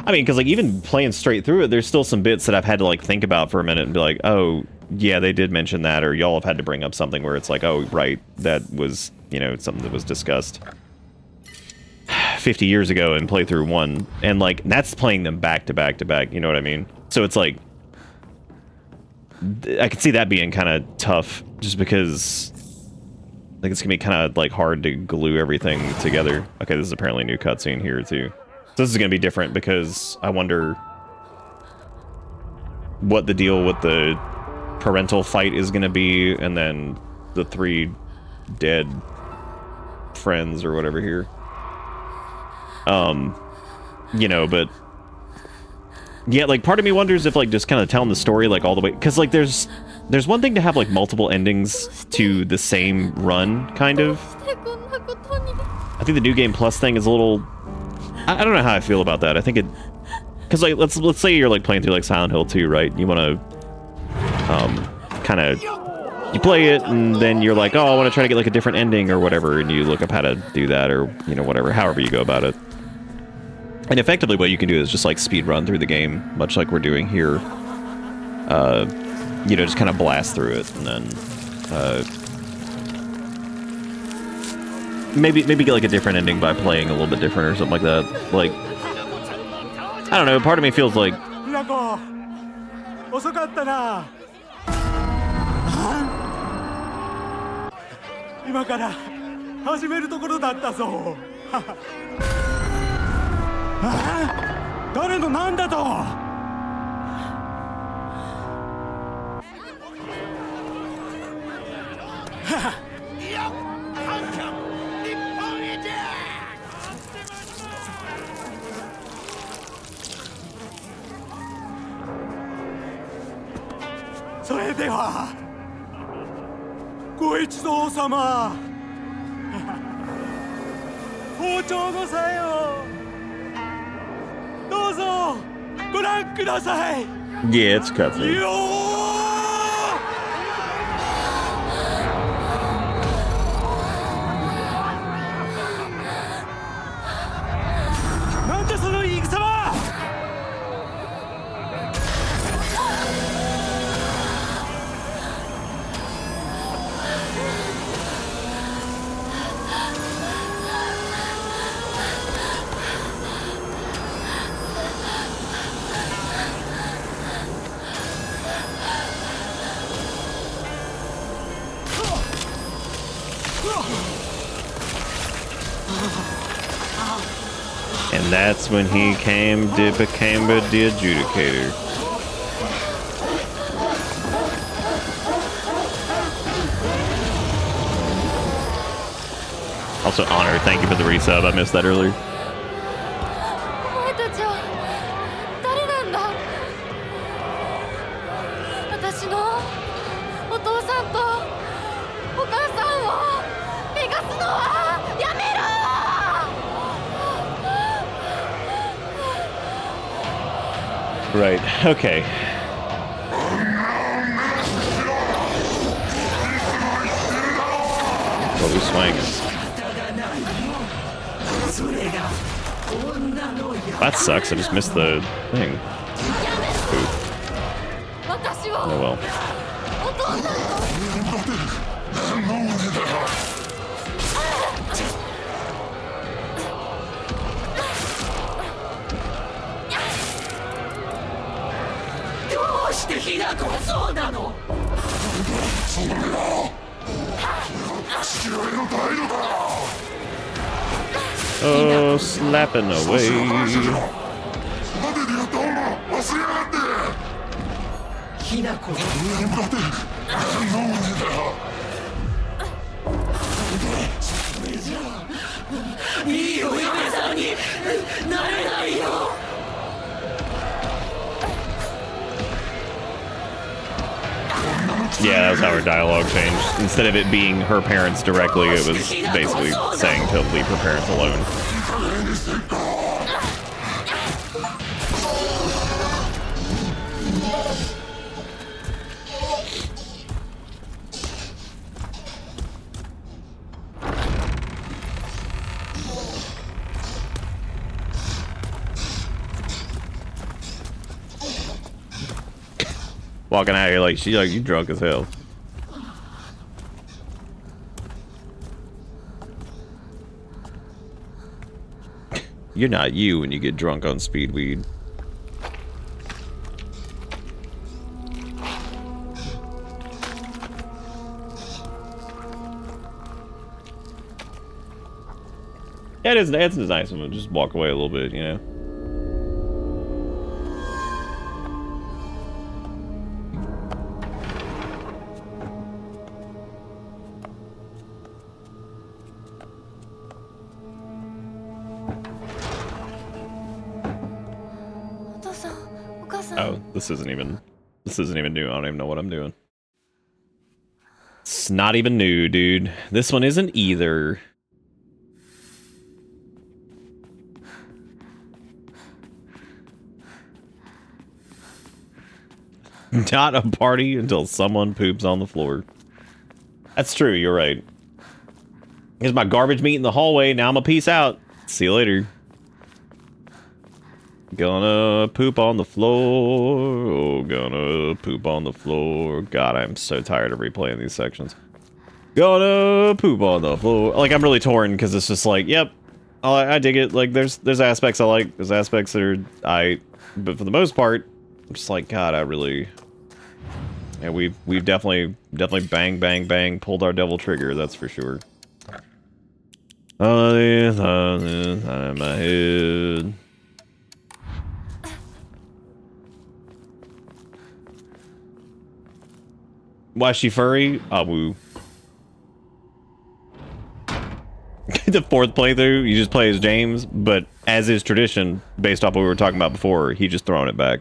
I mean, because, like, even playing straight through it, there's still some bits that I've had to, like, think about for a minute and be like, oh, yeah, they did mention that, or y'all have had to bring up something where it's like, oh, right, that was, you know, something that was discussed 50 years ago in playthrough 1, and, like, that's playing them back to back to back, you know what I mean? So it's like, I could see that being kind of tough, just because, like, it's gonna be kind of, like, hard to glue everything together. Okay, this is apparently a new cutscene here, too. So this is going to be different because I wonder what the deal with the parental fight is going to be, and then the 3 dead friends or whatever here. You know, but yeah, like part of me wonders if like just kind of telling the story like all the way, because like there's one thing to have like multiple endings to the same run, kind of. I think the New Game Plus thing is a little. I don't know how I feel about that. I think it, because like let's say you're like playing through like Silent Hill 2, right? You want to kind of you play it and then you're like, oh, I want to try to get like a different ending or whatever, and you look up how to do that, or you know, whatever, however you go about it. And effectively what you can do is just like speed run through the game, much like we're doing here. You know, just kind of blast through it and then maybe get like a different ending by playing a little bit different or something like that. Like, I don't know, part of me feels like 今から始めるところだったぞ。ああ、誰のなんだと。それではご一同様、包丁の際をどうぞご覧ください。 Yeah, it's cutscene. よー、なんだその言い草は。And that's when he became the adjudicator. Also, Honor, thank you for the resub. I missed that earlier. お前たちは誰なんだ。私のお父さんとお母さんを逃がすのはやめろ。 Right, okay. Oh, he's swinging. That sucks, I just missed the thing. Ooh. 私を Oh well. お父さんと Oh, slapping away. Yeah, that was how her dialogue changed. Instead of it being her parents directly, it was basically saying to leave her parents alone. Walking out here like you drunk as hell. You're not you when you get drunk on speed weed. Yeah, it's nice when we just walk away a little bit, you know. Oh, this isn't even new. I don't even know what I'm doing. It's not even new, dude. This one isn't either. Not a party until someone poops on the floor. That's true, you're right. Here's my garbage meat in the hallway. Now I'm a peace out. See you later. Gonna poop on the floor. Oh, gonna poop on the floor. God, I'm so tired of replaying these sections. Gonna poop on the floor. Like, I'm really torn because it's just like, yep, I dig it. Like, there's aspects I like. There's aspects that are but for the most part, I'm just like, God, I really Yeah, we've definitely bang pulled our devil trigger, that's for sure. All these thoughts inside my head. Why is she furry? Awu. The fourth playthrough, you just play as James, but as is tradition, based off what we were talking about before, he just throwing it back.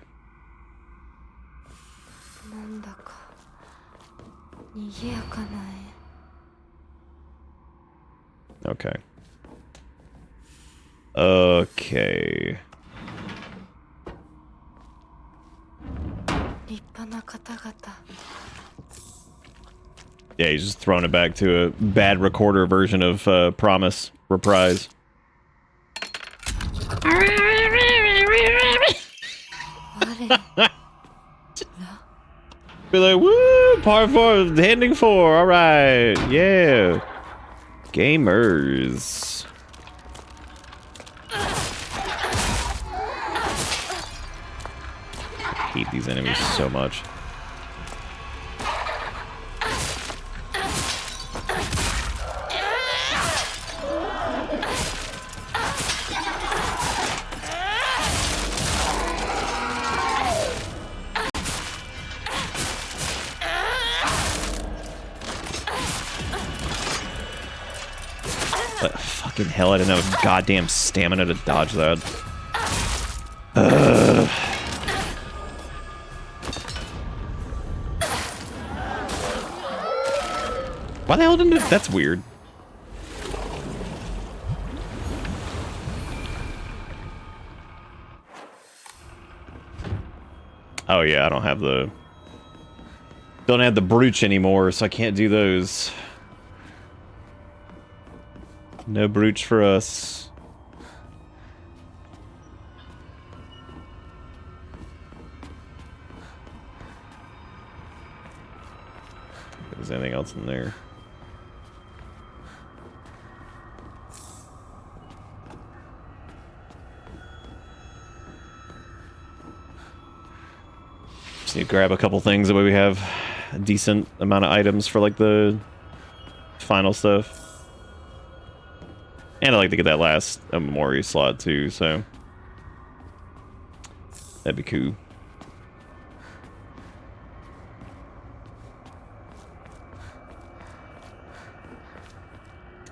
Okay. Okay. Yeah, he's just throwing it back to a bad recorder version of Promise Reprise. Be like, woo, part 4, ending 4, alright, yeah. Gamers. I hate these enemies so much. But fucking hell, I didn't have goddamn stamina to dodge that. Why the hell didn't it? That's weird. Oh yeah, I don't have the brooch anymore, so I can't do those. No brooch for us. If there's anything else in there. Just need to grab a couple things, that way we have a decent amount of items for like the final stuff. And I like to get that last memory slot too, so that'd be cool.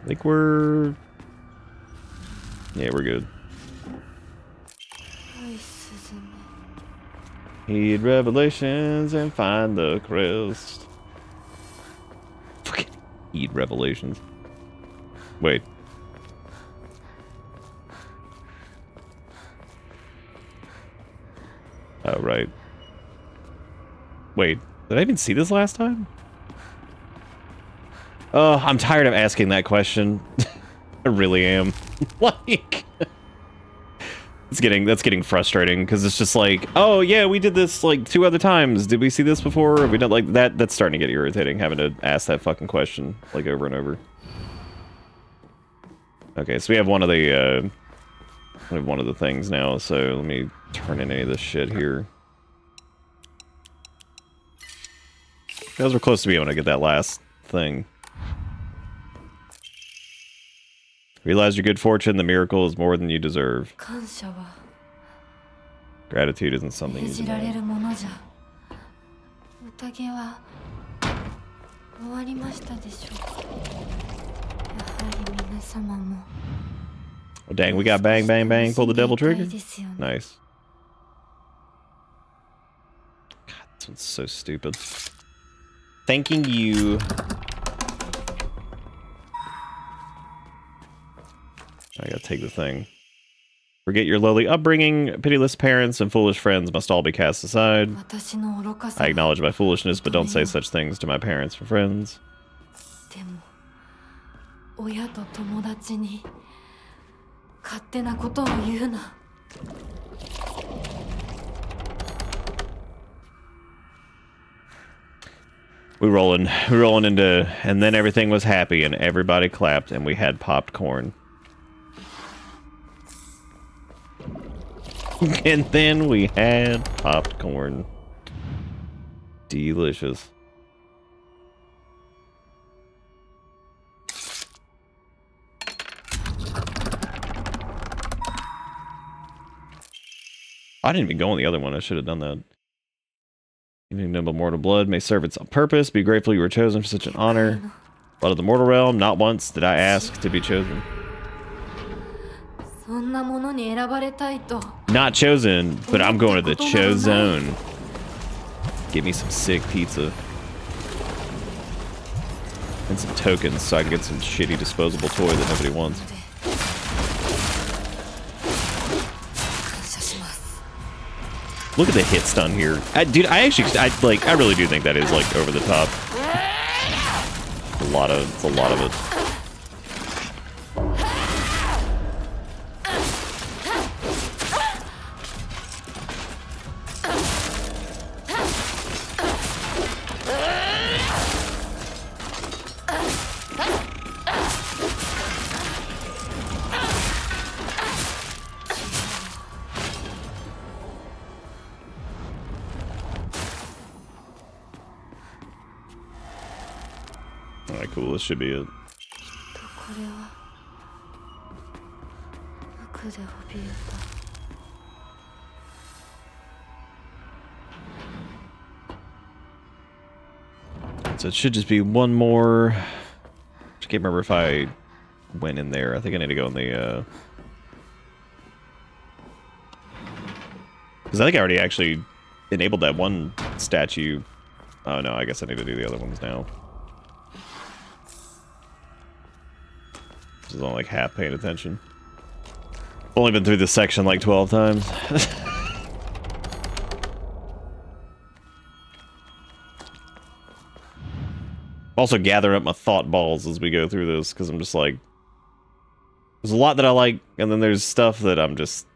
I think we're... yeah, we're good. Heed revelations and find the crest. Fucking heed revelations. Wait. Oh, right. Wait, did I even see this last time? Oh, I'm tired of asking that question. I really am. Like, that's getting frustrating, because it's just like, oh yeah, we did this like 2 other times. Did we see this before? Have we done like that? That's starting to get irritating, having to ask that fucking question like over and over. Okay, so we have one of the things now, so let me turn in any of this shit here. Guys, we're close to being able to get that last thing. Realize your good fortune, the miracle is more than you deserve. Gratitude isn't something you demand. Oh, dang, we got bang, bang, bang, pull the devil trigger. Nice. God, this one's so stupid. Thanking you. I gotta take the thing. Forget your lowly upbringing. Pitiless parents and foolish friends must all be cast aside. I acknowledge my foolishness, but don't say such things to my parents or friends. We're rolling into, and then everything was happy and everybody clapped and we had popped corn. And then we had popped corn. Delicious. I didn't even go on the other one. I should have done that. Evening Noble Mortal Blood may serve its purpose. Be grateful you were chosen for such an honor. Blood of the Mortal Realm, not once did I ask to be chosen. そんなものに選ばれたいと Not chosen, but I'm going to the Cho Zone. Give me some sick pizza. And some tokens so I can get some shitty disposable toy that nobody wants. Look at the hit stun here. Dude, I really do think that is like over the top. It's a lot of it. Alright, cool. This should be it. これは悪で怯えた So it should just be one more. I can't remember if I went in there. I think I need to go in the because I think I already actually enabled that one statue. Oh no, I guess I need to do the other ones now. Just only like half paying attention. Only been through this section like 12 times. Also gathering up my thought balls as we go through this, because I'm just like, there's a lot that I like, and then there's stuff that I'm just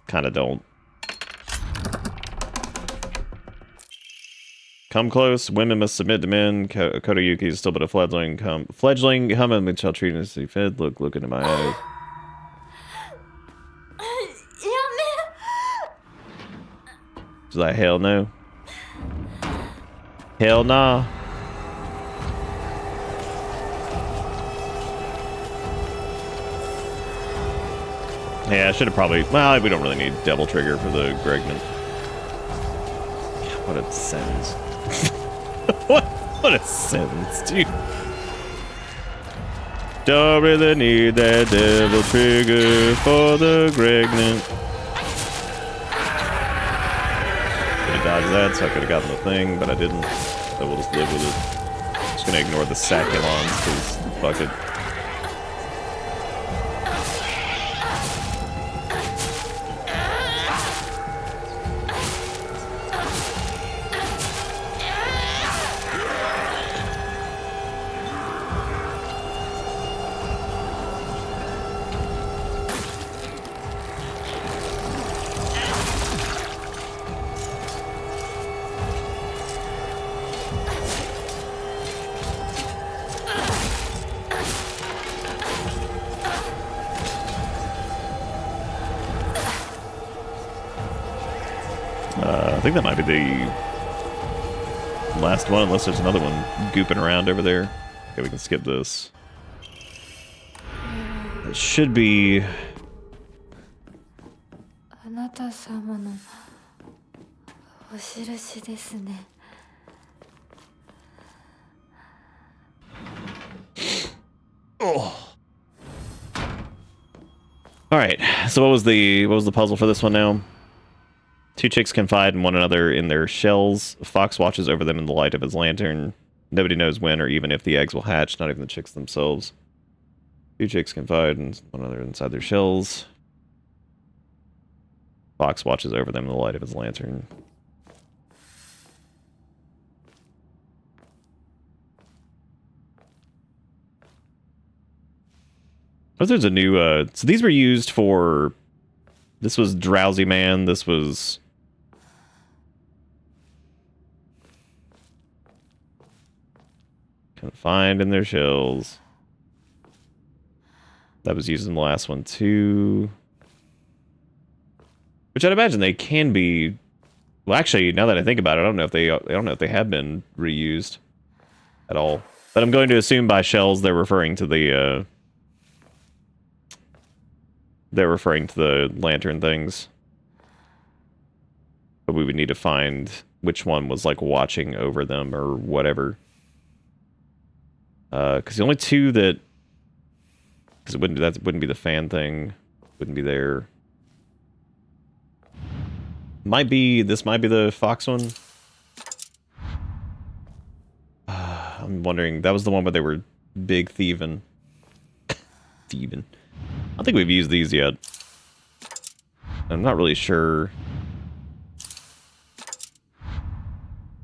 kind of don't. Come close. Women must submit to men. Kodayuki is still but a fledgling. Fledgling. Come and shall treat and see fed. Look into my eyes. She's like, hell no. Hell nah. Yeah, I should have probably. Well, we don't really need Devil Trigger for the Gregman. What a sentence. What a sentence, dude. Don't really need that Devil Trigger for the Gregman. Could have dodged that so I could have gotten the thing, but I didn't. So we'll just live with it. Just gonna ignore the Saculons, because fuck it. I think that might be the last one, unless there's another one gooping around over there. Okay, we can skip this. It should be... あなた様のお印ですね Oh. All right. So what was the puzzle for this one now? Two chicks confide in one another in their shells. Fox watches over them in the light of his lantern. Nobody knows when or even if the eggs will hatch, not even the chicks themselves. Two chicks confide in one another inside their shells. Fox watches over them in the light of his lantern. Oh, there's a new, so these were used for, this was Drowsy Man, this was... Confined in their shells. That was used in the last one too. Which I'd imagine they can be Well, actually, now that I think about it, I don't know if they have been reused at all. But I'm going to assume by shells they're referring to the lantern things. But we would need to find which one was like watching over them or whatever. Because the only two that, because that wouldn't be the fan thing, wouldn't be there. This might be the fox one. I'm wondering, that was the one where they were big thieving. Thieving. I don't think we've used these yet. I'm not really sure.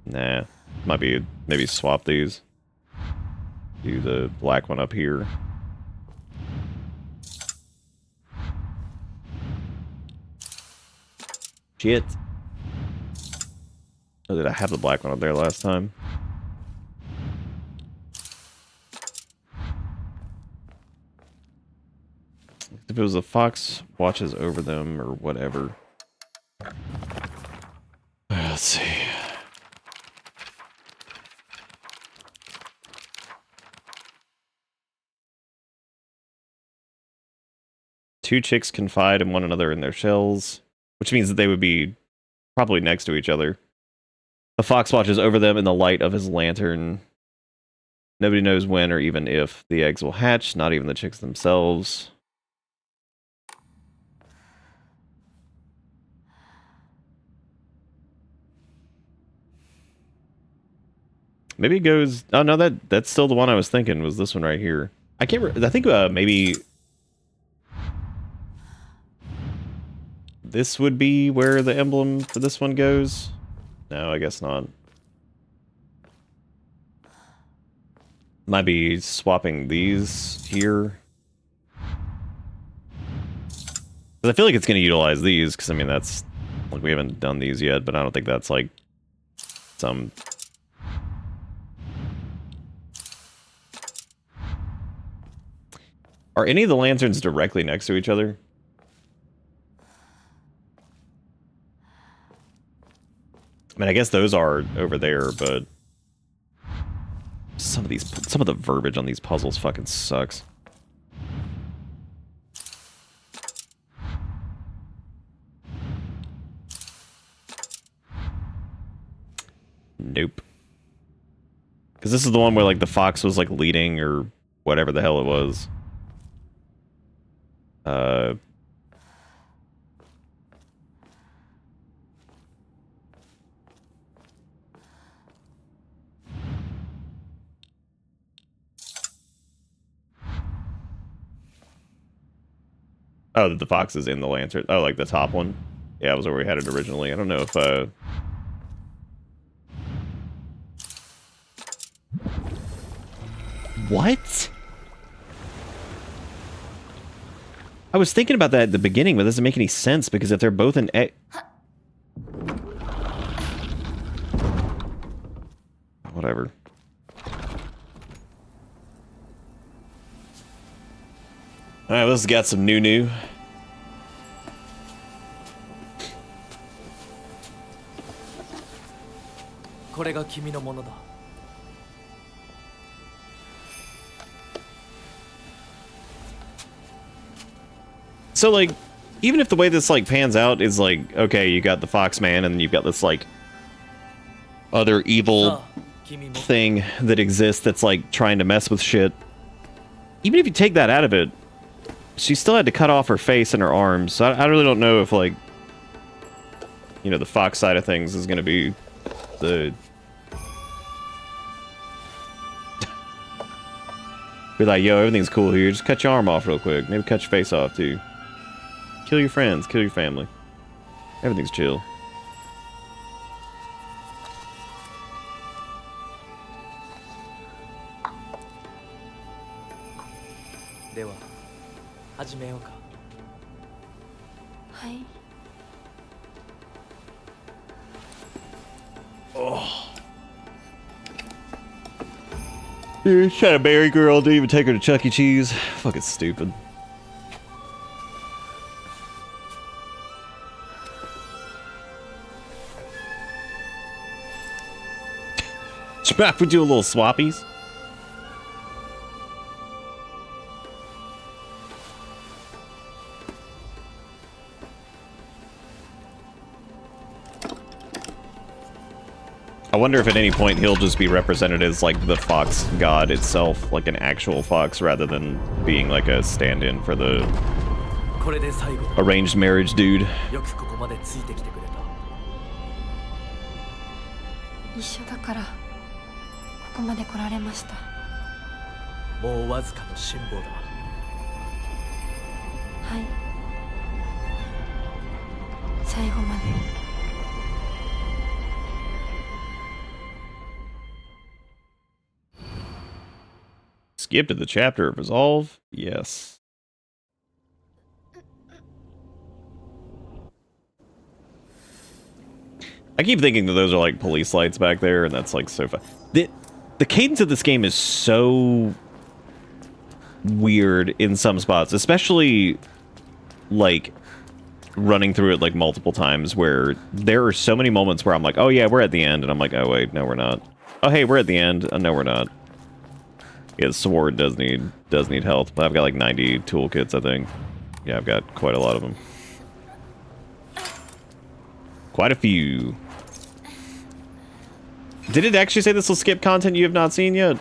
Nah. Might be, maybe swap these. Do the black one up here. Shit. Oh, did I have the black one up there last time? If it was a fox watches over them or whatever. Let's see. Two chicks confide in one another in their shells, which means that they would be probably next to each other. A fox watches over them in the light of his lantern. Nobody knows when or even if the eggs will hatch, not even the chicks themselves. Maybe it goes... Oh, no, that's still the one I was thinking, was this one right here. I can't... I think maybe... This would be where the emblem for this one goes? No, I guess not. Might be swapping these here. I feel like it's going to utilize these, because, I mean, that's... Like, we haven't done these yet, but I don't think that's, like, some... Are any of the lanterns directly next to each other? I mean, I guess those are over there, but some of the verbiage on these puzzles fucking sucks. Nope. Because this is the one where, like, the fox was, like, leading or whatever the hell it was. Oh, the fox is in the lantern. Oh, like the top one? Yeah, that was where we had it originally. I don't know if, What? I was thinking about that at the beginning, but it doesn't make any sense, because if they're both in whatever. Alright, let's get some new. So, like, even if the way this, like, pans out is, like, okay, you got the Fox Man, and you've got this, like, other evil thing that exists that's, like, trying to mess with shit. Even if you take that out of it, she still had to cut off her face and her arms, so I really don't know if, like, you know, the Fox side of things is gonna be the... Be like, yo, everything's cool here, just cut your arm off real quick, maybe cut your face off, too. Kill your friends, kill your family. Everything's chill. Oh. Dude, trying to marry girl, didn't even take her to Chuck E. Cheese. Fucking stupid. We do a little swappies. I wonder if at any point he'll just be represented as like the fox god itself, like an actual fox, rather than being like a stand-in for the これで最後 arranged marriage dude. よくここまでついてきてくれた一緒だからここまで来られました。もうわずかの辛抱だはい、最後まで。 Skip to the chapter of resolve. Yes. I keep thinking that those are like police lights back there, and that's like so fun. The cadence of this game is so weird in some spots, especially like running through it like multiple times, where there are so many moments where I'm like, oh yeah, we're at the end, and I'm like, oh wait, no we're not. Oh hey, we're at the end. Oh, no we're not. Yeah, the sword does need health, but I've got like 90 toolkits, I think. Yeah, I've got quite a lot of them. Quite a few. Did it actually say this will skip content you have not seen yet?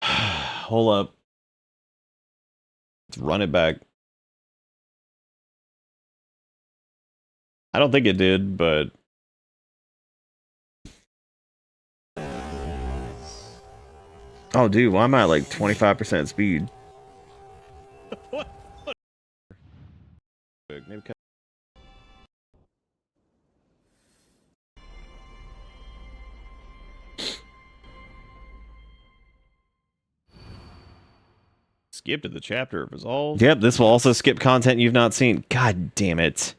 Hold up. Let's run it back. I don't think it did, but... Oh, dude, why am I at like 25% speed? What? Maybe skip to the chapter of resolve. Yep, this will also skip content you've not seen. God damn it.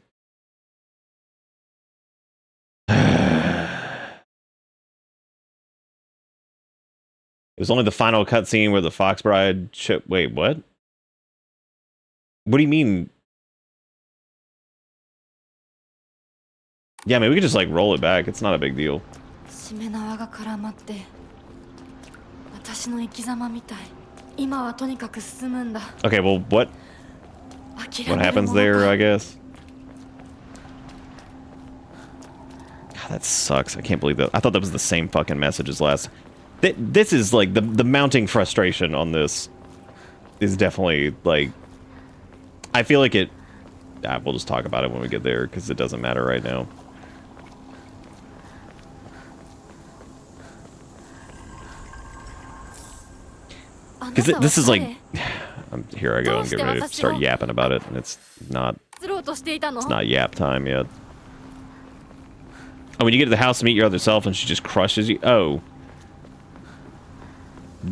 It was only the final cutscene where the Fox Bride wait, what? What do you mean? Yeah, I mean, we could just like roll it back. It's not a big deal. Okay, well, what happens there, I guess? God, that sucks. I can't believe that. I thought that was the same fucking message as last. This is like the mounting frustration on this is definitely like, I feel like it. We'll just talk about it when we get there because it doesn't matter right now. Because this is like, here I go and get ready to start yapping about it, and it's not yap time yet. Oh, when you get to the house to meet your other self and she just crushes you. Oh.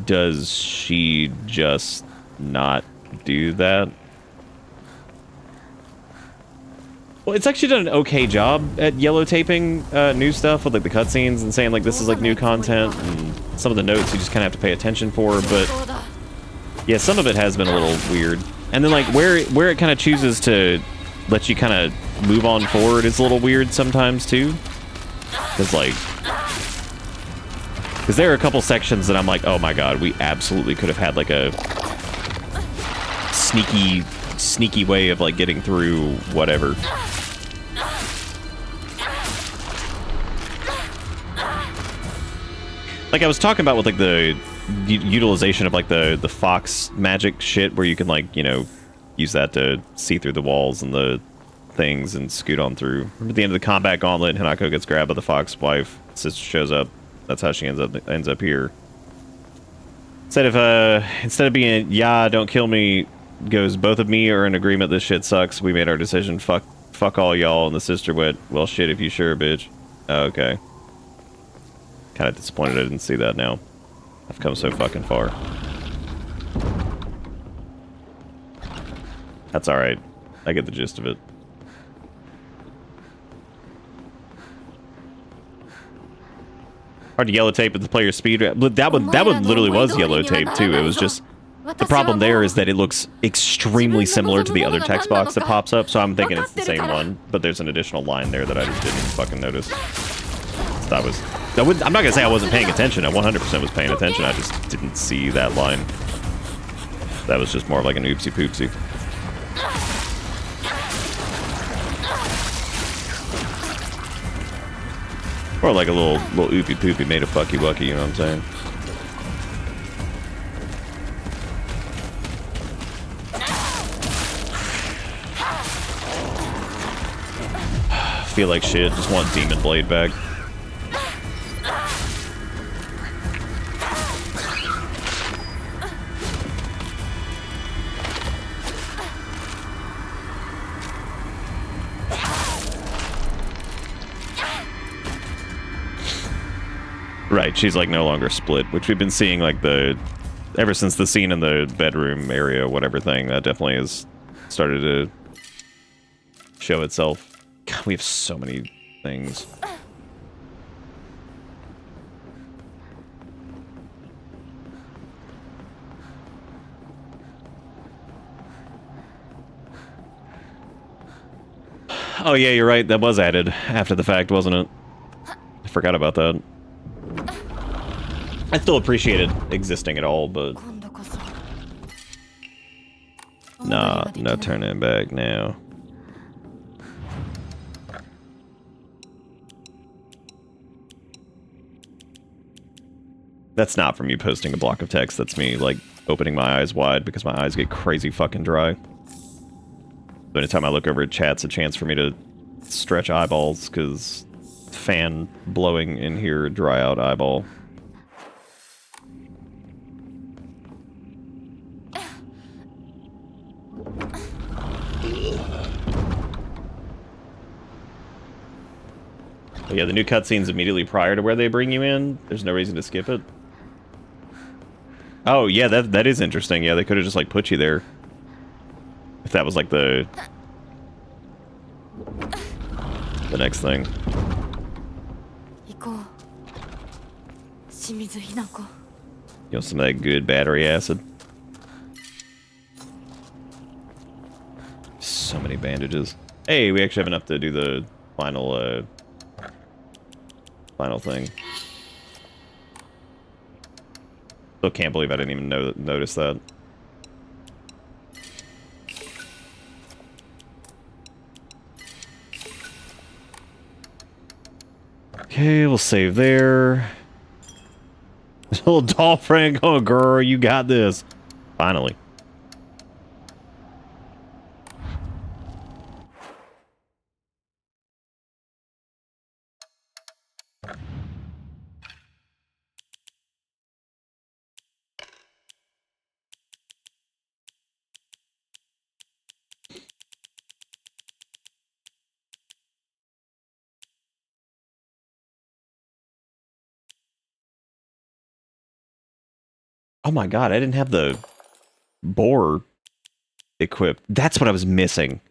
Does she just not do that? Well, it's actually done an okay job at yellow taping new stuff with like the cutscenes and saying like this is like new content, and some of the notes you just kind of have to pay attention for, but yeah, some of it has been a little weird. And then like where it kind of chooses to let you kind of move on forward is a little weird sometimes too. Because there are a couple sections that I'm like, oh my god, we absolutely could have had like a sneaky way of like getting through whatever. Like I was talking about with like the utilization of like the fox magic shit, where you can like, you know, use that to see through the walls and the things and scoot on through. At the end of the combat gauntlet, Hanako gets grabbed by the fox wife. Sister shows up. That's how she ends up here. Instead of being yeah, don't kill me, goes both of me are in agreement this shit sucks. We made our decision. Fuck all y'all. And the sister went, well shit if you sure, bitch. Oh, okay. Kind of disappointed I didn't see that now. I've come so fucking far. That's alright. I get the gist of it. Hard to yellow tape at the player's speed. That one literally was yellow tape too. It was just The problem there is that it looks extremely similar to the other text box that pops up, so I'm thinking it's the same one, but there's an additional line there that I just didn't fucking notice. I'm not gonna say I wasn't paying attention. I 100% was paying attention. I just didn't see that line. That was just more like an oopsie poopsie. Or like a little oopie poopie made a fucky wucky, you know what I'm saying? Feel like shit. Just want Demon Blade back. Right, she's like no longer split, which we've been seeing like ever since the scene in the bedroom area, whatever thing, that definitely has started to show itself. God, we have so many things. Oh yeah, you're right, that was added after the fact, wasn't it? I forgot about that. I still appreciate it existing at all, but... Nah, no turning back now. That's not from you posting a block of text, that's me, like, opening my eyes wide because my eyes get crazy fucking dry. So anytime I look over at chat, it's a chance for me to stretch eyeballs, because fan blowing in here, dry out eyeball. But yeah, the new cutscene's immediately prior to where they bring you in. There's no reason to skip it. Oh, yeah, that is interesting. Yeah, they could have just, like, put you there. If that was, like, the next thing. You know, some of that good battery acid. So many bandages. Hey, we actually have enough to do the final thing. Still can't believe I didn't even notice that. Okay, we'll save there. Little doll friend going, girl, you got this. Finally. Oh my god, I didn't have the boar equipped. That's what I was missing.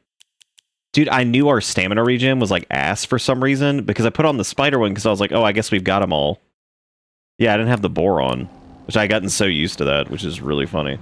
Dude, I knew our stamina regen was like ass for some reason, because I put on the spider one because I was like, oh, I guess we've got them all. Yeah, I didn't have the boar on, which I gotten so used to that, which is really funny.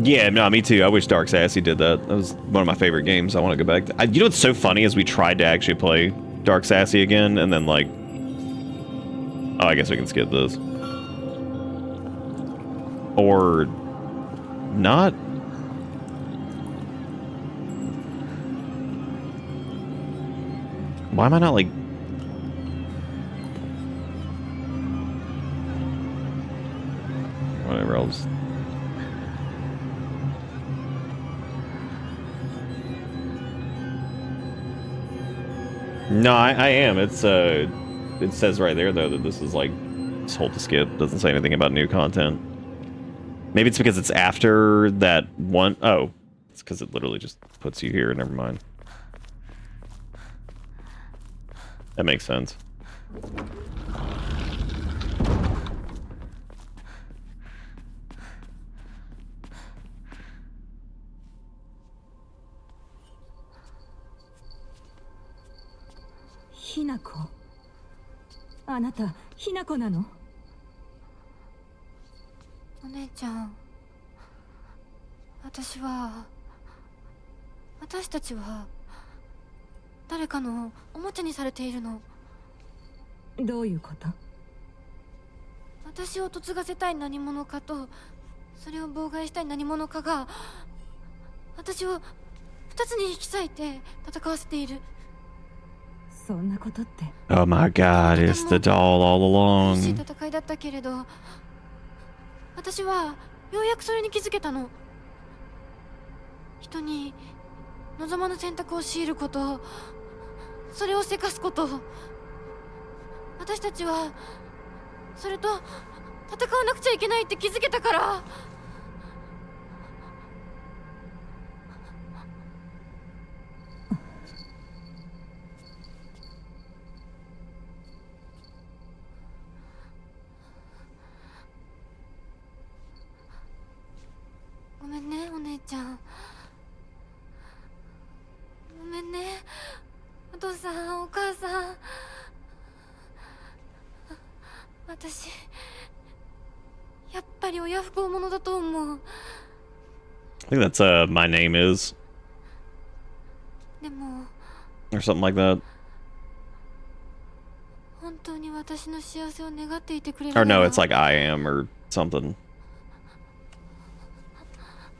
Yeah, no, me too. I wish Dark Sassy did that. That was one of my favorite games. I want to go back to. You know what's so funny is we tried to actually play Dark Sassy again, and then like... Oh, I guess we can skip this. Or... not? Why am I not like... Whatever, I'll just... No, I am. It's it says right there though that this is like just hold to skip. Doesn't say anything about new content. Maybe it's because it's after that one. Oh, it's because it literally just puts you here. Never mind. That makes sense. ひなこ。あなたひなこなの？お姉ちゃん、私たちは誰かのおもちゃにされているの。どういうこと？私を嫁がせたい何者かと、それを妨害したい何者かが私を二つに引き裂いて戦わせている。そんなことって。 Oh my god, it's the doll all 苦しい along. 戦いだったけれど、私はようやくそれに気づけたの。人に望まぬ選択を強いること、それをせかすこと、私たちはそれと戦わなくちゃいけないって気づけたから。ごめんね、お姉ちゃん。ごめんね、お父さん、お母さん。私やっぱり親不孝者だと思う。 I think that's my name is でも or something like that. 本当に私の幸せを願っていてくれる Or な no, ら it's like I am or something.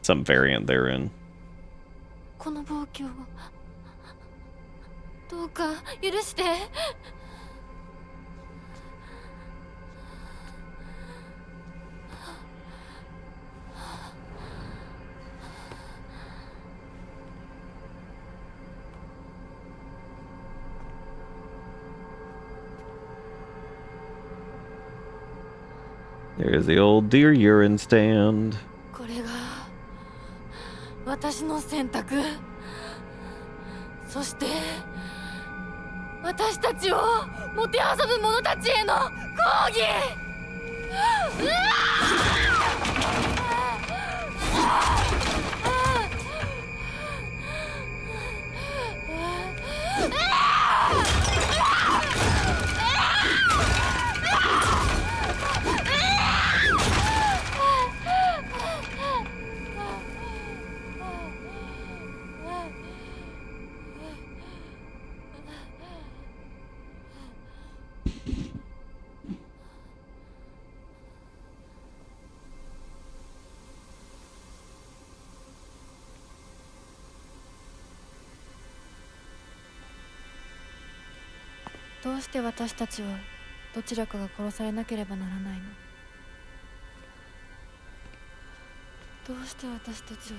Some variant therein. この暴挙をどうか許して。There's the old deer urine stand. これが私の選択、そして私たちをもてあそぶ者たちへの抗議。うわどうして私たちはどちらかが殺されなければならないの？どうして私たちは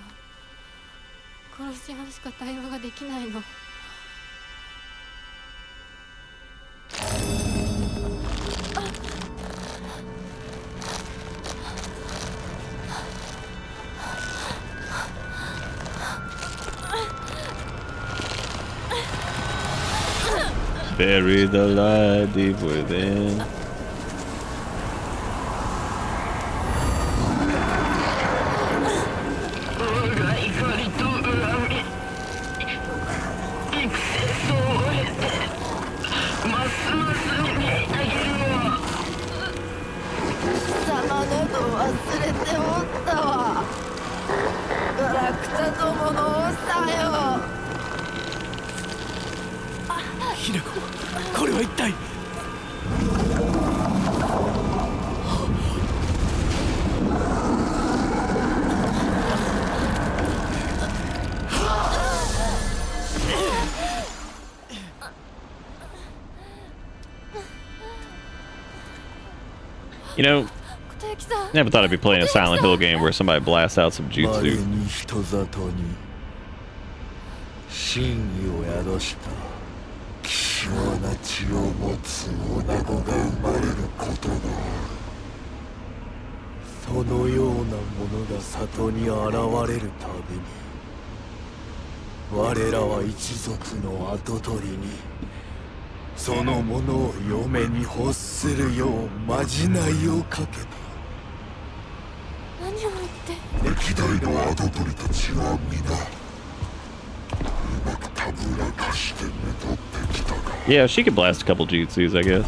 殺し合うしか対話ができないの？Bury the light deep within. You know, never thought I'd be playing a Silent Hill game where somebody blasts out some jutsu. 貴重な血を持つ女子が生まれることがある。そのようなものが里に現れるたびに、我らは一族の跡取りにそのものを嫁に欲するようまじないをかけた。何を言って。歴代の跡取りたちは皆うまくたぶらかしてめとってきたが、Yeah, she could blast a couple jutsus, I guess.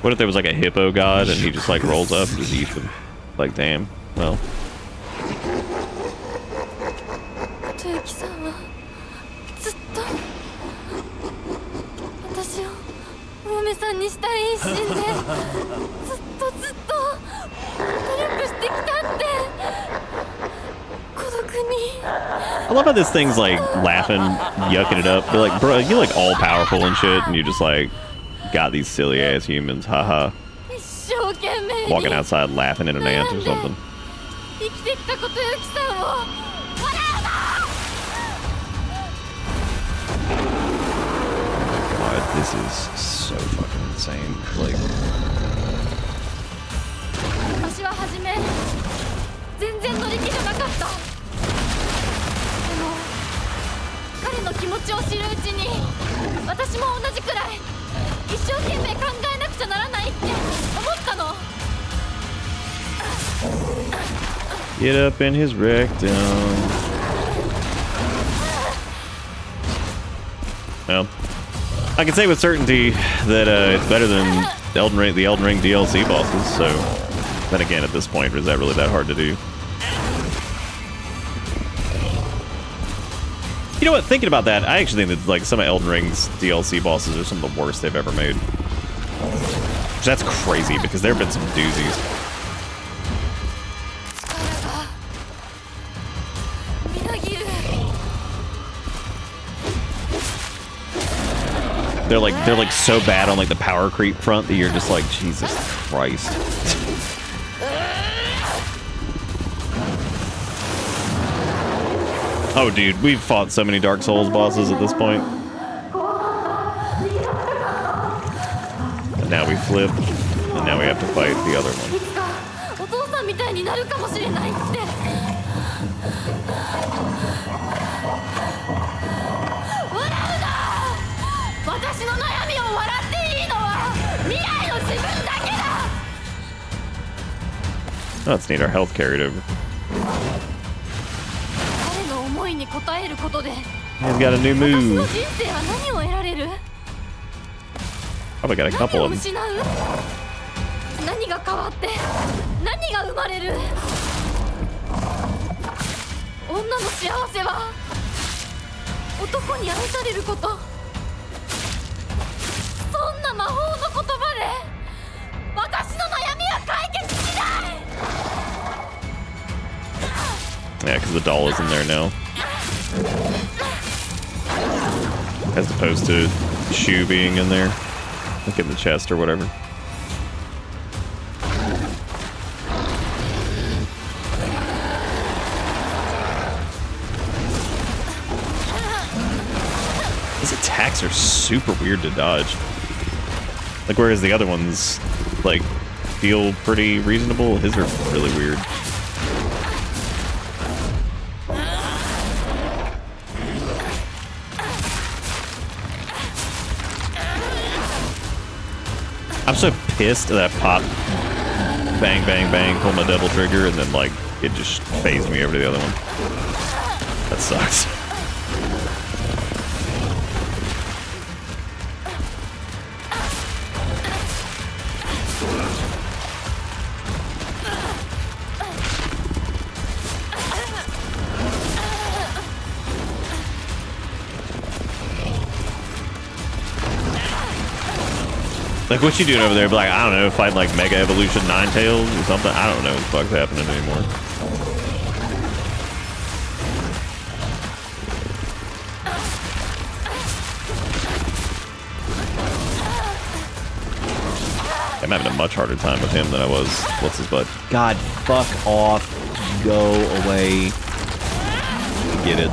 What if there was like a hippo god and he just like rolls up and just eats them? Like, damn. Well. 豊樹さんはずっと私をお嫁さんにしたい一心でずっと努力してきたって孤独に I love how this thing's like laughing, yucking it up. They're like, bro, you're like all powerful and shit, and you just like got these silly ass humans, haha. 一生懸命に Walking outside laughing at an ant or something. 生きてきたこと豊樹さんを God, this is so fucking insane. Like, 私は初め全然乗り気じゃなかったでも彼の気持ちを知るうちに私も同じくらい一生懸命考えなくちゃならないって思ったの Get up in his rectum. Well, I can say with certainty that it's better than the Elden Ring DLC bosses, so then again, at this point, is that really that hard to do? You know what, thinking about that, I actually think that like some of Elden Ring's DLC bosses are some of the worst they've ever made. Which that's crazy, because there have been some doozies. They're like so bad on like the power creep front that you're just like, Jesus Christ. Oh dude, we've fought so many Dark Souls bosses at this point. And now we flip, and now we have to fight the other one. お父さんみたいになるかもしれないって私の悩みを笑っていいのは未来の自分だけだ Oh, let's need our health carried over. 彼の思いに応えることで He's got a new 私の move. 人生は何を得られる Probably got a 何 couple を of them. 失う何が変わって何が生まれる女の幸せは男に愛されることそんな魔法の言葉で私の悩みは解決しない Yeah, because the doll is in there now. As opposed to Shu being in there. Like in the chest or whatever. His attacks are super weird to dodge. Like, whereas the other ones, like, feel pretty reasonable, his are really weird. I'm so pissed that I pop, bang, bang, bang, pull my double trigger, and then, like, it just phased me over to the other one. That sucks. Like, what you doing over there? Be like, I don't know, fight like Mega Evolution Ninetales or something? I don't know what the fuck's happening anymore. I'm having a much harder time with him than I was. What's his butt? God, fuck off. Go away. Get it.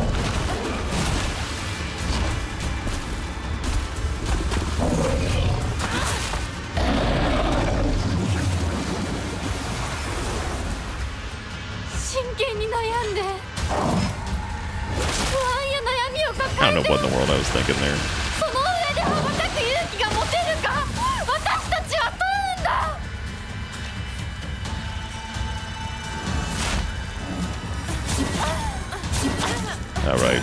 I don't know what in the world I was thinking there. その上で羽ばたく勇気が持てるか私たちは All right.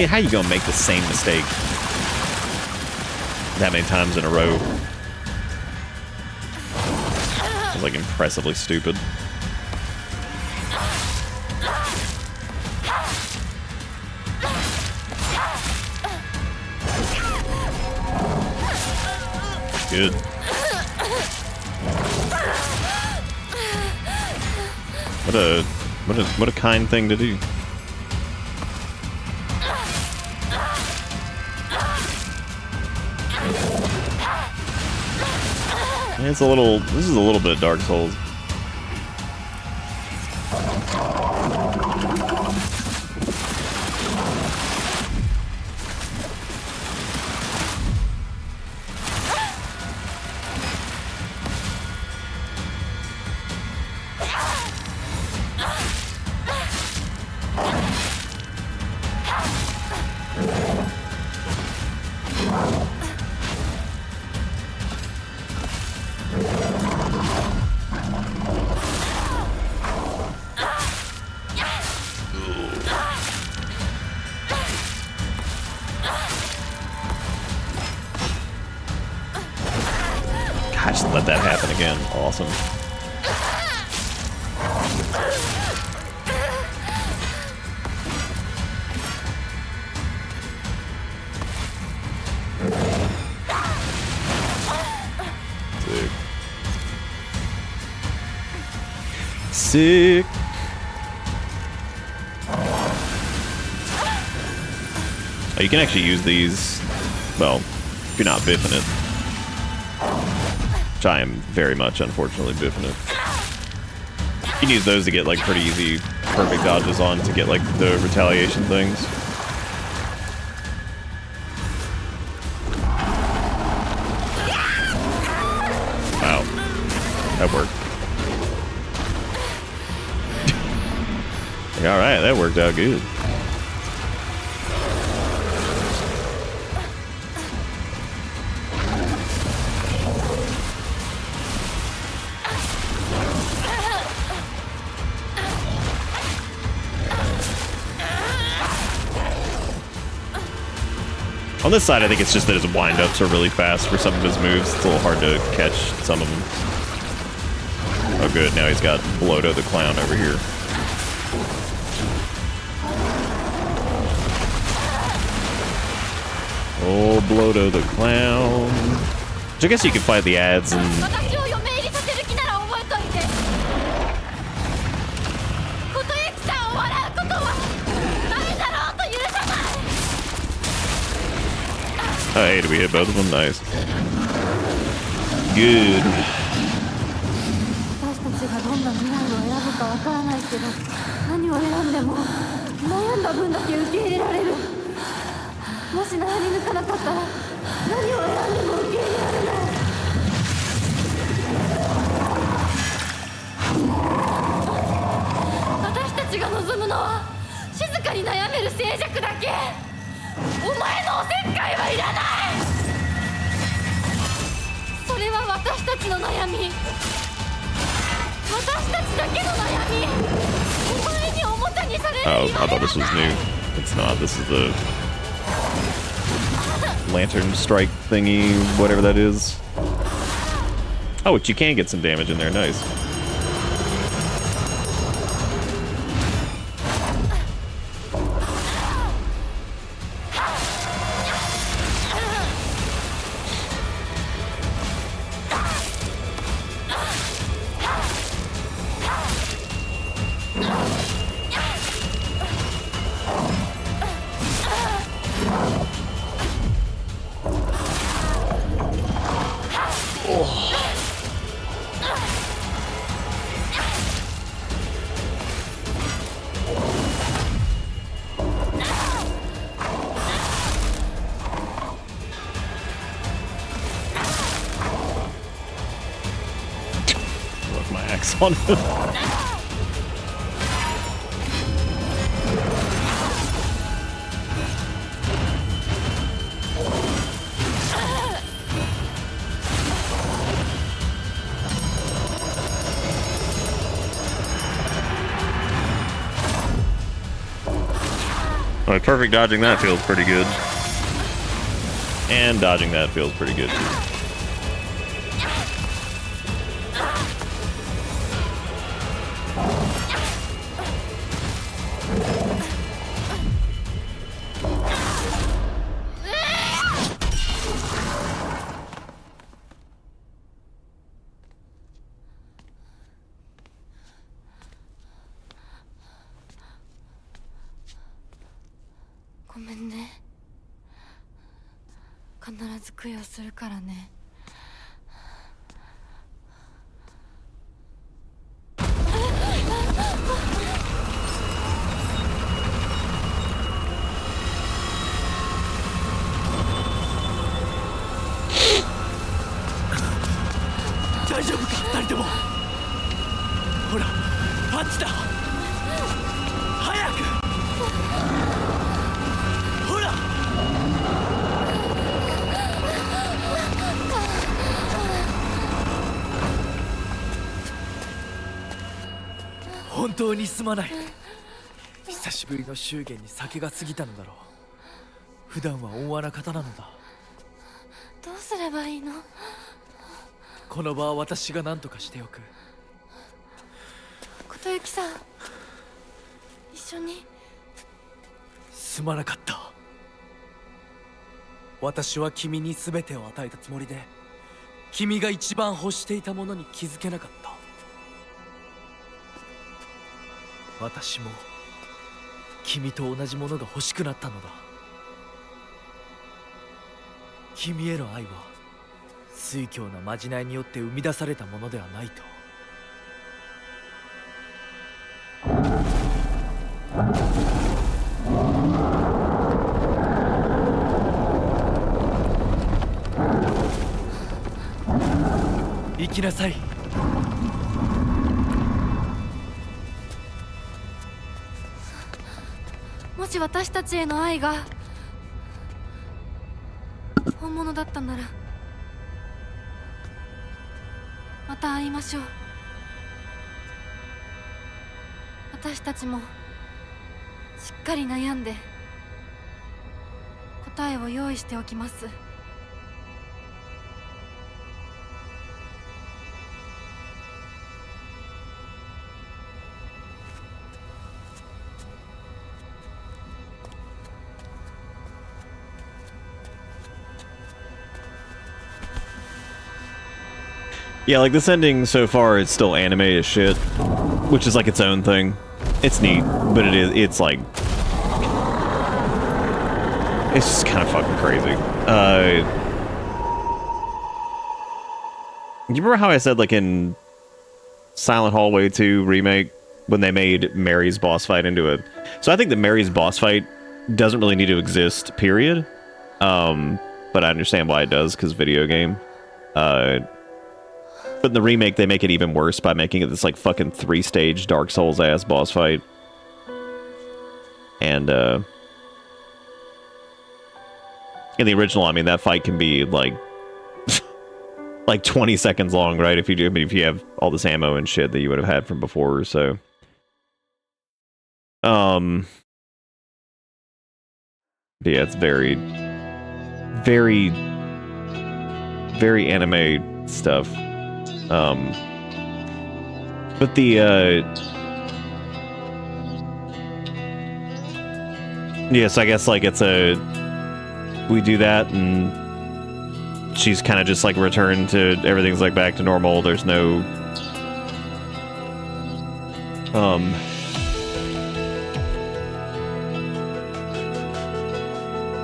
How you gonna make the same mistake that many times in a row? It's like impressively stupid. Good. What a kind thing to do. This is a little bit Dark Souls. Just let that happen again. Awesome. Sick. Oh, you can actually use these, well, if you're not biffing it. Which I am very much, unfortunately, biffing it. You can use those to get, like, pretty easy, perfect dodges on to get, like, the retaliation things. Wow. That worked. Alright, that worked out good. On this side, I think it's just that his wind-ups are really fast for some of his moves. It's a little hard to catch some of them. Oh good, now he's got Blodo the Clown over here. Oh, Blodo the Clown. Which I guess you could fight the ads and... Oh, hey, did we hit both of them? Nice. Good. Oh, I thought this was new. It's not. This is the lantern strike thingy, whatever that is. Oh, but you can get some damage in there. Nice. On him. Like, perfect dodging that feels pretty good. And dodging that feels pretty good, too.本当にすまない。久しぶりの祝言に酒が過ぎたのだろう。普段は温和な方なのだ。どうすればいいの？この場は私が何とかしておく。琴雪さん、一緒に。すまなかった。私は君に全てを与えたつもりで、君が一番欲していたものに気づけなかった。私も君と同じものが欲しくなったのだ。君への愛は酔狂なまじないによって生み出されたものではないと。行きなさい。もし私たちへの愛が本物だったなら、また会いましょう。私たちもしっかり悩んで答えを用意しておきます。Yeah, like this ending so far, it's still anime as shit, which is like its own thing. It's neat, but it's like, it's just kind of fucking crazy. You remember how I said like in Silent Hallway 2 remake when they made Mary's boss fight into a, so I think that Mary's boss fight doesn't really need to exist, period. But I understand why it does, because video game. But in the remake, they make it even worse by making it this, like, fucking 3-stage Dark Souls-ass boss fight. And, in the original, I mean, that fight can be, like, like 20 seconds long, right? If you do, I mean, if you have all this ammo and shit that you would have had from before, so. But yeah, it's very, very, very anime stuff. But the, yes, I guess, like, it's a, we do that, and she's kind of just, like, returned to, everything's, like, back to normal, there's no,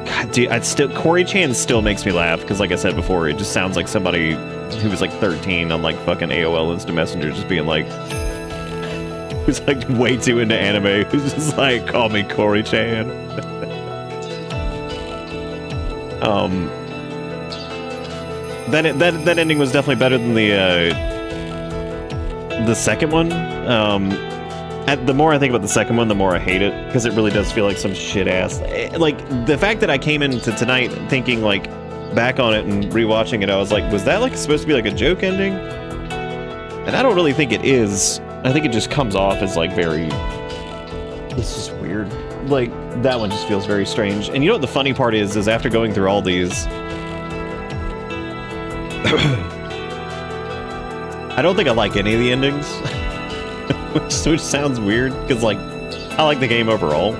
God, dude, Corey Chan still makes me laugh, because, like I said before, it just sounds like somebody who was like 13 on like fucking AOL Instant Messenger, just being like, who's like way too into anime, who's just like, call me Corey Chan. That ending was definitely better than the second one. The more I think about the second one, the more I hate it, because it really does feel like some shit ass. Like the fact that I came into tonight thinking like, back on it and rewatching it, I was like, was that like supposed to be like a joke ending? And I don't really think it is. I think it just comes off as like very, it's just weird. Like That one just feels very strange. And you know what the funny part is after going through all these, I don't think I like any of the endings, which sounds weird because like I like the game overall.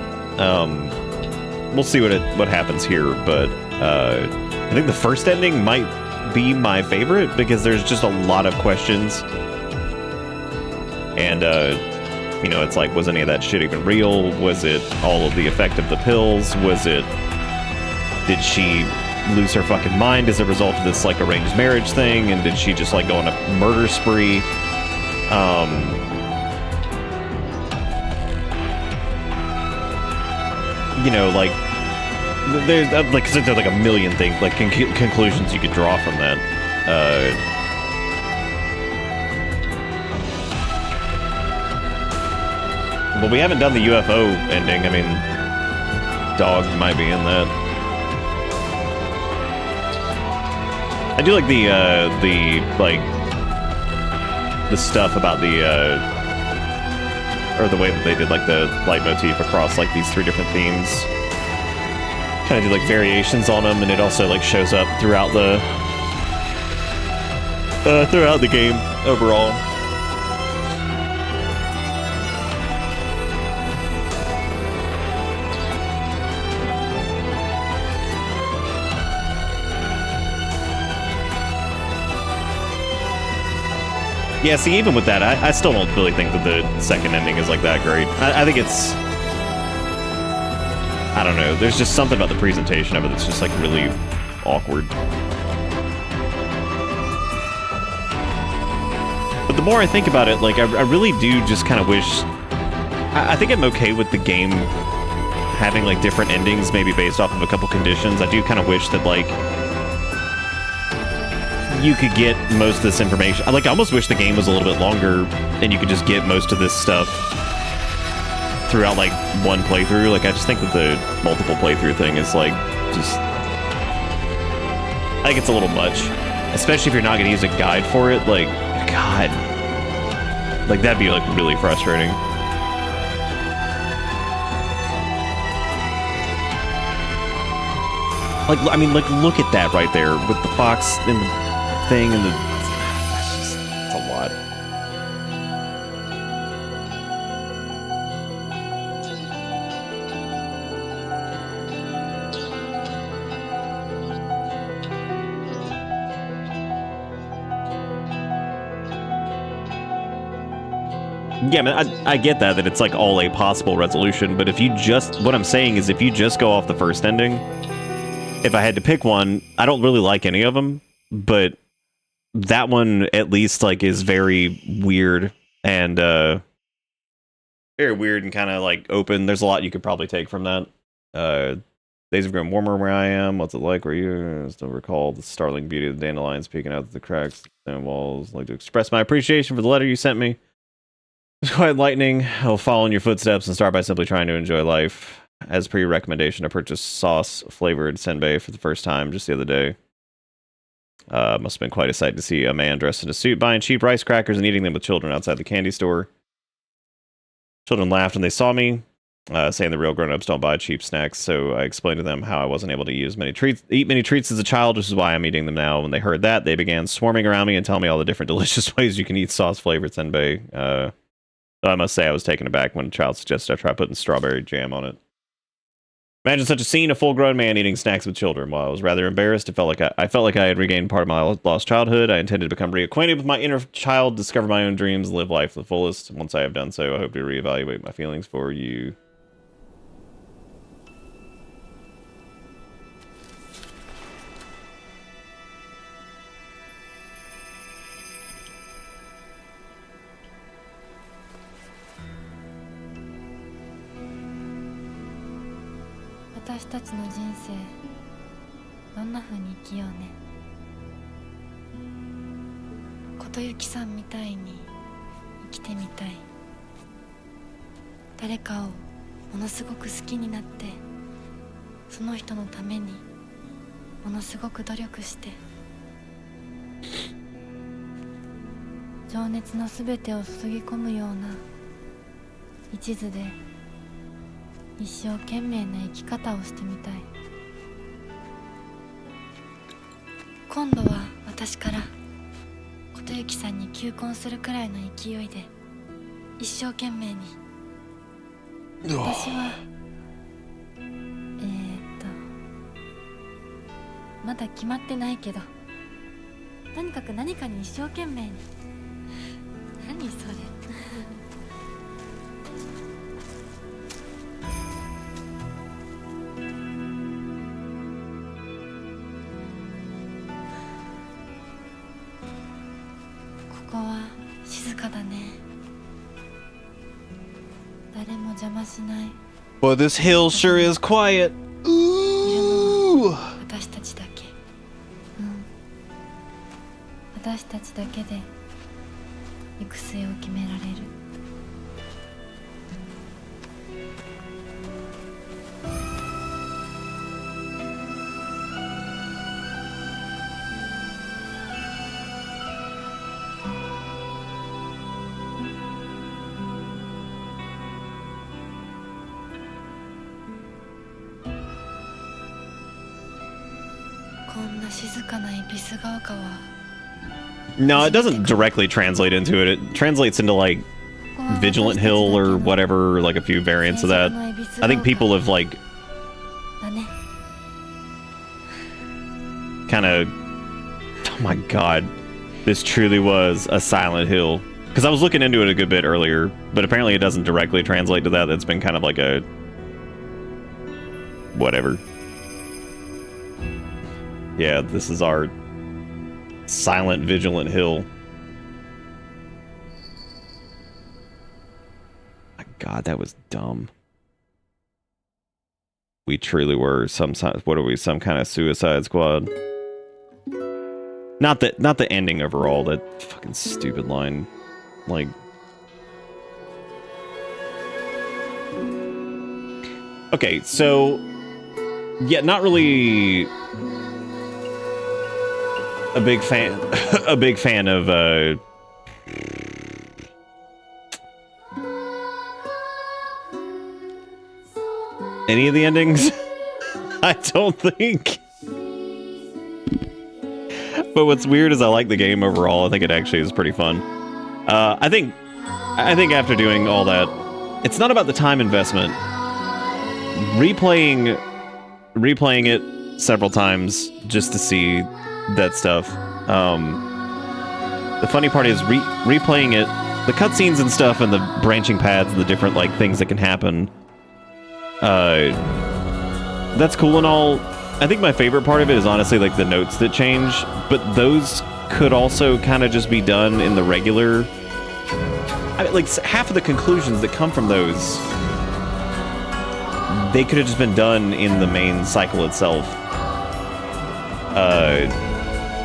We'll see what happens here, but I think the first ending might be my favorite because there's just a lot of questions, and you know, it's like, was any of that shit even real? Was it all of the effect of the pills? Did she lose her fucking mind as a result of this like arranged marriage thing? And did she just like go on a murder spree? You know, like there's like a million things, like conclusions you could draw from that. Well, we haven't done the UFO ending. I mean, dog might be in that. I do like the stuff about or the way that they did like the leitmotif across like these 3 different themes. Kind of do like variations on them, and it also like shows up throughout the game overall. Yeah, see, even with that, I still don't really think that the second ending is like that great. I think it's, I don't know, there's just something about the presentation of it that's just like really awkward. But the more I think about it, like I really do just kind of wish, I think I'm okay with the game having like different endings, maybe based off of a couple conditions. I do kind of wish that like you could get most of this information. I almost wish the game was a little bit longer and you could just get most of this stuff throughout like one playthrough. Like I just think that the multiple playthrough thing is like just, I think it's a little much, especially if you're not going to use a guide for it. Like, God, like that'd be like really frustrating. Like, I mean, like look at that right there with the fox and the thing and it's a lot. Yeah, man, I get that it's like all a possible resolution, but if you just, what I'm saying is if you just go off the first ending, if I had to pick one, I don't really like any of them, but that one at least like is very weird and very weird and kind of like open. There's a lot you could probably take from that. Days have grown warmer where I am. What's it like where you still recall the startling beauty of the dandelions peeking out of the cracks and walls? I'd like to express my appreciation for the letter you sent me. It's quite enlightening. I'll follow in your footsteps and start by simply trying to enjoy life. As per your recommendation, I purchased sauce flavored senbei for the first time just the other day. Must have been quite a sight to see a man dressed in a suit buying cheap rice crackers and eating them with children outside the candy store. Children laughed when they saw me, saying the real grown-ups don't buy cheap snacks, so I explained to them how I wasn't able to eat many treats as a child, which is why I'm eating them now. When they heard that, they began swarming around me and telling me all the different delicious ways you can eat sauce-flavored senbei. I must say I was taken aback when a child suggested I try putting strawberry jam on it. Imagine such a scene, a full-grown man eating snacks with children. While I was rather embarrassed, I felt like I had regained part of my lost childhood. I intended to become reacquainted with my inner child, discover my own dreams, and live life to the fullest. Once I have done so, I hope to reevaluate my feelings for you.私たちの人生どんな風に生きようね。琴雪さんみたいに生きてみたい。誰かをものすごく好きになってその人のためにものすごく努力して情熱のすべてを注ぎ込むような一途で一生懸命な生き方をしてみたい。今度は私から琴雪さんに求婚するくらいの勢いで一生懸命に。私はまだ決まってないけど、とにかく何かに一生懸命に。何それ。ここは静かだね。誰も邪魔しない。 Boy, this hill sure is quiet. Ooh. 私たちだけ。私たちだけで行く末を決められる。こんな静かな恵比寿ヶ丘は。 No, it doesn't directly translate into it. It translates into like Vigilant Hill or whatever, like a few variants of that. I think people have like kind of. Oh my god, this truly was a Silent Hill. Because I was looking into it a good bit earlier, but apparently it doesn't directly translate to that. That's been kind of like a whatever. Yeah, this is our Silent Vigilant Hill. My god, that was dumb. We truly were some kind of Suicide Squad. Not the ending overall, that fucking stupid line. Like, okay, so yeah, not really a big fan of any of the endings. I don't think. But what's weird is I like the game overall. I think it actually is pretty fun. I think after doing all that, it's not about the time investment. Replaying it several times just to see that stuff. The funny part is replaying it, the cutscenes and stuff, and the branching paths and the different like things that can happen. That's cool and all. I think my favorite part of it is honestly like the notes that change, but those could also kind of just be done in the regular. I mean, like half of the conclusions that come from those, they could have just been done in the main cycle itself.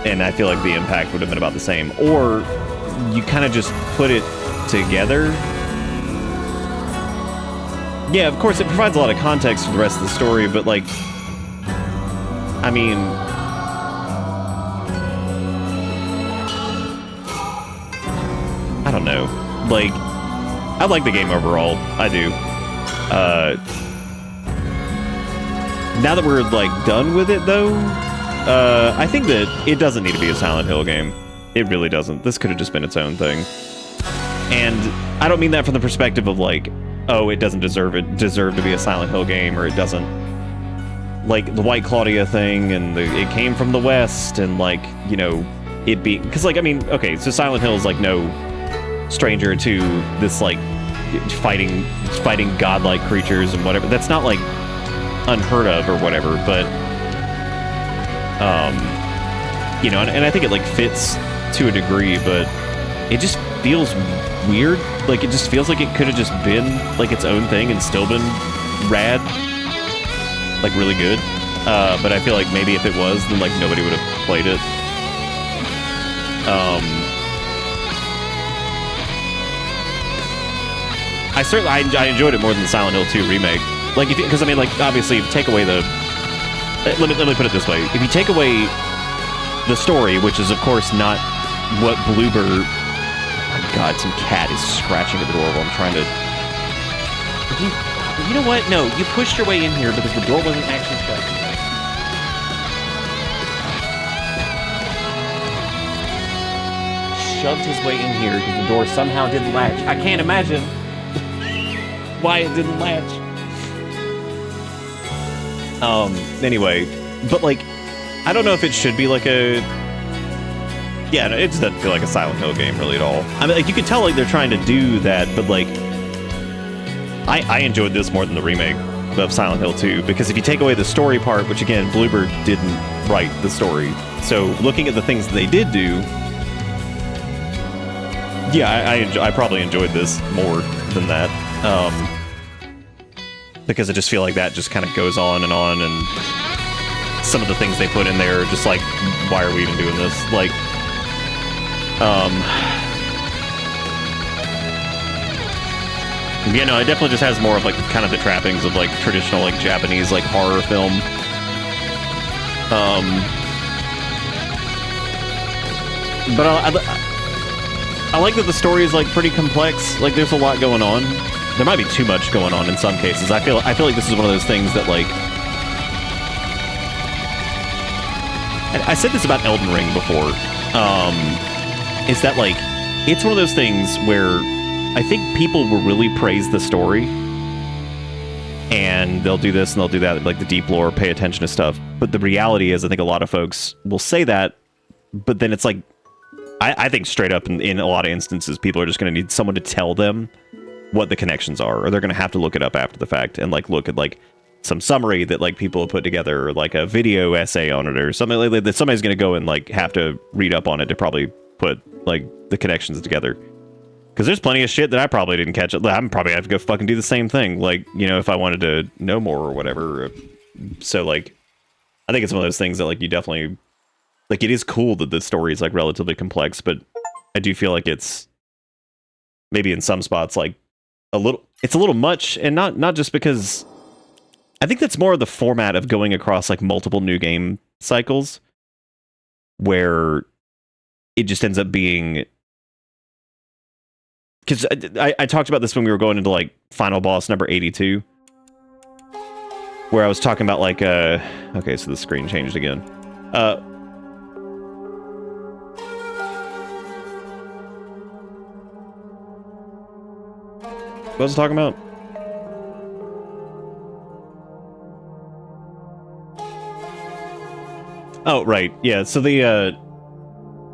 And I feel like the impact would have been about the same. Or you kind of just put it together. Yeah, of course, it provides a lot of context for the rest of the story, but like, I mean, I don't know. Like, I like the game overall. I do. Now that we're like done with it though, I think that it doesn't need to be a Silent Hill game. It really doesn't. This could have just been its own thing. And I don't mean that from the perspective of like, oh, it doesn't deserve to be a Silent Hill game, or it doesn't, like the White Claudia thing, and it came from the West, and like, you know, it be, because like, I mean, okay, so Silent Hill is like no stranger to this like fighting godlike creatures and whatever. That's not like unheard of or whatever, but you know, and I think it like fits to a degree, but it just feels weird. Like it just feels like it could have just been like its own thing and still been rad, like really good. But I feel like maybe if it was, then like nobody would have played it. I enjoyed it more than the Silent Hill 2 remake. Like, because I mean, like, obviously, if you take away the, let me put it this way: if you take away the story, which is of course not what Bloober. Oh my God, some cat is scratching at the door while I'm trying to. You know what? No, you pushed your way in here because the door wasn't actually shut. Shoved his way in here because the door somehow didn't latch. I can't imagine why it didn't latch. Anyway, but like, I don't know if it should be like a... Yeah, no, it just doesn't feel like a Silent Hill game really at all. I mean, like, you could tell like they're trying to do that, but like, I enjoyed this more than the remake of Silent Hill 2, because if you take away the story part, which again, Bluebird didn't write the story, so looking at the things that they did do, yeah, I probably enjoyed this more than that, because I just feel like that just kind of goes on, and some of the things they put in there are just like, why are we even doing this? Like, yeah, no, it definitely just has more of like kind of the trappings of like traditional like Japanese like horror film. But I like that the story is like pretty complex. Like there's a lot going on. There might be too much going on in some cases. I feel like this is one of those things that like, I said this about Elden Ring before. Is that like, it's one of those things where I think people will really praise the story, and they'll do this and they'll do that, like the deep lore, pay attention to stuff. But the reality is, I think a lot of folks will say that, but then it's like, I think straight up in a lot of instances, people are just going to need someone to tell them what the connections are, or they're going to have to look it up after the fact and like look at like some summary that like people have put together, or like a video essay on it, or something like that. Somebody's going to go and like have to read up on it to probably put like the connections together. Because there's plenty of shit that I probably didn't catch. I'm probably have to go fucking do the same thing. Like, you know, if I wanted to know more or whatever. So, like, I think it's one of those things that, like, you definitely... Like, it is cool that the story is, like, relatively complex, but I do feel like it's... Maybe in some spots, like, a little... It's a little much, and not just because... I think that's more of the format of going across, like, multiple new game cycles, where it just ends up being... Because I talked about this when we were going into, like, Final Boss number 82. Where I was talking about, like, okay, so the screen changed again. What was I talking about? Oh, right. Yeah, so the,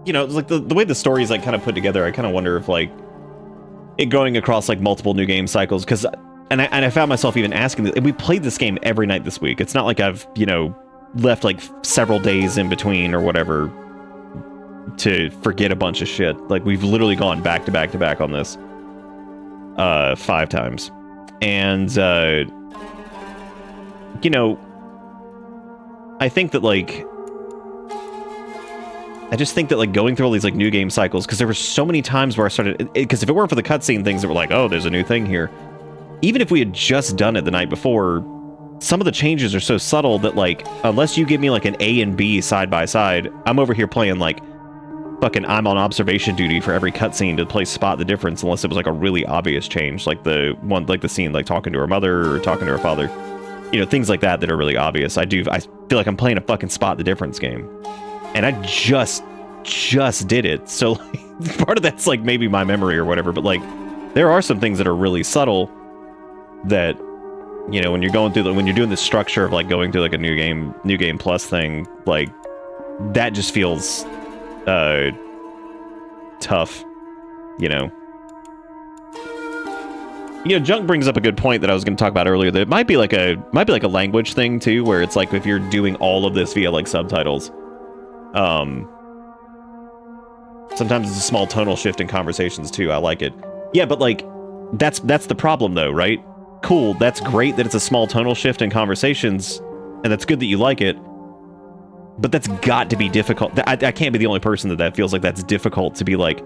you know, like, the way the story is, like, kind of put together, I kind of wonder if, like, it going across like multiple new game cycles, because and I found myself even asking this, we played this game every night this week. It's not like I've, you know, left like several days in between or whatever to forget a bunch of shit. Like we've literally gone back to back to back on this 5 times. And you know, I think that like I just think that like going through all these like new game cycles, because there were so many times where I started, because if it weren't for the cutscene things that were like, oh, there's a new thing here, even if we had just done it the night before, some of the changes are so subtle that like, unless you give me like an A and B side by side, I'm over here playing like fucking I'm on observation duty for every cutscene to play spot the difference, unless it was like a really obvious change, like the one, like the scene like talking to her mother or talking to her father, you know, things like that that are really obvious. I feel like I'm playing a fucking spot the difference game. And I just did it. So like, part of that's like maybe my memory or whatever, but like there are some things that are really subtle that, you know, when you're going through when you're doing the structure of like going through like a new game plus thing, like that just feels tough, you know. You know, Junk brings up a good point that I was going to talk about earlier, that it might be like a language thing too, where it's like if you're doing all of this via like subtitles, sometimes it's a small tonal shift in conversations too. I like it. Yeah, but like that's the problem though, right? Cool, that's great that it's a small tonal shift in conversations, and that's good that you like it. But that's got to be difficult. I can't be the only person that feels like that's difficult to be like,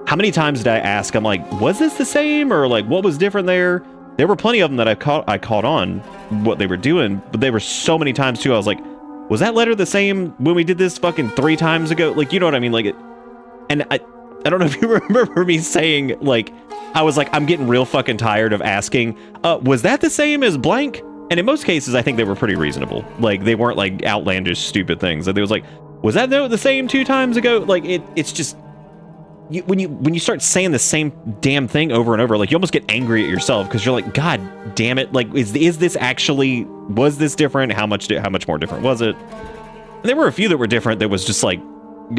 how many times did I ask? I'm like, was this the same, or like what was different there? There were plenty of them that I caught on what they were doing, but there were so many times too I was like, was that letter the same when we did this fucking 3 times ago? Like, you know what I mean? Like, and I don't know if you remember me saying, like, I was like, I'm getting real fucking tired of asking, was that the same as blank? And in most cases, I think they were pretty reasonable. Like, they weren't, like, outlandish, stupid things. Like, they was like, was that the same 2 times ago? Like, it's just... when you start saying the same damn thing over and over, like, you almost get angry at yourself, because you're like, God damn it, like, is this actually... was this different? How much more different was it? And there were a few that were different that was just like,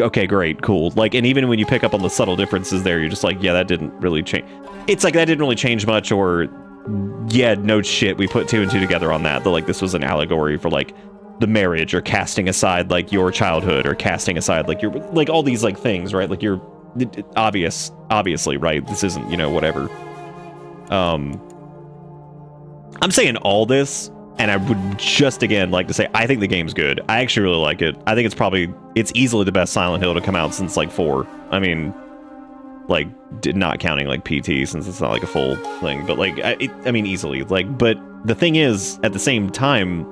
okay, great, cool. Like, and even when you pick up on the subtle differences there, you're just like, yeah, that didn't really change. It's like, that didn't really change much, or, yeah, no shit, we put 2 and 2 together on that. Like, this was an allegory for, like, the marriage, or casting aside, like, your childhood, or casting aside, like, your, like, all these, like, things, right? Like, you're obviously, right? This isn't, you know, whatever. I'm saying all this, and I would just, again, like to say, I think the game's good. I actually really like it. I think it's easily the best Silent Hill to come out since, like, 4. I mean, like, not counting, like, PT, since it's not, like, a full thing. But, like, I mean, easily. Like, but the thing is, at the same time,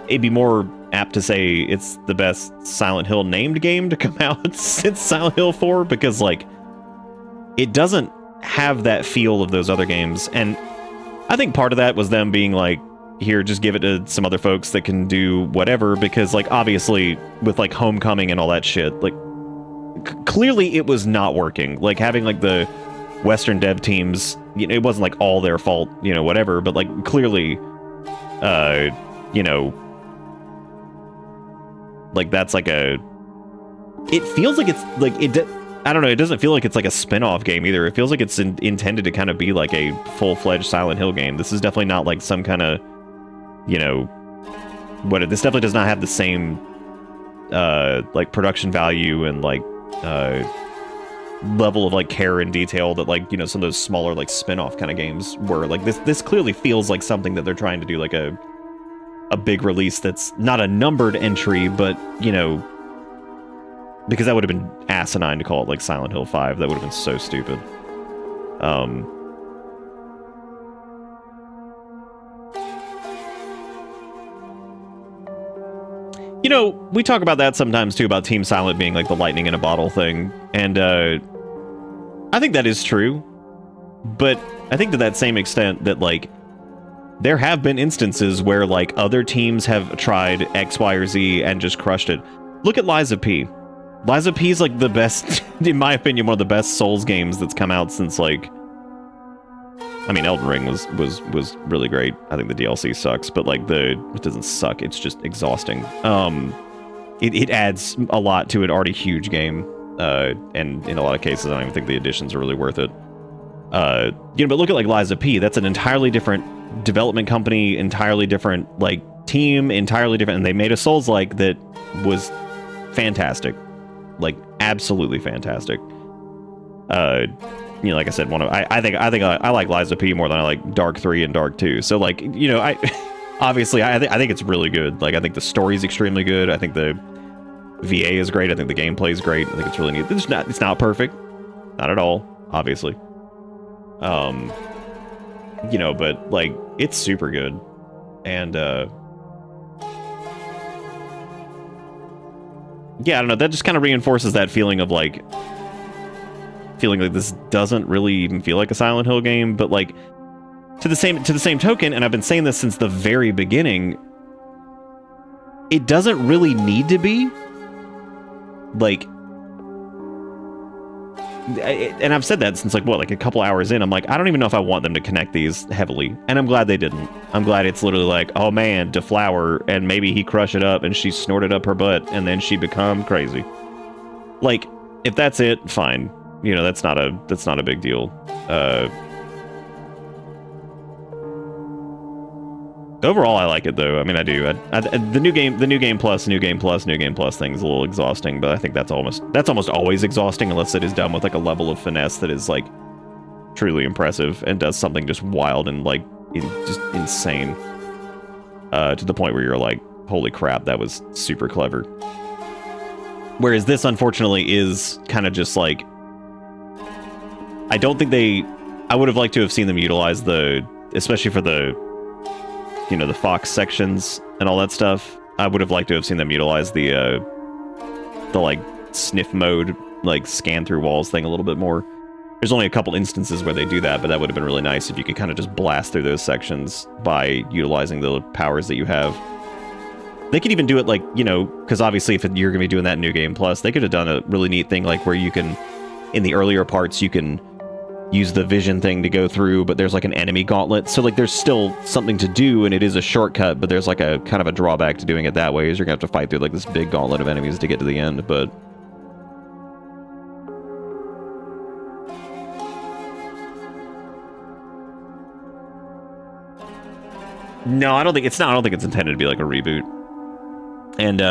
it'd be more apt to say it's the best Silent Hill named game to come out since Silent Hill 4, because, like, it doesn't have that feel of those other games. And I think part of that was them being like, here, just give it to some other folks that can do whatever, because, like, obviously with, like, Homecoming and all that shit, like, clearly it was not working. Like, having, like, the Western dev teams, you know, it wasn't, like, all their fault, you know, whatever, but, like, clearly, you know, like, that's like it feels like it's like I don't know, it doesn't feel like it's like a spin-off game either. It feels like it's intended to kind of be like a full-fledged Silent Hill game. This is definitely not like some kind of, you know, this definitely does not have the same like production value and like level of like care and detail that, like, you know, some of those smaller like spin-off kind of games were. Like, this clearly feels like something that they're trying to do, like a big release that's not a numbered entry, but, you know, because that would have been asinine to call it like Silent Hill 5. That would have been so stupid. You know, we talk about that sometimes too, about Team Silent being like the lightning in a bottle thing, and I think that is true, but I think to that same extent that, like, there have been instances where, like, other teams have tried X, Y, or Z and just crushed it. Look at Lies of P. Lies of P is, like, the best, in my opinion, one of the best Souls games that's come out since, like... I mean, Elden Ring was really great. I think the DLC sucks, but, like, it doesn't suck. It's just exhausting. It adds a lot to an already huge game, and in a lot of cases, I don't even think the additions are really worth it. You know, but look at, like, Lies of P. That's an entirely different development company, entirely different, like, team, entirely different, and they made a Souls-like that was fantastic. Like, absolutely fantastic. You know, like I said, I think I like Lies of P more than I like Dark 3 and Dark 2. So, like, you know, obviously I think it's really good. Like, I think the story's extremely good. I think the VA is great. I think the gameplay is great. I think it's really neat. It's not perfect, not at all, obviously. You know, but, like, it's super good. And yeah, I don't know, that just kind of reinforces that feeling of, like, this doesn't really even feel like a Silent Hill game. But, like, to the same token, and I've been saying this since the very beginning, it doesn't really need to be. Like, and I've said that since, like, what, like a couple hours in. I'm like, I don't even know if I want them to connect these heavily, and I'm glad they didn't. I'm glad it's literally like, oh man, Deflower, and maybe he crushed it up and she snorted up her butt and then she become crazy. Like, if that's it, fine. You know, that's not a big deal. Overall, I like it though. I mean, I do. The new game plus thing is a little exhausting, but I think that's almost always exhausting unless it is done with, like, a level of finesse that is, like, truly impressive and does something just wild and, like, just insane. To the point where you're like, holy crap, that was super clever. Whereas this, unfortunately, is kind of just like, I don't think I would have liked to have seen them utilize especially for the, you know, the Fox sections and all that stuff. I would have liked to have seen them utilize the like, sniff mode like scan through walls thing a little bit more. There's only a couple instances where they do that, but that would have been really nice if you could kind of just blast through those sections by utilizing the powers that you have. They could even do it like, you know, because obviously if you're going to be doing that in New Game Plus, they could have done a really neat thing like where you can, in the earlier parts, you can use the vision thing to go through, but there's like an enemy gauntlet. So like there's still something to do and it is a shortcut, but there's like a kind of a drawback to doing it that way is you're going to have to fight through like this big gauntlet of enemies to get to the end, but... No, I don't think it's intended to be like a reboot. And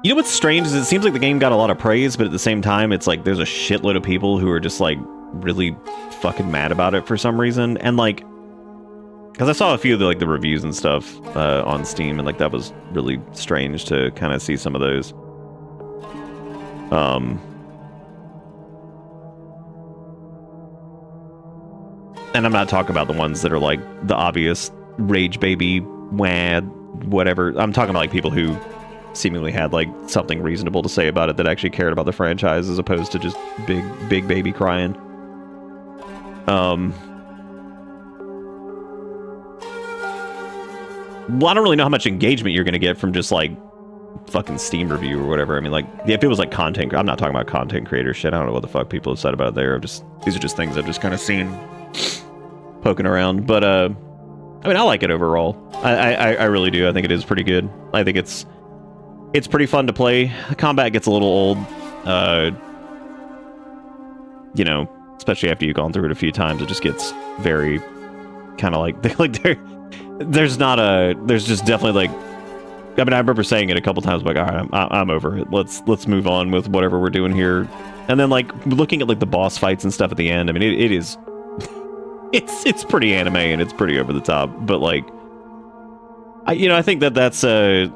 you know what's strange is it seems like the game got a lot of praise, but at the same time, it's like there's a shitload of people who are just like really fucking mad about it for some reason. And like, because I saw a few of the reviews and stuff on Steam, and like that was really strange to kind of see some of those. And I'm not talking about the ones that are like the obvious rage baby whatever. I'm talking about like people who seemingly had like something reasonable to say about it that actually cared about the franchise as opposed to just big baby crying. Well, I don't really know how much engagement you're going to get from just like fucking Steam review or whatever. I mean, like if it was like content, I'm not talking about content creator shit. I don't know what the fuck people have said about it there. These are just things I've just kind of seen poking around. But I mean, I like it overall. I really do. I think it is pretty good. I think it's pretty fun to play. The combat gets a little old, you know, especially after you've gone through it a few times. It just gets very kind of like there's just definitely like, I mean, I remember saying it a couple times, like, all right, I'm over it. Let's move on with whatever we're doing here. And then like looking at like the boss fights and stuff at the end. I mean, it is. It's pretty anime and it's pretty over the top, but like, I think that's I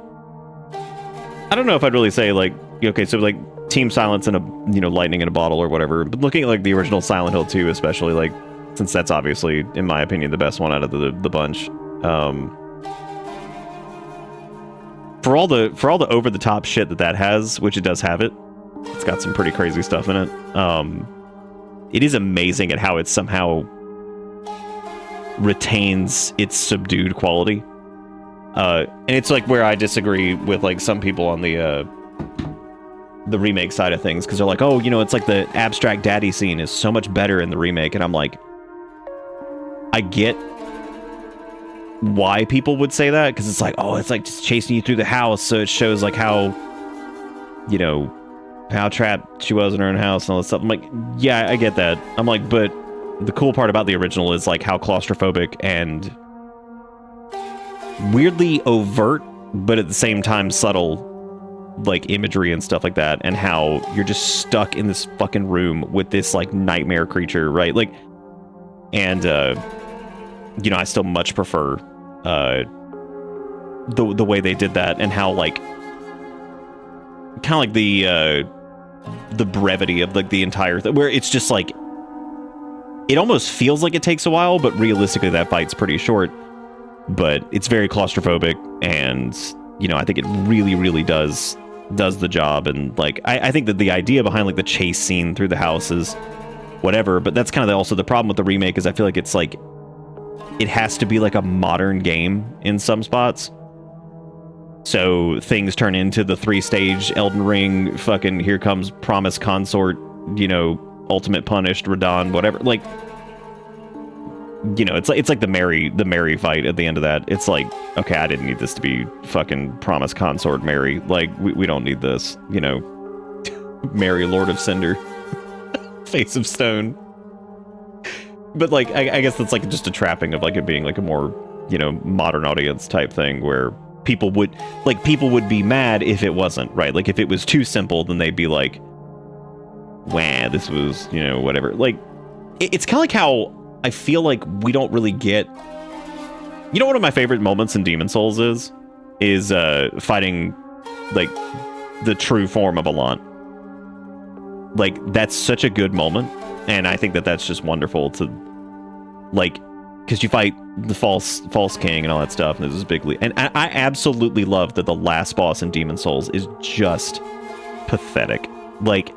don't know if I'd really say like, okay, so like Team Silence and lightning in a bottle or whatever, but looking at like the original Silent Hill 2 especially, like, since that's obviously in my opinion the best one out of the bunch, for all the over the top shit that has, which it does have, it's got some pretty crazy stuff in it. It is amazing at how it somehow retains its subdued quality, and it's like where I disagree with like some people on the remake side of things, because they're like, oh, it's like the abstract daddy scene is so much better in the remake, and I'm like, I get why people would say that, because it's like, oh, it's like just chasing you through the house, so it shows like how trapped she was in her own house and all this stuff. I'm like, yeah, I get that. I'm like, but the cool part about the original is like how claustrophobic and weirdly overt, but at the same time subtle, like imagery and stuff like that, and how you're just stuck in this fucking room with this like nightmare creature, right? Like, and I still much prefer the way they did that, and how like kind of like the brevity of like the entire thing, where it's just like, it almost feels like it takes a while, but realistically that fight's pretty short. But it's very claustrophobic, and I think it really, really does the job. And like, I think that the idea behind like the chase scene through the house is whatever, but that's kind of also the problem with the remake, is I feel like it's like, it has to be like a modern game in some spots. So things turn into the 3-stage Elden Ring, fucking here comes Promise Consort, Ultimate Punished, Radahn, whatever. Like, it's like the Mary fight at the end of that. It's like, okay, I didn't need this to be fucking Promise Consort Mary. Like, we don't need this, Mary, Lord of Cinder, Face of Stone. But like, I guess that's like just a trapping of like it being like a more, modern audience type thing, where people would be mad if it wasn't, right? Like if it was too simple, then they'd be like, wah, this was, whatever. Like, it's kind of like how I feel like we don't really get, one of my favorite moments in Demon Souls is fighting like the true form of Alant. Like, that's such a good moment, and I think that that's just wonderful to, like, because you fight the false king and all that stuff, and there's this big and I absolutely love that the last boss in Demon Souls is just pathetic. Like,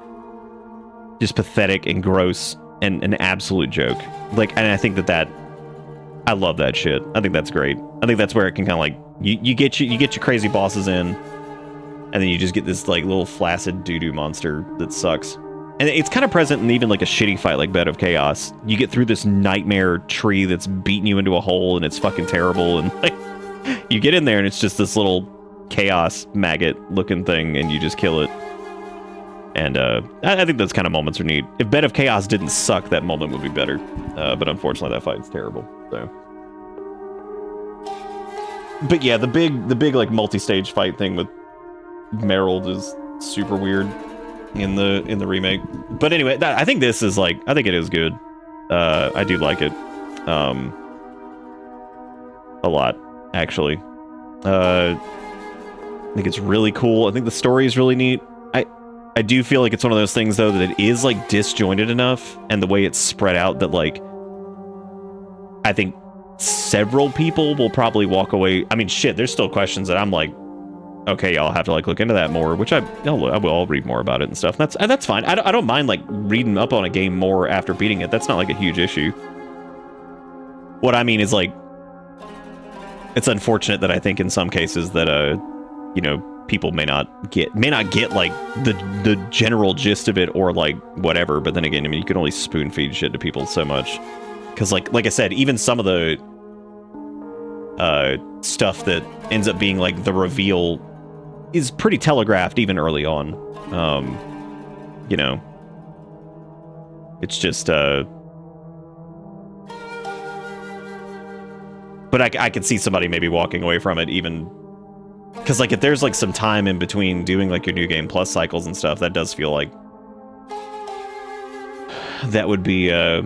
just pathetic and gross and an absolute joke. Like, and I think that I love that shit. I think that's great. I think that's where it can kind of like you get your crazy bosses in, and then you just get this like little flaccid doo-doo monster that sucks. And it's kind of present in even like a shitty fight like Bed of Chaos. You get through this nightmare tree that's beating you into a hole, and it's fucking terrible. And like, you get in there, and it's just this little chaos maggot looking thing, and you just kill it. And I think those kind of moments are neat. If Bed of Chaos didn't suck, that moment would be better. But unfortunately, that fight's terrible. So, but yeah, the big like multi-stage fight thing with Merrill is super weird in the remake. But anyway, I think this is like, I think it is good. I do like it a lot, actually. I think it's really cool. I think the story is really neat. I do feel like it's one of those things, though, that it is, like, disjointed enough, and the way it's spread out that, like, I think several people will probably walk away. I mean, shit, there's still questions that I'm like, okay, I'll have to, like, look into that more, which I'll read more about it and stuff. That's fine. I don't mind, like, reading up on a game more after beating it. That's not, like, a huge issue. What I mean is, like, it's unfortunate that I think in some cases that, you know, people may not get like the general gist of it or like whatever, but then again, I mean, you can only spoon feed shit to people so much, because like I said, even some of the stuff that ends up being like the reveal is pretty telegraphed even early on. You know, it's just but I could see somebody maybe walking away from it even. Because, like, if there's, like, some time in between doing, like, your New Game Plus cycles and stuff, that does feel like that would be a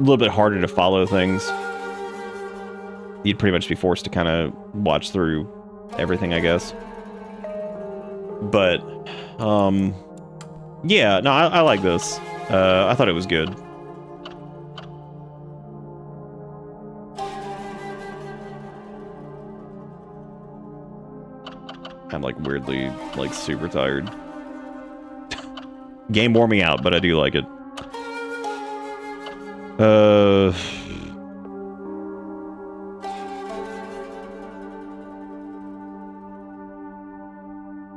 little bit harder to follow things. You'd pretty much be forced to kind of watch through everything, I guess. But, yeah, no, I like this. I thought it was good. I'm like weirdly like super tired. Game wore me out, but I do like it.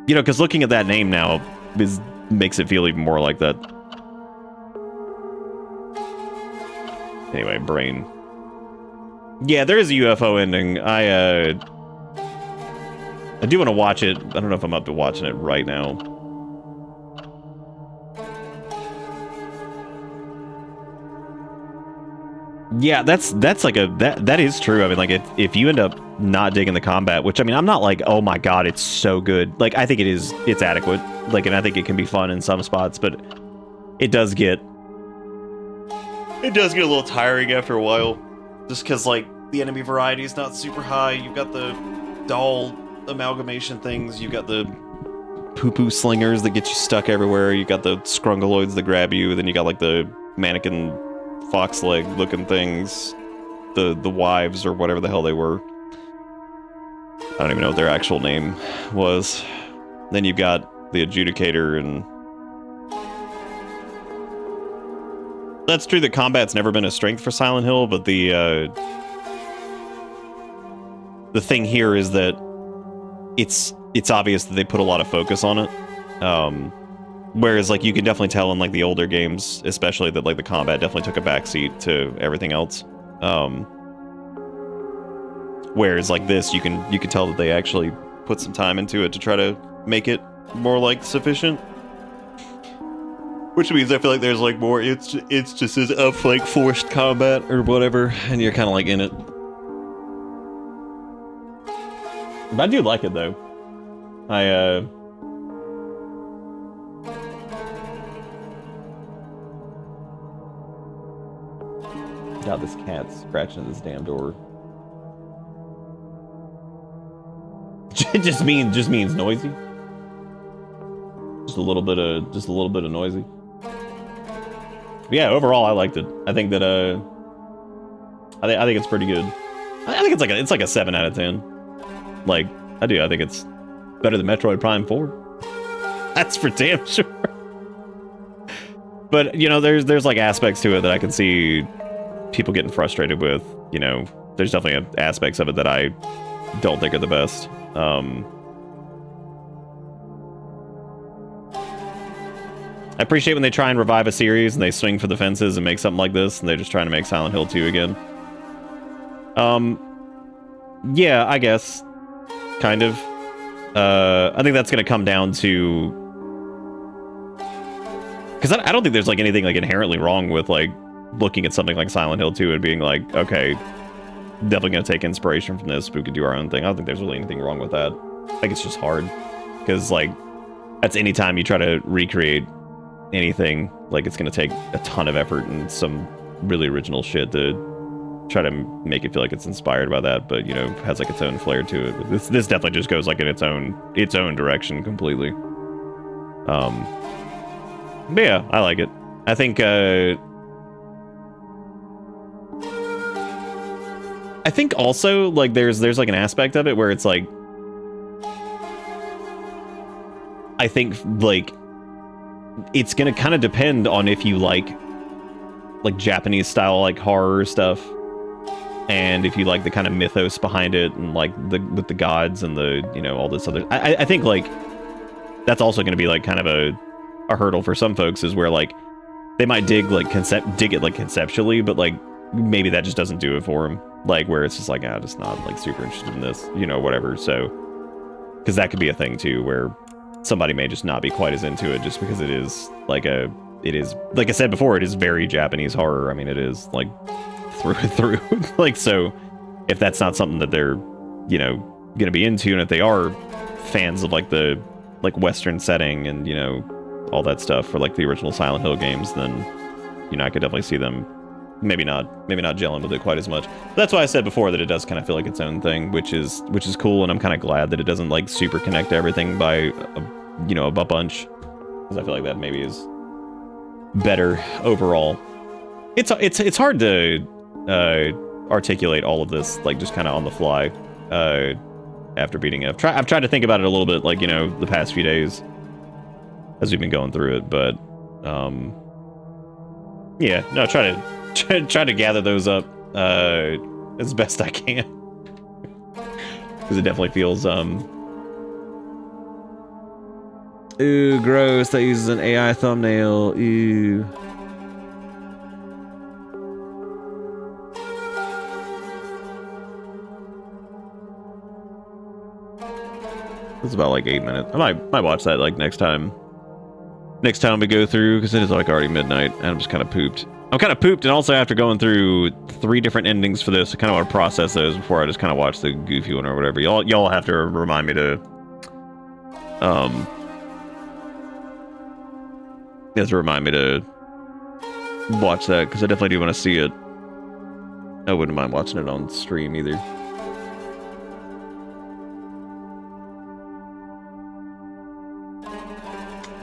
You know, because looking at that name now makes it feel even more like that. Anyway, Brain. Yeah, there is a UFO ending. I do want to watch it. I don't know if I'm up to watching it right now. Yeah, that's like that is true. I mean, like if you end up not digging the combat, which I mean, I'm not like, oh my god, it's so good. Like I think it's adequate. Like, and I think it can be fun in some spots, but it does get a little tiring after a while, just because like the enemy variety is not super high. You've got the doll amalgamation things, you got the poo-poo slingers that get you stuck everywhere, you got the scrungaloids that grab you, then you got like the mannequin fox leg looking things, the wives or whatever the hell they were. I don't even know what their actual name was. Then you've got the adjudicator, and that's true that combat's never been a strength for Silent Hill, but the thing here is that it's obvious that they put a lot of focus on it. Whereas like you can definitely tell in like the older games, especially, that like the combat definitely took a backseat to everything else. Whereas like this, you can tell that they actually put some time into it to try to make it more like sufficient. Which means I feel like there's like more, it's just as of like forced combat or whatever, and you're kind of like in it. But I do like it though. God, this cat's scratching at this damn door. It just means noisy. Just a little bit of noisy. But yeah, overall I liked it. I think that I think it's pretty good. I think it's like a 7 out of 10. Like, I think it's better than Metroid Prime 4. That's for damn sure. But you know, there's like aspects to it that I can see people getting frustrated with. You know, there's definitely aspects of it that I don't think are the best. I appreciate when they try and revive a series and they swing for the fences and make something like this, and they're just trying to make Silent Hill 2 again. Yeah, I guess. Kind of. I think that's going to come down to... Because I don't think there's like anything like inherently wrong with like looking at something like Silent Hill 2 and being like, okay, definitely going to take inspiration from this, but we could do our own thing. I don't think there's really anything wrong with that. I think it's just hard. Because like, that's any time you try to recreate anything, like it's going to take a ton of effort and some really original shit to try to make it feel like it's inspired by that, but you know, has like its own flair to it. This definitely just goes like in its own direction completely. But yeah, I like it. I think also like there's like an aspect of it where it's like, I think like it's gonna kind of depend on if you like Japanese style like horror stuff, and if you like the kind of mythos behind it, and like with the gods and the, you know, all this other. I think like that's also going to be like kind of a hurdle for some folks, is where like they might dig it like conceptually, but like maybe that just doesn't do it for them. Like where it's just like, I'm just not like super interested in this, you know, whatever. So because that could be a thing too, where somebody may just not be quite as into it just because it is like I said before, it is very Japanese horror. I mean, it is like through and through. Like, so if that's not something that they're, you know, gonna be into, and if they are fans of like the like Western setting and, you know, all that stuff for like the original Silent Hill games, then, you know, I could definitely see them maybe not gelling with it quite as much. But that's why I said before that it does kind of feel like its own thing, which is cool, and I'm kind of glad that it doesn't like super connect to everything by a bunch, because I feel like that maybe is better overall. It's hard to articulate all of this like just kind of on the fly after beating it. I've tried to think about it a little bit, like, you know, the past few days as we've been going through it, but yeah, no, try to gather those up as best I can, because it definitely feels ooh, gross, that uses an AI thumbnail. Ew. It's about like 8 minutes. I might watch that like next time we go through, because it is like already midnight and I'm just kind of pooped. And also after going through 3 different endings for this, I kind of want to process those before I just kind of watch the goofy one or whatever. Y'all have to remind me to watch that, because I definitely do want to see it. I wouldn't mind watching it on stream either.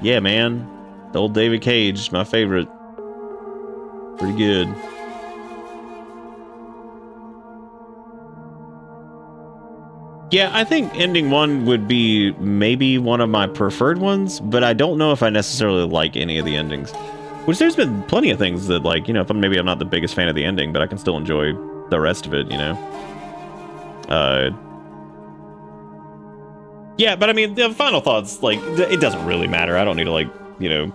Yeah, man. The old David Cage, my favorite. Pretty good. Yeah, I think ending 1 would be maybe one of my preferred ones, but I don't know if I necessarily like any of the endings. Which there's been plenty of things that, like, you know, maybe I'm not the biggest fan of the ending, but I can still enjoy the rest of it, you know? Yeah, but I mean, the final thoughts, like, it doesn't really matter. I don't need to, like, you know,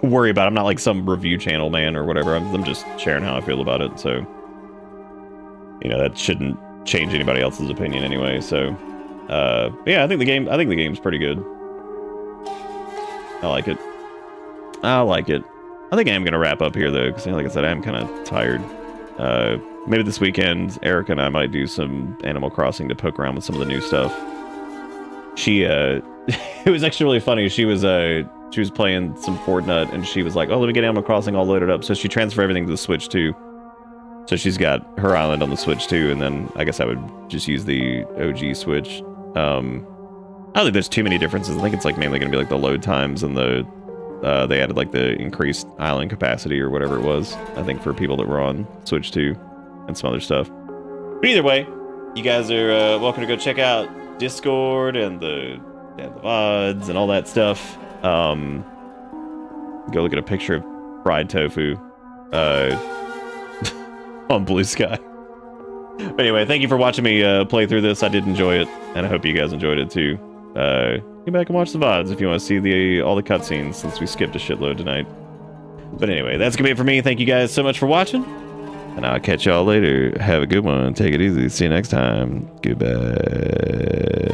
worry about it. I'm not like some review channel man or whatever. I'm just sharing how I feel about it, so, you know, that shouldn't change anybody else's opinion anyway. So yeah, I think the game's pretty good. I like it. I think I am gonna wrap up here though, because like I said, I am kind of tired. Maybe this weekend Erica and I might do some Animal Crossing to poke around with some of the new stuff. She it was actually really funny. She was playing some Fortnite and she was like, oh, let me get Animal Crossing all loaded up. So she transferred everything to the Switch too. So she's got her island on the Switch too, and then I guess I would just use the OG Switch. I don't think there's too many differences. I think it's like mainly going to be like the load times and the they added like the increased island capacity or whatever it was, I think, for people that were on Switch 2 and some other stuff. But either way, you guys are welcome to go check out Discord and the and the VODs and all that stuff. Go look at a picture of fried tofu on Blue Sky. But anyway, thank you for watching me play through this. I did enjoy it, and I hope you guys enjoyed it too. Get back and watch the VODs if you want to see all the cutscenes, since we skipped a shitload tonight. But anyway, that's gonna be it for me. Thank you guys so much for watching, and I'll catch y'all later. Have a good one. Take it easy. See you next time. Goodbye.